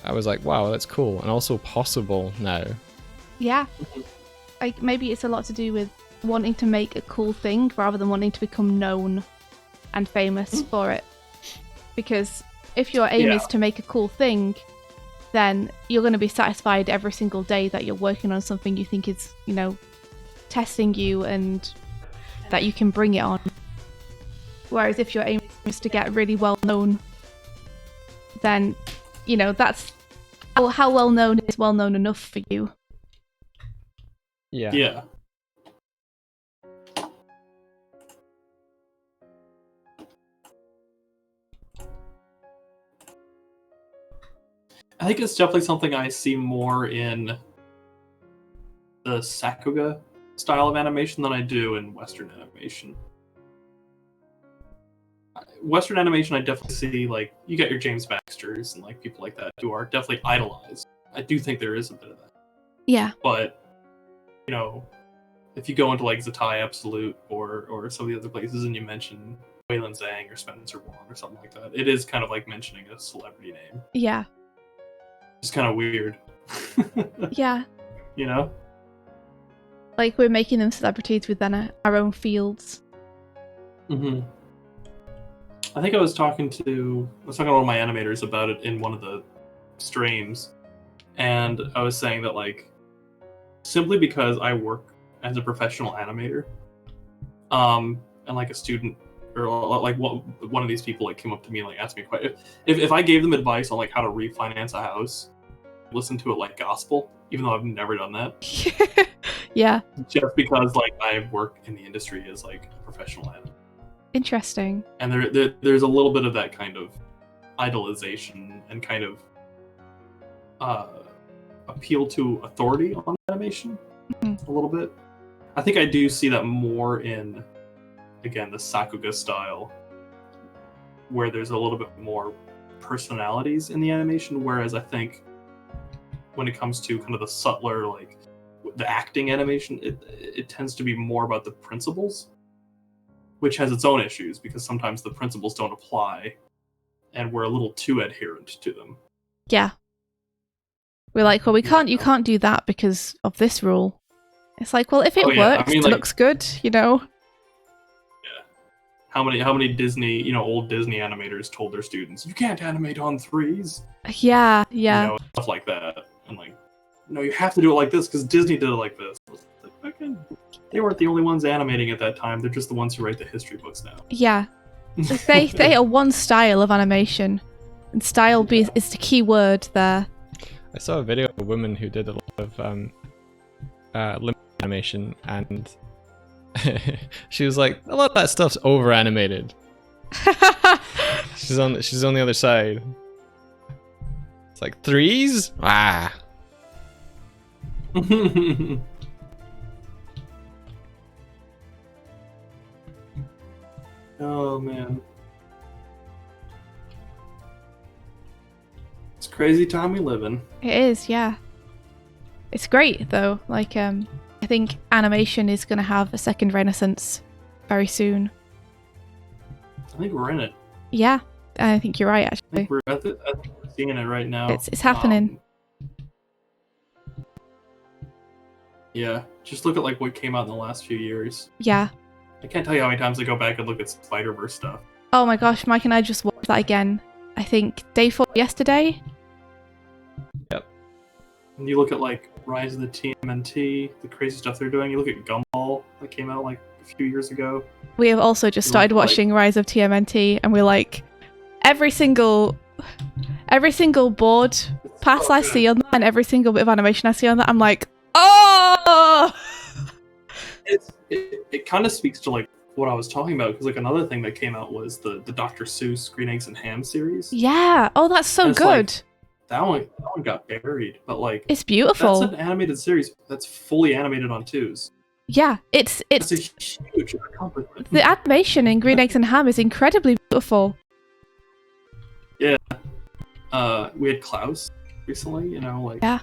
[SPEAKER 3] I was like, wow, that's cool, and also possible now.
[SPEAKER 4] Yeah. Like, maybe it's a lot to do with wanting to make a cool thing rather than wanting to become known and famous for it. Because if your aim is to make a cool thing, then you're going to be satisfied every single day that you're working on something you think is, you know, testing you and that you can bring it on. Whereas if your aim is to get really well known, then, you know, that's how well known is well known enough for you.
[SPEAKER 5] Yeah. I think it's definitely something I see more in the Sakuga style of animation than I do in Western animation. Western animation, I definitely see, like, you got your James Baxters and like people like that who are definitely idolized. I do think there is a bit of that.
[SPEAKER 4] Yeah.
[SPEAKER 5] But, you know, if you go into like Zatai Absolute or some of the other places and you mention Waylon Zhang or Spencer Wong or something like that, it is kind of like mentioning a celebrity name.
[SPEAKER 4] Yeah.
[SPEAKER 5] It's kind of weird.
[SPEAKER 4] Yeah.
[SPEAKER 5] You know?
[SPEAKER 4] Like, we're making them celebrities within our own fields.
[SPEAKER 5] Mm-hmm. I think I was talking to one of my animators about it in one of the streams, and I was saying that, like, simply because I work as a professional animator, and like a student, or like one of these people like came up to me and like asked me quite if I gave them advice on like how to refinance a house, listen to it like gospel, even though I've never done that.
[SPEAKER 4] Yeah.
[SPEAKER 5] Just because like I work in the industry as like a professional animator.
[SPEAKER 4] Interesting.
[SPEAKER 5] And there's a little bit of that kind of idolization and kind of appeal to authority on animation, a little bit. I think I do see that more in, again, the Sakuga style, where there's a little bit more personalities in the animation, whereas I think when it comes to kind of the subtler, like, the acting animation, it tends to be more about the principles, which has its own issues because sometimes the principles don't apply and we're a little too adherent to them.
[SPEAKER 4] Yeah. We're like, well, you can't do that because of this rule. It's like, well, if it works, it looks good, you know?
[SPEAKER 5] Yeah. How many Disney, old Disney animators told their students, you can't animate on 3s?
[SPEAKER 4] Yeah.
[SPEAKER 5] Stuff like that. And like, no, you have to do it like this because Disney did it like this. Like, they weren't the only ones animating at that time. They're just the ones who write the history books now.
[SPEAKER 4] Yeah. They are one style of animation. And style is the key word there.
[SPEAKER 3] I saw a video of a woman who did a lot of limit animation, and she was like, a lot of that stuff's over animated. She's on the other side. It's like threes? Ah.
[SPEAKER 5] Oh man. It's a crazy time we live in.
[SPEAKER 4] It is, yeah. It's great though. Like, I think animation is going to have a second renaissance very soon.
[SPEAKER 5] I think we're in it.
[SPEAKER 4] Yeah, I think you're right.
[SPEAKER 5] I
[SPEAKER 4] Actually,
[SPEAKER 5] think we're seeing it right now.
[SPEAKER 4] it's happening.
[SPEAKER 5] Yeah, just look at like what came out in the last few years.
[SPEAKER 4] Yeah.
[SPEAKER 5] I can't tell you how many times I go back and look at Spider-Verse stuff.
[SPEAKER 4] Oh my gosh, Mike and I just watched that again. I think day 4 yesterday.
[SPEAKER 3] Yep.
[SPEAKER 5] And you look at like Rise of the TMNT, the crazy stuff they're doing. You look at Gumball that came out like a few years ago.
[SPEAKER 4] We have also just started watching Rise of TMNT, and we're like, every single board pass I see on that, and every single bit of animation I see on that, I'm like, oh!
[SPEAKER 5] It kind of speaks to like what I was talking about, because like another thing that came out was the Dr. Seuss Green Eggs and Ham series.
[SPEAKER 4] Yeah. Oh, that's so
[SPEAKER 5] It's
[SPEAKER 4] good.
[SPEAKER 5] like, that one got buried, but like
[SPEAKER 4] It's beautiful.
[SPEAKER 5] that's an animated series that's fully animated on twos.
[SPEAKER 4] Yeah, it's
[SPEAKER 5] It's a huge accomplishment.
[SPEAKER 4] the animation in Green Eggs and Ham is incredibly beautiful.
[SPEAKER 5] We had Klaus recently, you know, like
[SPEAKER 4] Yeah.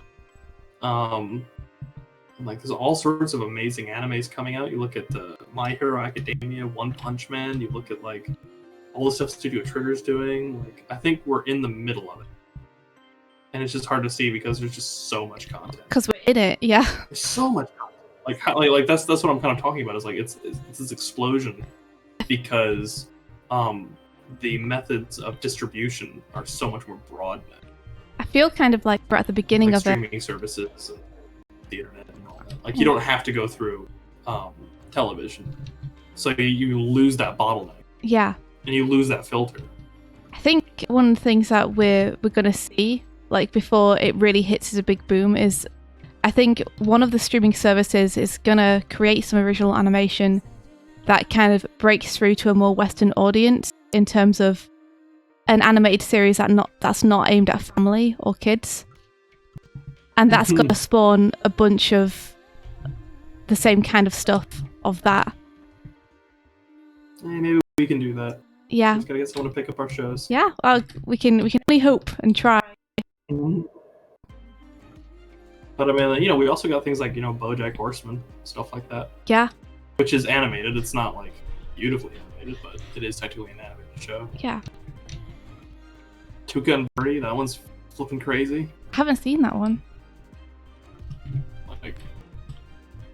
[SPEAKER 5] like there's all sorts of amazing animes coming out. You look at the My Hero Academia, One Punch Man, you look at like all the stuff Studio Trigger's doing. Like I think we're in the middle of it. And it's just hard to see because there's just so much content.
[SPEAKER 4] Because we're in it, yeah.
[SPEAKER 5] There's so much content. Like how, like that's what I'm kind of talking about. Is like it's this explosion because the methods of distribution are so much more broad now.
[SPEAKER 4] I feel kind of like we're at the beginning
[SPEAKER 5] Like
[SPEAKER 4] of it.
[SPEAKER 5] streaming services and the internet and all that. Like you don't have to go through television, so you lose that bottleneck
[SPEAKER 4] Yeah.
[SPEAKER 5] and you lose that filter.
[SPEAKER 4] I think one of the things that we're gonna see, like before it really hits as a big boom, is I think one of the streaming services is gonna create some original animation that kind of breaks through to a more Western audience in terms of an animated series that's not aimed at family or kids, and that's gonna spawn a bunch of the same kind of stuff of that.
[SPEAKER 5] Hey, maybe we can do that.
[SPEAKER 4] Yeah,
[SPEAKER 5] Just gotta get someone to pick up our shows.
[SPEAKER 4] yeah. We can only hope and try.
[SPEAKER 5] Mhm. But I mean, you know, we also got things like, you know, BoJack Horseman, stuff like that,
[SPEAKER 4] Yeah,
[SPEAKER 5] which is animated. It's not like beautifully animated, but it is technically an animated show.
[SPEAKER 4] yeah.
[SPEAKER 5] Tuca and Birdie, that one's flipping crazy.
[SPEAKER 4] I haven't seen that one.
[SPEAKER 5] Like,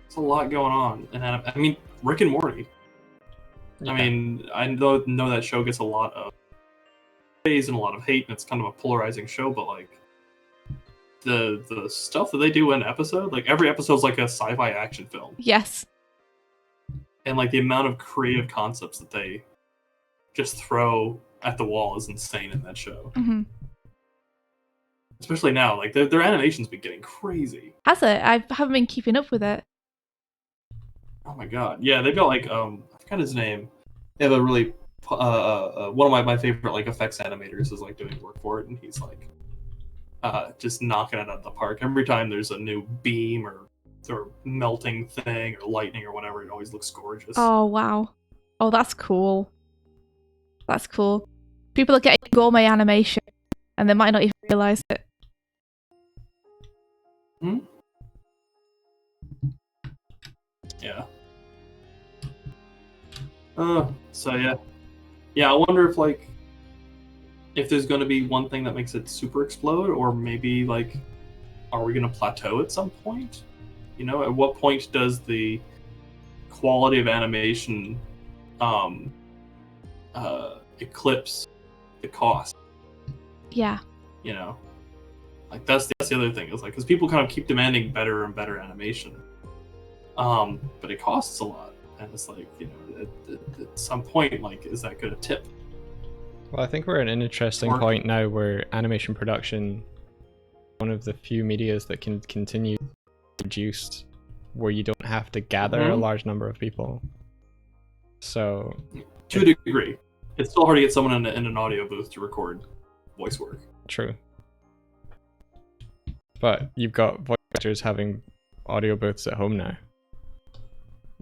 [SPEAKER 5] it's a lot going on. And I mean, Rick and Morty.
[SPEAKER 3] Yeah.
[SPEAKER 5] I mean, I know that show gets a lot of praise and a lot of hate, and it's kind of a polarizing show. But like, the stuff that they do in an episode, like every episode's like a sci-fi action film,
[SPEAKER 4] Yes.
[SPEAKER 5] and like the amount of creative concepts that they just throw at the wall is insane in that show.
[SPEAKER 4] Hmm.
[SPEAKER 5] Especially now, like their animation's been getting crazy.
[SPEAKER 4] Has it? I haven't been keeping up with it.
[SPEAKER 5] Oh my god, yeah, they've got like I forgot his name. They have a really one of my favorite like effects animators is like doing work for it, and he's like just knocking it out of the park. Every time there's a new beam or melting thing or lightning or whatever, it always looks gorgeous.
[SPEAKER 4] Oh wow. Oh, that's cool. That's cool. People are getting gourmet animation, and they might not even realize it.
[SPEAKER 5] Yeah. So yeah. I wonder if there's going to be one thing that makes it super explode, or maybe like, are we going to plateau at some point? You know, at what point does the quality of animation eclipse the cost?
[SPEAKER 4] Yeah.
[SPEAKER 5] You know, like that's the other thing, is like, because people kind of keep demanding better and better animation, but it costs a lot, and it's like, you know, at some point, like, is that going to tip?
[SPEAKER 3] Well, I think we're at an interesting
[SPEAKER 5] Work.
[SPEAKER 3] point now where animation production, one of the few medias that can continue to be produced, where you don't have to gather a large number of people. So,
[SPEAKER 5] To a degree, it's still hard to get someone in an audio booth to record voice work.
[SPEAKER 3] true. But you've got voice actors having audio booths at home now.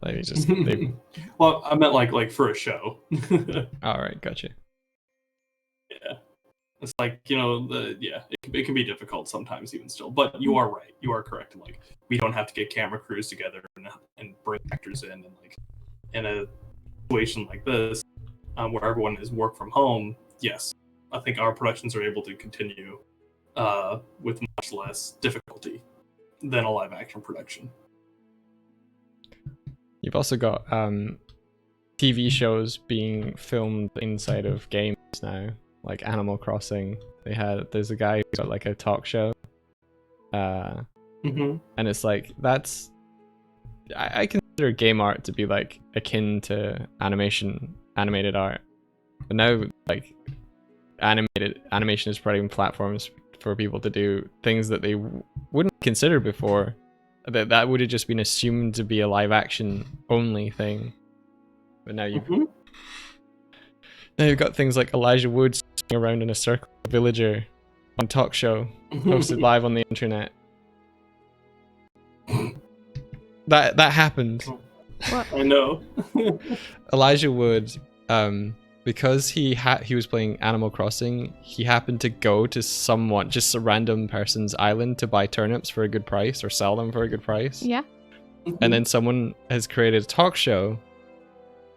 [SPEAKER 3] Like they
[SPEAKER 5] Well, I meant like for a show.
[SPEAKER 3] all right, gotcha.
[SPEAKER 5] Yeah, it's like it can be difficult sometimes even still. But you are right. You are correct. Like we don't have to get camera crews together and bring actors in, and like in a situation like this, where everyone is work from home. Yes, I think our productions are able to continue with much less difficulty than a live action production.
[SPEAKER 3] You've also got TV shows being filmed inside of games now, like Animal Crossing. There's a guy who's got like a talk show, and it's like I consider game art to be like akin to animated art, but now like animation is providing platforms for people to do things that they wouldn't consider before. That would have just been assumed to be a live action only thing, but now you've got things like Elijah Wood sitting around in a circle, a villager, on talk show posted live on the internet. That happened.
[SPEAKER 4] What?
[SPEAKER 5] I know.
[SPEAKER 3] Elijah Wood, because he was playing Animal Crossing, he happened to go to just a random person's island to buy turnips for a good price or sell them for a good price.
[SPEAKER 4] Yeah.
[SPEAKER 3] And then someone has created a talk show,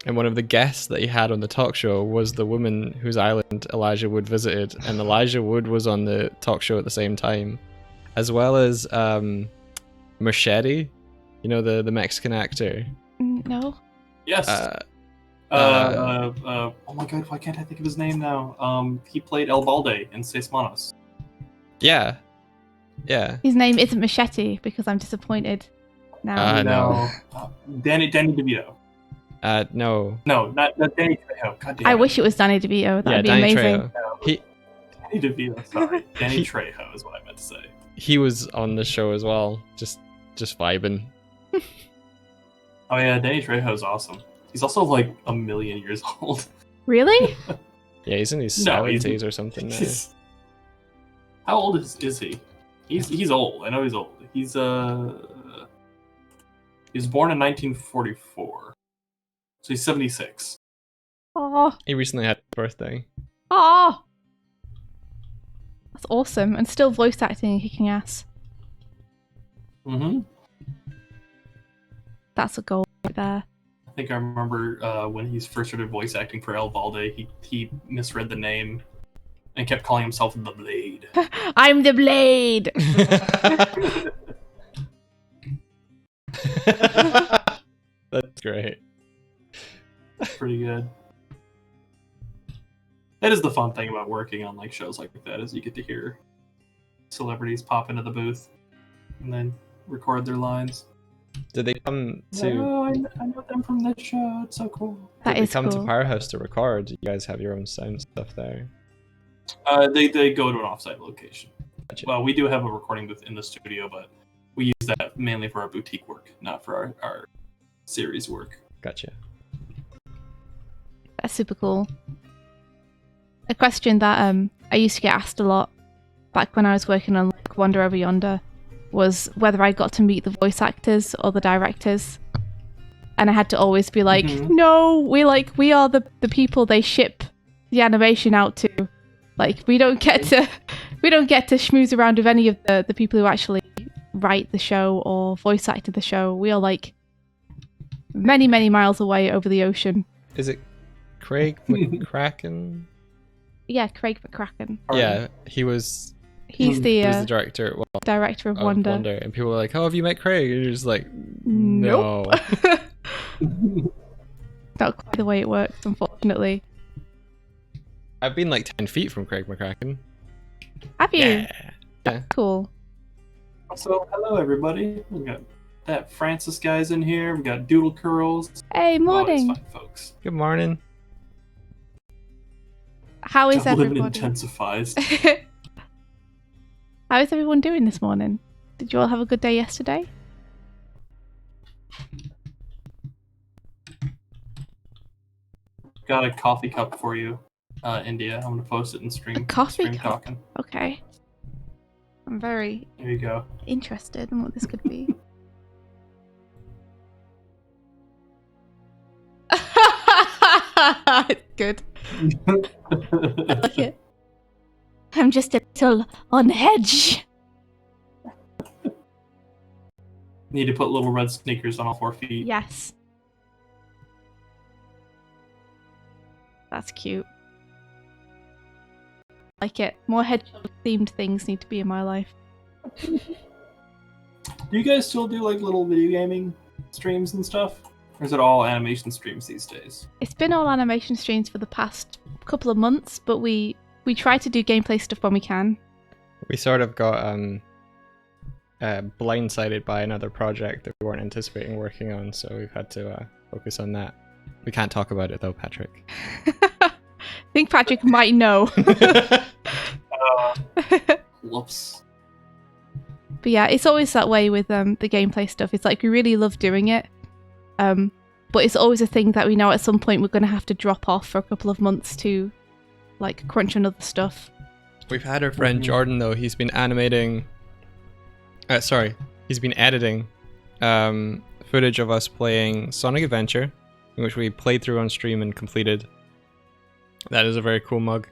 [SPEAKER 3] and one of the guests that he had on the talk show was the woman whose island Elijah Wood visited, and Elijah Wood was on the talk show at the same time, as well as Machete, you know, the Mexican actor.
[SPEAKER 4] No.
[SPEAKER 5] Yes. Oh my god, why can't I think of his name now? He played El Balde in Seis Manos.
[SPEAKER 3] Yeah.
[SPEAKER 4] His name isn't Machete because I'm disappointed now.
[SPEAKER 3] No.
[SPEAKER 5] Danny DeVito.
[SPEAKER 3] No.
[SPEAKER 5] No, not Danny Trejo. God damn
[SPEAKER 4] I
[SPEAKER 5] it.
[SPEAKER 4] wish it was Danny DeVito. That'd be
[SPEAKER 3] Danny
[SPEAKER 4] amazing.
[SPEAKER 3] Trejo.
[SPEAKER 5] No,
[SPEAKER 3] He
[SPEAKER 5] Danny DeVito, sorry. Danny Trejo is what I meant to say.
[SPEAKER 3] he was on the show as well, just vibing.
[SPEAKER 5] Oh yeah, Danny Trejo is awesome. He's also like a million years old.
[SPEAKER 4] Really?
[SPEAKER 3] Yeah, he's in his
[SPEAKER 5] No,
[SPEAKER 3] 70s or something now.
[SPEAKER 5] How old is he? He's old. I know he's old. He was born in 1944. So he's 76.
[SPEAKER 4] Oh,
[SPEAKER 3] He recently had his birthday.
[SPEAKER 4] oh, that's awesome, and still voice acting and kicking ass.
[SPEAKER 5] Mm-hmm.
[SPEAKER 4] That's a goal right there.
[SPEAKER 5] I think I remember when he first started voice acting for El Balde, he misread the name and kept calling himself the Blade.
[SPEAKER 4] I'm the Blade.
[SPEAKER 3] That's great.
[SPEAKER 5] Pretty good. That is the fun thing about working on like shows like that, is you get to hear celebrities pop into the booth and then record their lines.
[SPEAKER 3] Did they come to
[SPEAKER 5] Oh, I know them from this show. It's so cool.
[SPEAKER 4] That
[SPEAKER 3] did they
[SPEAKER 4] is
[SPEAKER 3] come
[SPEAKER 4] cool.
[SPEAKER 3] to Powerhouse to record? You guys have your own sound stuff there.
[SPEAKER 5] They go to an offsite location.
[SPEAKER 3] Gotcha.
[SPEAKER 5] Well, we do have a recording booth in the studio, but we use that mainly for our boutique work, not for our series work.
[SPEAKER 3] Gotcha.
[SPEAKER 4] That's super cool. A question that I used to get asked a lot back when I was working on like Wander Over Yonder was whether I got to meet the voice actors or the directors. And I had to always be like, no, we are the people they ship the animation out to. Like we don't get to schmooze around with any of the people who actually write the show or voice acted the show. We are like many, many miles away over the ocean.
[SPEAKER 3] Is it Craig McCracken?
[SPEAKER 4] Yeah, Craig McCracken.
[SPEAKER 3] Yeah, he was
[SPEAKER 4] He's the,
[SPEAKER 3] he was the director
[SPEAKER 4] director of
[SPEAKER 3] of
[SPEAKER 4] Wonder.
[SPEAKER 3] And people were like, "Oh, have you met Craig?" And you're just like,
[SPEAKER 4] Nope.
[SPEAKER 3] "No."
[SPEAKER 4] Not quite the way it works, unfortunately.
[SPEAKER 3] I've been like 10 feet from Craig McCracken.
[SPEAKER 4] Have you?
[SPEAKER 3] Yeah.
[SPEAKER 4] Cool.
[SPEAKER 5] So, hello everybody. We got that Francis guy's in here. We got Doodle Curls.
[SPEAKER 4] Hey,
[SPEAKER 5] Always
[SPEAKER 4] morning.
[SPEAKER 5] fun folks.
[SPEAKER 3] Good morning.
[SPEAKER 4] How is
[SPEAKER 5] Dublin
[SPEAKER 4] everybody?
[SPEAKER 5] intensifies.
[SPEAKER 4] How is everyone doing this morning? Did you all have a good day yesterday?
[SPEAKER 5] Got a coffee cup for you, India. I'm gonna post it in stream.
[SPEAKER 4] A coffee
[SPEAKER 5] stream
[SPEAKER 4] cup?
[SPEAKER 5] talking.
[SPEAKER 4] Okay. I'm very
[SPEAKER 5] There you go.
[SPEAKER 4] interested in what this could be. It's good. I like it. I'm just a little on edge.
[SPEAKER 5] Need to put little red sneakers on all 4 feet.
[SPEAKER 4] Yes. That's cute. Like it. More hedgehog themed things need to be in my life.
[SPEAKER 5] Do you guys still do like little video gaming streams and stuff? Or is it all animation streams these days?
[SPEAKER 4] It's been all animation streams for the past couple of months, but we try to do gameplay stuff when we can.
[SPEAKER 3] We sort of got blindsided by another project that we weren't anticipating working on, so we've had to focus on that. We can't talk about it though, Patrick.
[SPEAKER 4] I think Patrick might know.
[SPEAKER 5] Whoops.
[SPEAKER 4] But yeah, it's always that way with the gameplay stuff. It's like we really love doing it, but it's always a thing that we know at some point we're going to have to drop off for a couple of months to like crunch on other stuff.
[SPEAKER 3] We've had our friend Jordan though. He's been animating. He's been editing footage of us playing Sonic Adventure, which we played through on stream and completed. That is a very cool mug.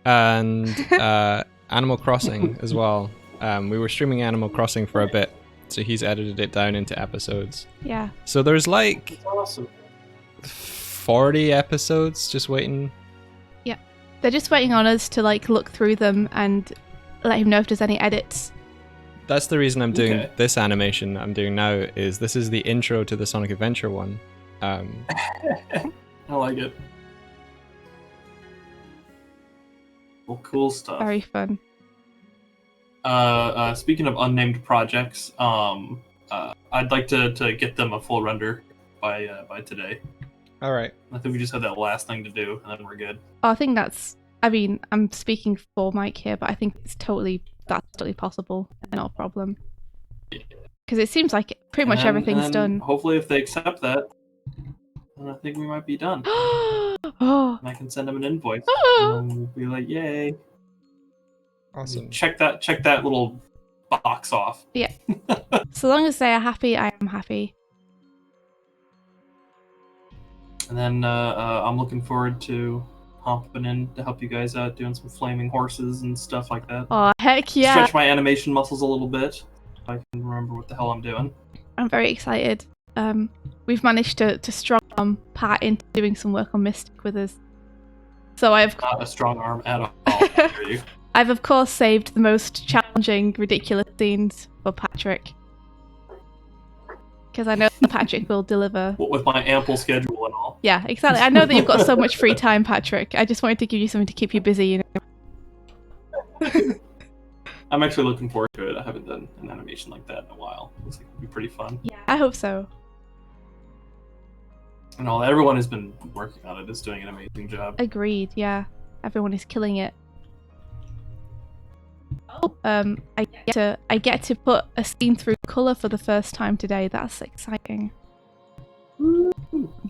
[SPEAKER 3] And Animal Crossing as well. We were streaming Animal Crossing for a bit, so he's edited it down into episodes.
[SPEAKER 4] Yeah.
[SPEAKER 3] So there's like
[SPEAKER 5] That's awesome.
[SPEAKER 3] 40 episodes just waiting.
[SPEAKER 4] Yeah. They're just waiting on us to like look through them and let him know if there's any edits.
[SPEAKER 3] That's the reason I'm doing
[SPEAKER 5] Okay.
[SPEAKER 3] this animation I'm doing now. Is this is the intro to the Sonic Adventure one.
[SPEAKER 5] I like it. Well, cool stuff.
[SPEAKER 4] Very fun.
[SPEAKER 5] Speaking of unnamed projects, I'd like to get them a full render by today.
[SPEAKER 3] All right.
[SPEAKER 5] I think we just have that last thing to do, and then we're good.
[SPEAKER 4] Oh, I think that's. I mean, I'm speaking for Mike here, but I think that's totally possible. Not a problem. Because it seems like pretty much
[SPEAKER 5] And then-
[SPEAKER 4] everything's
[SPEAKER 5] and then
[SPEAKER 4] done.
[SPEAKER 5] Hopefully, if they accept that, then I think we might be done.
[SPEAKER 4] Oh.
[SPEAKER 5] And I can send them an invoice.
[SPEAKER 4] Oh.
[SPEAKER 5] And we'll be like, "Yay!"
[SPEAKER 3] Awesome.
[SPEAKER 5] Check that little box off.
[SPEAKER 4] So long as they are happy, I am happy.
[SPEAKER 5] And then I'm looking forward to hopping in to help you guys out, doing some flaming horses and stuff like that.
[SPEAKER 4] Oh, heck yeah.
[SPEAKER 5] Stretch my animation muscles a little bit, so I can remember what the hell I'm doing.
[SPEAKER 4] I'm very excited. We've managed to strong arm Pat into doing some work on Mystic with us. So
[SPEAKER 5] Not a strong arm at all. I hear you.
[SPEAKER 4] I've of course saved the most challenging, ridiculous scenes for Patrick. Because I know that Patrick will deliver.
[SPEAKER 5] What with my ample schedule and all.
[SPEAKER 4] Yeah, exactly. I know that you've got so much free time, Patrick. I just wanted to give you something to keep you busy, you know.
[SPEAKER 5] I'm actually looking forward to it. I haven't done an animation like that in a while. Looks like it'll be pretty fun.
[SPEAKER 4] Yeah, I hope so.
[SPEAKER 5] And all everyone has been working on it is doing an amazing job.
[SPEAKER 4] Agreed, yeah. Everyone is killing it. Oh, I get to put a scene through colour for the first time today. That's exciting. I'm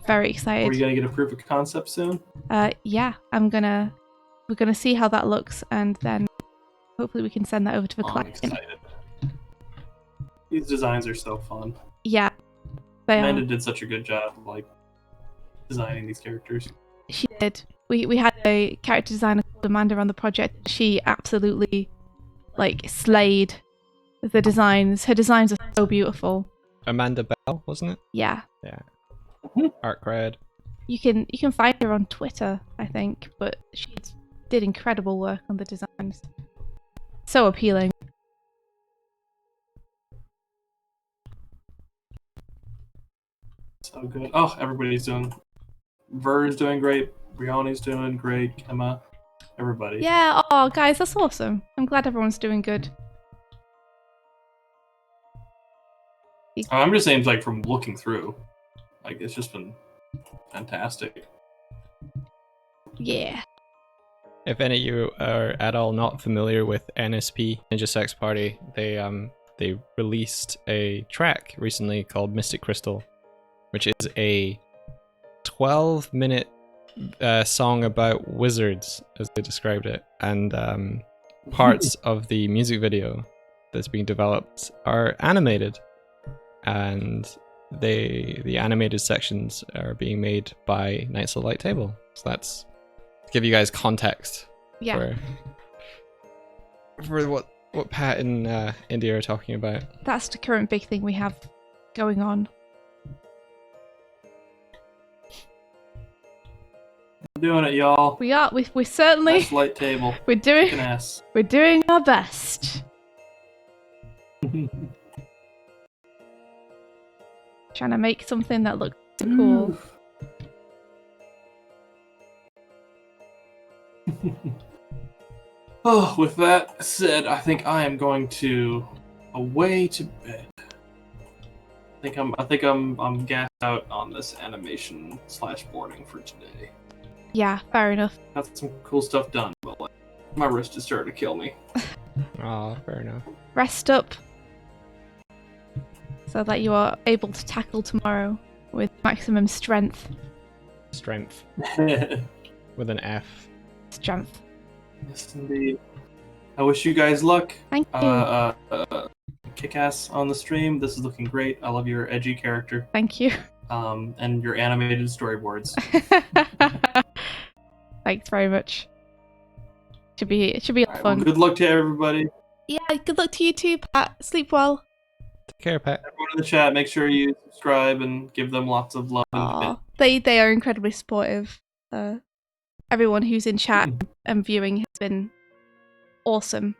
[SPEAKER 4] very
[SPEAKER 5] Are
[SPEAKER 4] excited.
[SPEAKER 5] you gonna get a proof of concept soon?
[SPEAKER 4] Yeah, we're gonna see how that looks, and then hopefully we can send that over to the
[SPEAKER 5] I'm
[SPEAKER 4] client.
[SPEAKER 5] excited. These designs are so fun.
[SPEAKER 4] Yeah, they
[SPEAKER 5] Amanda
[SPEAKER 4] are.
[SPEAKER 5] did such a good job of like designing these characters.
[SPEAKER 4] She did. We had a character designer called Amanda on the project. She absolutely like slayed the designs. Her designs are so beautiful.
[SPEAKER 3] Amanda Bell, wasn't it?
[SPEAKER 4] Yeah.
[SPEAKER 3] Art cred.
[SPEAKER 4] You can find her on Twitter, I think, but she did incredible work on the designs. So appealing.
[SPEAKER 5] So good. Oh, everybody's doing. Ver's doing great. Brianni's doing great. Emma, everybody.
[SPEAKER 4] Yeah, oh guys, that's awesome. I'm glad everyone's doing good.
[SPEAKER 5] I'm just saying, like from looking through, like it's just been fantastic.
[SPEAKER 4] Yeah.
[SPEAKER 3] if any of you are at all not familiar with NSP, Ninja Sex Party, they released a track recently called Mystic Crystal, which is a 12-minute song about wizards, as they described it, and parts of the music video that's being developed are animated, and the animated sections are being made by Knights of the Light Table. So that's to give you guys context for what Pat and India are talking about.
[SPEAKER 4] That's the current big thing we have going on.
[SPEAKER 5] I'm doing it, y'all.
[SPEAKER 4] We are. We certainly.
[SPEAKER 5] Nice light table.
[SPEAKER 4] We're doing.
[SPEAKER 5] Kicking ass.
[SPEAKER 4] We're doing our best. Trying to make something that looks cool.
[SPEAKER 5] Oh, with that said, I think I am going to away to bed. I think I'm gassed out on this animation / boarding for today.
[SPEAKER 4] Yeah, fair enough.
[SPEAKER 5] Got some cool stuff done, but like, my wrist is starting to kill me.
[SPEAKER 3] Oh, fair enough.
[SPEAKER 4] Rest up, so that you are able to tackle tomorrow with maximum strength.
[SPEAKER 3] Strength
[SPEAKER 5] Yes,
[SPEAKER 3] with an F.
[SPEAKER 4] Strength.
[SPEAKER 5] indeed. I wish you guys luck.
[SPEAKER 4] Thank you.
[SPEAKER 5] Kick ass on the stream. This is looking great. I love your edgy character.
[SPEAKER 4] Thank you.
[SPEAKER 5] And your animated storyboards.
[SPEAKER 4] Thanks very much. It should be
[SPEAKER 5] All right,
[SPEAKER 4] fun.
[SPEAKER 5] well, good luck to everybody.
[SPEAKER 4] Yeah, good luck to you too, Pat. Sleep well.
[SPEAKER 3] Take care, Pat.
[SPEAKER 5] Everyone in the chat, make sure you subscribe and give them lots of love.
[SPEAKER 4] Aw, they are incredibly supportive. Everyone who's in chat and viewing has been awesome.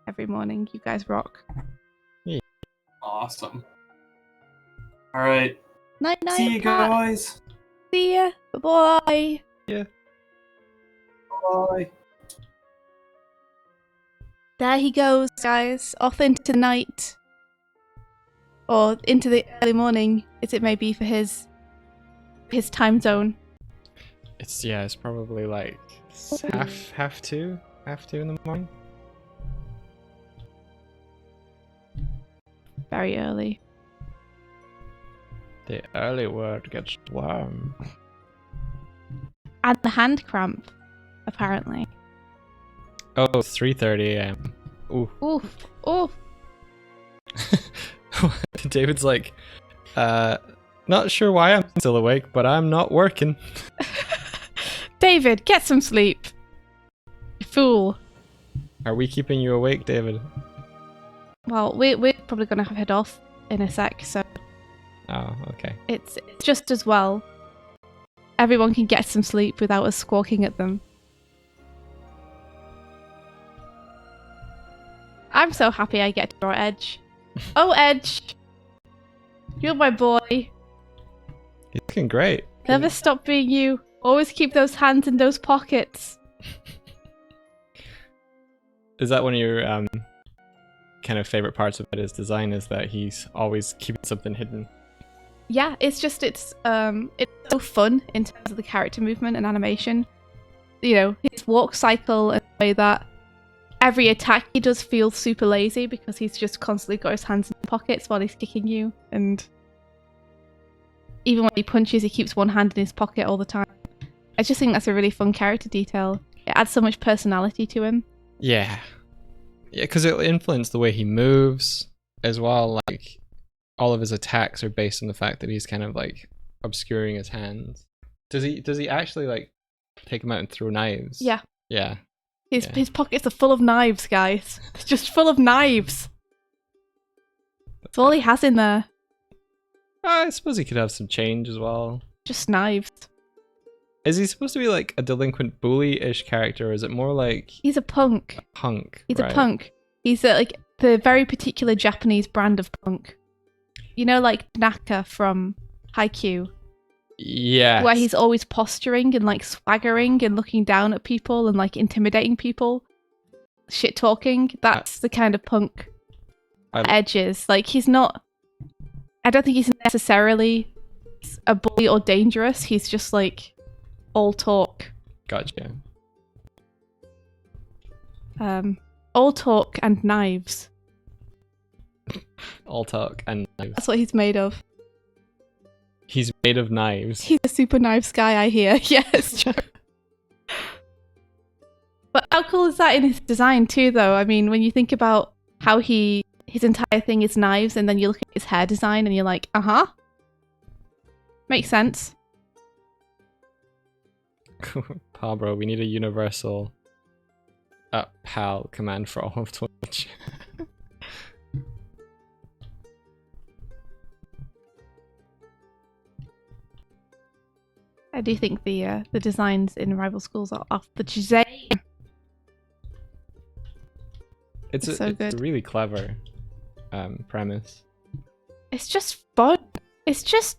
[SPEAKER 4] Every morning, you guys rock.
[SPEAKER 5] Awesome. All right.
[SPEAKER 4] Night night.
[SPEAKER 5] See you
[SPEAKER 4] Pat.
[SPEAKER 5] guys.
[SPEAKER 4] See ya. Bye.
[SPEAKER 3] Yeah.
[SPEAKER 5] Bye.
[SPEAKER 4] There he goes, guys. Off into the night. Or into the early morning, as it may be for his time zone.
[SPEAKER 3] It's probably like half two in the morning.
[SPEAKER 4] Very early.
[SPEAKER 3] The early word gets warm.
[SPEAKER 4] And the hand cramp, apparently.
[SPEAKER 3] Oh, 3:30 a.m. Ooh.
[SPEAKER 4] Oof. Oof.
[SPEAKER 3] David's like, not sure why I'm still awake, but I'm not working.
[SPEAKER 4] David, get some sleep. You fool.
[SPEAKER 3] Are we keeping you awake, David?
[SPEAKER 4] Well, we're probably going to head off in a sec, so
[SPEAKER 3] Oh, okay.
[SPEAKER 4] it's just as well. Everyone can get some sleep without us squawking at them. I'm so happy I get to draw Edge. Oh, Edge! You're my boy.
[SPEAKER 3] He's looking great.
[SPEAKER 4] Never stop being you. Always keep those hands in those pockets.
[SPEAKER 3] Is that one of your kind of favorite parts of his design? Is that he's always keeping something hidden?
[SPEAKER 4] Yeah, it's so fun in terms of the character movement and animation. You know, his walk cycle and the way that every attack he does feels super lazy because he's just constantly got his hands in the pockets while he's kicking you, and even when he punches, he keeps one hand in his pocket all the time. I just think that's a really fun character detail. It adds so much personality to him.
[SPEAKER 3] Yeah, because it'll influence the way he moves as well. Like, all of his attacks are based on the fact that he's kind of like obscuring his hands. Does he actually like take them out and throw knives?
[SPEAKER 4] Yeah.
[SPEAKER 3] Yeah.
[SPEAKER 4] His pockets are full of knives, guys. It's just full of knives. That's all he has in there.
[SPEAKER 3] I suppose he could have some change as well.
[SPEAKER 4] Just knives.
[SPEAKER 3] Is he supposed to be like a delinquent bully-ish character, or is it more like
[SPEAKER 4] He's a punk.
[SPEAKER 3] a punk?
[SPEAKER 4] He's
[SPEAKER 3] right?
[SPEAKER 4] a punk. He's like the very particular Japanese brand of punk. You know, like Naka from Haikyuu,
[SPEAKER 3] Yeah.
[SPEAKER 4] where he's always posturing and like swaggering and looking down at people and like intimidating people, shit talking. That's the kind of punk Edge is. Like, he's not. I don't think he's necessarily a bully or dangerous. He's just like all talk.
[SPEAKER 3] Gotcha.
[SPEAKER 4] All talk and knives.
[SPEAKER 3] All talk and knives.
[SPEAKER 4] That's what he's made of.
[SPEAKER 3] He's made of knives.
[SPEAKER 4] He's a super knives guy, I hear. Yes, true. But how cool is that in his design too, though? I mean, when you think about how his entire thing is knives, and then you look at his hair design, and you're like, makes sense.
[SPEAKER 3] Pablo, we need a universal PAL command for all of Twitch.
[SPEAKER 4] I do think the designs in rival schools are off the chain.
[SPEAKER 3] It's
[SPEAKER 4] so good.
[SPEAKER 3] a really clever premise.
[SPEAKER 4] It's just fun. It's just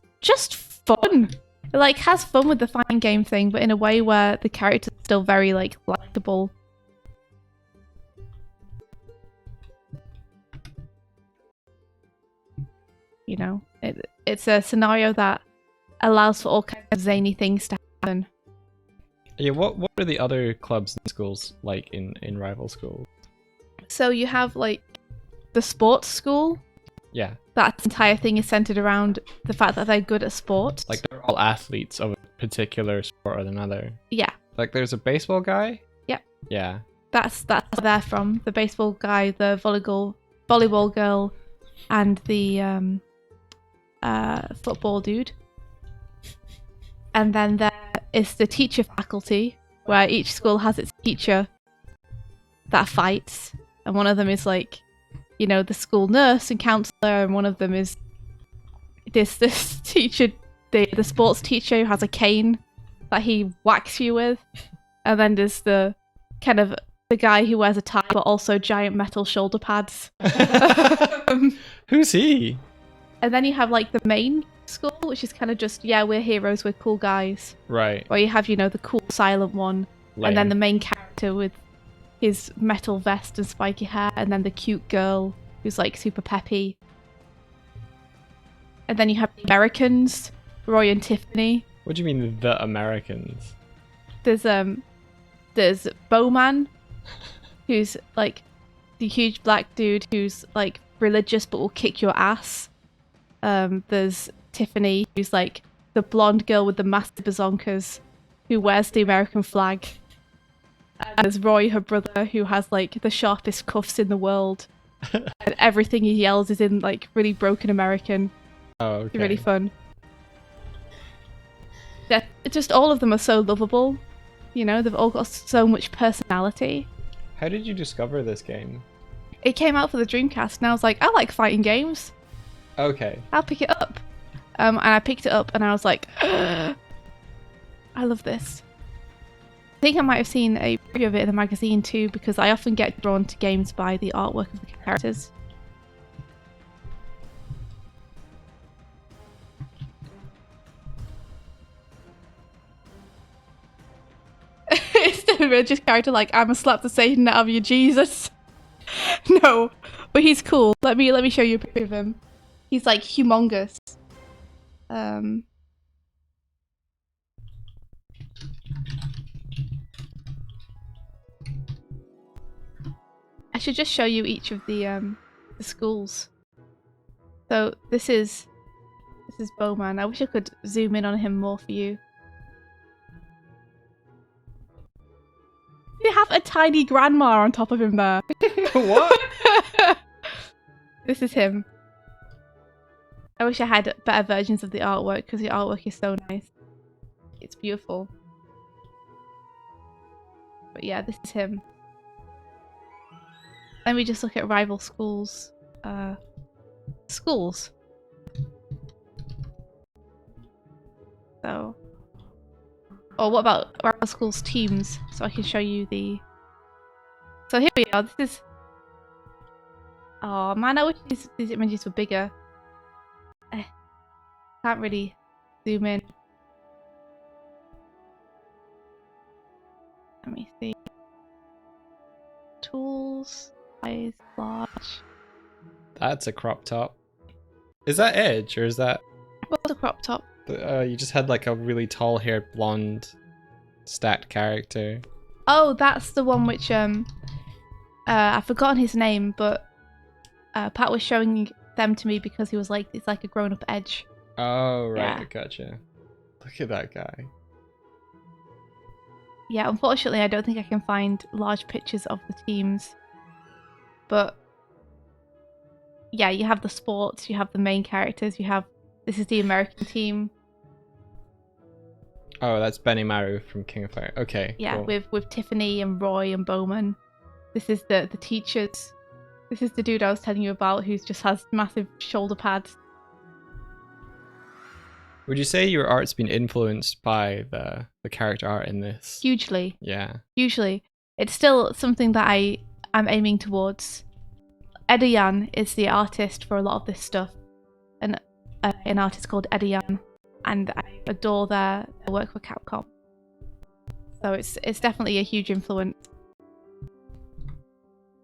[SPEAKER 4] fun. It like has fun with the fighting game thing, but in a way where the characters are still very like likable. You know, it's a scenario that allows for all kinds of zany things to happen.
[SPEAKER 3] Yeah, what are the other clubs and schools like in rival schools?
[SPEAKER 4] So you have like the sports school.
[SPEAKER 3] Yeah.
[SPEAKER 4] That entire thing is centered around the fact that they're good at sports.
[SPEAKER 3] Like they're all athletes of a particular sport or another.
[SPEAKER 4] Yeah.
[SPEAKER 3] Like there's a baseball guy?
[SPEAKER 4] Yep.
[SPEAKER 3] Yeah.
[SPEAKER 4] That's where they're from. The baseball guy, the volleyball girl, and the football dude. And then there is the teacher faculty, where each school has its teacher that fights. And one of them is like, you know, the school nurse and counselor, and one of them is this teacher, the sports teacher who has a cane that he whacks you with. And then there's the kind of the guy who wears a tie but also giant metal shoulder pads.
[SPEAKER 3] Who's he?
[SPEAKER 4] And then you have like the main school, which is kind of just, yeah, we're heroes, we're cool guys.
[SPEAKER 3] Right.
[SPEAKER 4] Where you have, you know, the cool silent one,
[SPEAKER 3] Lame.
[SPEAKER 4] and then the main character with his metal vest and spiky hair, and then the cute girl who's like super peppy. And then you have the Americans, Roy and Tiffany.
[SPEAKER 3] What do you mean the Americans?
[SPEAKER 4] There's Bowman, who's like the huge black dude who's like religious but will kick your ass. There's Tiffany, who's like the blonde girl with the massive bazonkas who wears the American flag. And there's Roy, her brother, who has like the sharpest cuffs in the world. And everything he yells is in like really broken American.
[SPEAKER 3] Oh, okay.
[SPEAKER 4] It's really fun. Just all of them are so lovable. You know, they've all got so much personality.
[SPEAKER 3] How did you discover this game?
[SPEAKER 4] It came out for the Dreamcast, and I was like, I like fighting games.
[SPEAKER 3] Okay.
[SPEAKER 4] I'll pick it up. And I picked it up, and I was like, I love this. I think I might have seen a preview of it in the magazine too, because I often get drawn to games by the artwork of the characters. It's the religious character like, I'ma slap the Satan out of you, Jesus. No, but he's cool. Let me show you a picture of him. He's like humongous. I should just show you each of the schools. So this is Bowman. I wish I could zoom in on him more for you. You have a tiny grandma on top of him there.
[SPEAKER 3] What?
[SPEAKER 4] This is him. I wish I had better versions of the artwork, because the artwork is so nice. It's beautiful. But yeah, this is him. Let me just look at rival schools. Schools. So. Or what about rival schools teams? So I can show you the. So here we are. This is. Oh man, I wish these images were bigger. Can't really zoom in. Let me see. Tools, size, large.
[SPEAKER 3] That's a crop top. Is that Edge, or is that...
[SPEAKER 4] What's a crop top?
[SPEAKER 3] You just had like a really tall-haired blonde stacked character.
[SPEAKER 4] Oh, that's the one which I've forgotten his name, but Pat was showing them to me because he was like, it's like a grown-up Edge.
[SPEAKER 3] Oh, right.
[SPEAKER 4] Yeah.
[SPEAKER 3] Gotcha. Look at that guy.
[SPEAKER 4] Yeah, unfortunately, I don't think I can find large pictures of the teams. But yeah, you have the sports, you have the main characters, this is the American team.
[SPEAKER 3] Oh, that's Benny Maru from King of Fire. Okay.
[SPEAKER 4] Yeah,
[SPEAKER 3] cool.
[SPEAKER 4] with Tiffany and Roy and Bowman. This is the teachers. This is the dude I was telling you about who just has massive shoulder pads.
[SPEAKER 3] Would you say your art's been influenced by the character art in this?
[SPEAKER 4] Hugely.
[SPEAKER 3] Yeah.
[SPEAKER 4] Hugely. It's still something that I'm aiming towards. Edian is the artist for a lot of this stuff. And an artist called Edian. And I adore their work with Capcom. So it's definitely a huge influence.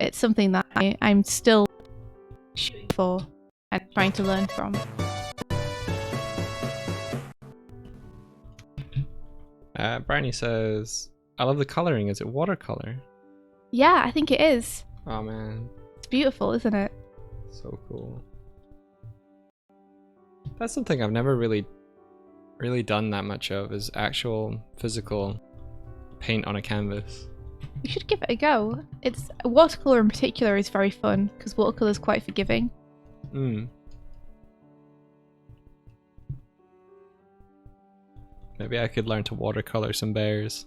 [SPEAKER 4] It's something that I'm still shooting for and trying to learn from.
[SPEAKER 3] Brownie says, I love the coloring. Is it watercolor?
[SPEAKER 4] Yeah, I think it is.
[SPEAKER 3] Oh man,
[SPEAKER 4] It's beautiful, isn't it?
[SPEAKER 3] so cool. That's something I've never really done that much of, is actual physical paint on a canvas.
[SPEAKER 4] You should give it a go. It's watercolor in particular is very fun because watercolor is quite forgiving.
[SPEAKER 3] Maybe I could learn to watercolor some bears.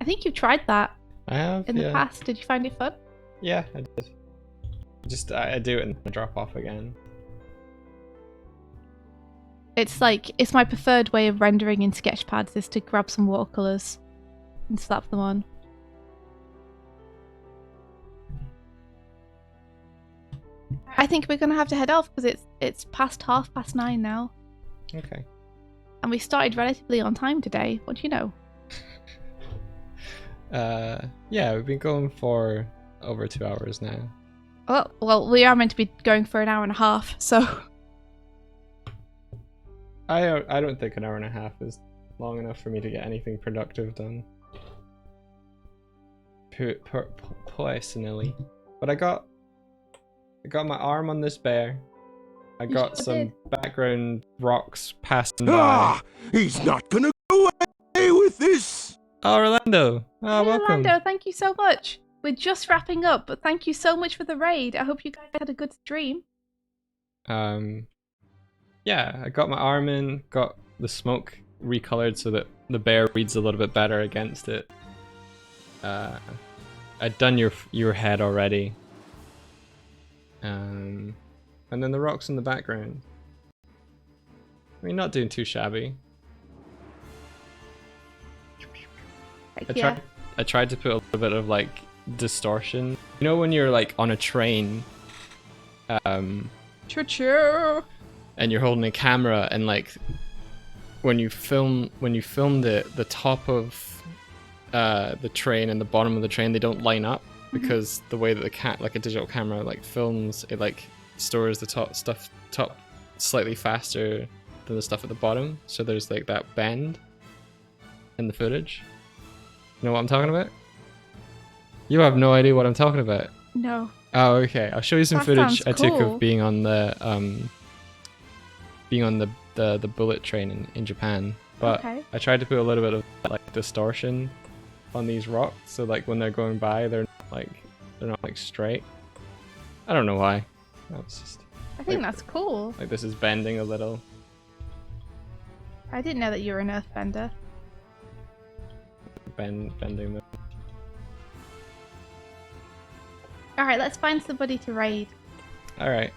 [SPEAKER 4] I think you've tried that
[SPEAKER 3] I have
[SPEAKER 4] in the past. Did you find it fun?
[SPEAKER 3] Yeah, I did. Just I do it and I drop off again.
[SPEAKER 4] It's my preferred way of rendering in sketchpads is to grab some watercolors and slap them on. I think we're gonna have to head off because it's past 9:30 now,
[SPEAKER 3] Okay.
[SPEAKER 4] and we started relatively on time today. What do you know?
[SPEAKER 3] Yeah, we've been going for over 2 hours now.
[SPEAKER 4] Oh, well, we are meant to be going for an hour and a half, so
[SPEAKER 3] I don't think an hour and a half is long enough for me to get anything productive done. Personally, but I got my arm on this bear. I
[SPEAKER 4] You
[SPEAKER 3] got
[SPEAKER 4] sure
[SPEAKER 3] some
[SPEAKER 4] did.
[SPEAKER 3] background rocks passing by.
[SPEAKER 2] Ah! He's not gonna go away with this!
[SPEAKER 3] Oh, Orlando! Oh,
[SPEAKER 4] Hey,
[SPEAKER 3] welcome.
[SPEAKER 4] Orlando, thank you so much. We're just wrapping up, but thank you so much for the raid. I hope you guys had a good stream.
[SPEAKER 3] Yeah, I got my arm in, got the smoke recolored so that the bear reads a little bit better against it. I'd done your head already. And then the rocks in the background. I mean, not doing too shabby.
[SPEAKER 4] Heck yeah.
[SPEAKER 3] I tried to put a little bit of like distortion. You know when you're like on a train,
[SPEAKER 4] Choo-choo.
[SPEAKER 3] and you're holding a camera, and like when you filmed the top of the train and the bottom of the train, they don't line up because the way that the like a digital camera like films, it like stores the top slightly faster than the stuff at the bottom, so there's like that bend in the footage. You know what I'm talking about? You have no idea what I'm talking about.
[SPEAKER 4] No.
[SPEAKER 3] Oh, okay. I'll show you some
[SPEAKER 4] That
[SPEAKER 3] footage
[SPEAKER 4] sounds
[SPEAKER 3] I took
[SPEAKER 4] cool.
[SPEAKER 3] of being on the bullet train in Japan. But
[SPEAKER 4] Okay.
[SPEAKER 3] I tried to put a little bit of like distortion on these rocks, so like when they're going by, they're not like straight. I don't know why. That was just
[SPEAKER 4] I think
[SPEAKER 3] like-
[SPEAKER 4] that's cool.
[SPEAKER 3] like this is bending a little.
[SPEAKER 4] I didn't know that you were an earthbender.
[SPEAKER 3] Bending the.
[SPEAKER 4] Alright, let's find somebody to raid.
[SPEAKER 3] All right.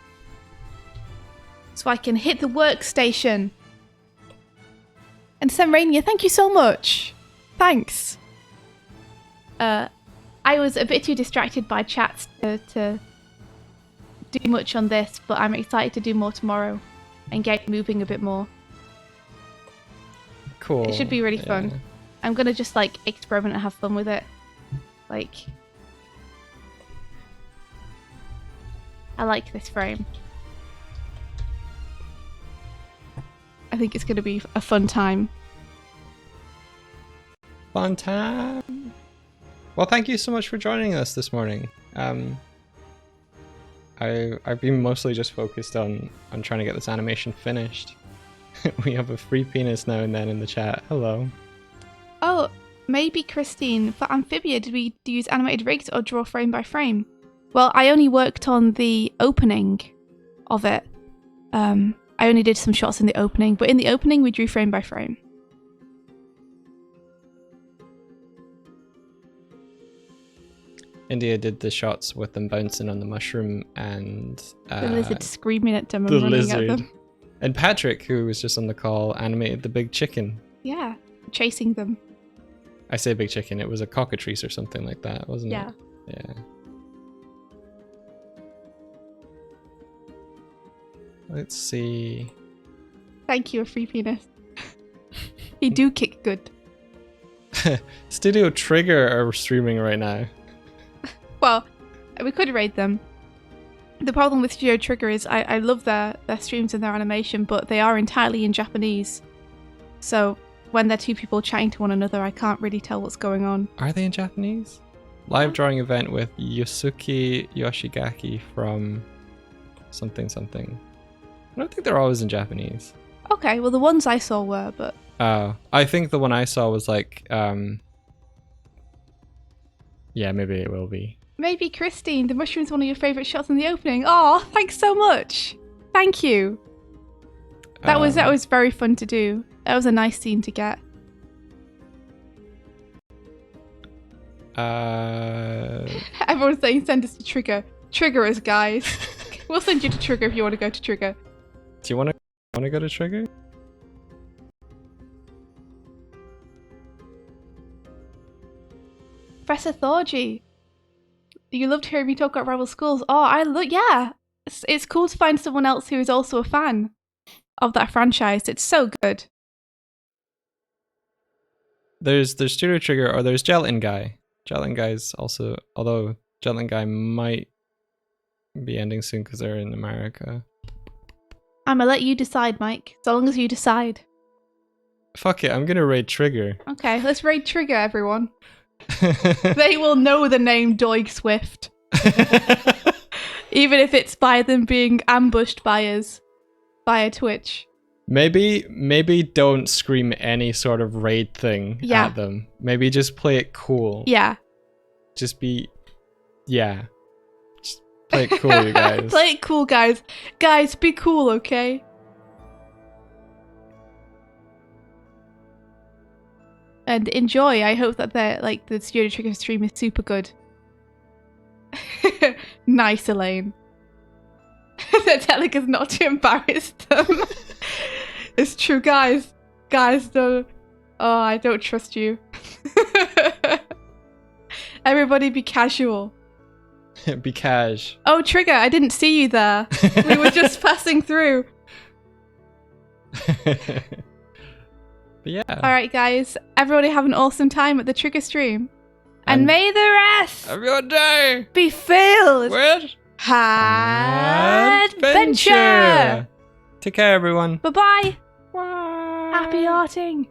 [SPEAKER 4] So I can hit the workstation. And Semrania, thank you so much. Thanks. I was a bit too distracted by chats to do much on this, but I'm excited to do more tomorrow and get moving a bit more.
[SPEAKER 3] Cool.
[SPEAKER 4] It should be really fun.
[SPEAKER 3] Yeah.
[SPEAKER 4] I'm gonna just like experiment and have fun with it. Like, I like this frame. I think it's gonna be a fun time.
[SPEAKER 3] Fun time. Well, thank you so much for joining us this morning. I've been mostly just focused on trying to get this animation finished. We have a free penis now and then in the chat. Hello.
[SPEAKER 4] Oh, maybe Christine, for Amphibia, did we use animated rigs or draw frame by frame? Well, I only worked on the opening of it. I only did some shots in the opening, but in the opening we drew frame by frame.
[SPEAKER 3] India did the shots with them bouncing on the mushroom and
[SPEAKER 4] The lizard screaming at them
[SPEAKER 3] the
[SPEAKER 4] and running
[SPEAKER 3] lizard.
[SPEAKER 4] at them.
[SPEAKER 3] And Patrick, who was just on the call, animated the big chicken.
[SPEAKER 4] Yeah, chasing them.
[SPEAKER 3] I say big chicken, it was a cockatrice or something like that, wasn't
[SPEAKER 4] Yeah.
[SPEAKER 3] it? Yeah. Let's see.
[SPEAKER 4] Thank you, a free penis. He do kick good.
[SPEAKER 3] Studio Trigger are streaming right now.
[SPEAKER 4] Well, we could raid them. The problem with Studio Trigger is I love their streams and their animation, but they are entirely in Japanese. So when they're two people chatting to one another, I can't really tell what's going on.
[SPEAKER 3] Are they in Japanese? Live drawing event with Yosuke Yoshigaki from something something. I don't think they're always in Japanese.
[SPEAKER 4] Okay, well the ones I saw were, but...
[SPEAKER 3] Oh, I think the one I saw was like, yeah, maybe it will be.
[SPEAKER 4] Maybe Christine, the mushroom's one of your favourite shots in the opening. Oh, thanks so much. Thank you. That was very fun to do. That was a nice scene to get. Everyone's saying send us to Trigger. Trigger us, guys. We'll send you to Trigger if you want to go to Trigger.
[SPEAKER 3] Do you want to go to Trigger?
[SPEAKER 4] Professor Thorgy. You loved hearing me talk about rival schools. Oh, yeah. It's cool to find someone else who is also a fan of that franchise. It's so good.
[SPEAKER 3] There's Studio Trigger or there's Gelatin Guy. Gelatin Guy's also, although Gelatin Guy might be ending soon because they're in America.
[SPEAKER 4] I'm gonna let you decide, Mike. So long as you decide.
[SPEAKER 3] Fuck it, I'm gonna raid Trigger.
[SPEAKER 4] Okay, let's raid Trigger, everyone. They will know the name Doig Swift. Even if it's by them being ambushed by us via Twitch.
[SPEAKER 3] Maybe don't scream any sort of raid thing at them. Maybe just play it cool.
[SPEAKER 4] Yeah.
[SPEAKER 3] Just be... Yeah. Just play it cool, you guys.
[SPEAKER 4] Play it cool, guys. Guys, be cool, okay? And enjoy. I hope that the Studio Trigger stream is super good. Nice, Elaine. They're telling us not to embarrass them. It's true, guys. Guys, don't. Oh, I don't trust you. Everybody be casual.
[SPEAKER 3] Be cash.
[SPEAKER 4] Oh, Trigger, I didn't see you there. We were just passing through.
[SPEAKER 3] But yeah.
[SPEAKER 4] Alright, guys. Everybody have an awesome time at the Trigger stream. And may the rest
[SPEAKER 3] of your day
[SPEAKER 4] be filled
[SPEAKER 3] with
[SPEAKER 4] adventure.
[SPEAKER 3] Take care, everyone.
[SPEAKER 4] Bye-bye.
[SPEAKER 3] Bye.
[SPEAKER 4] Happy arting.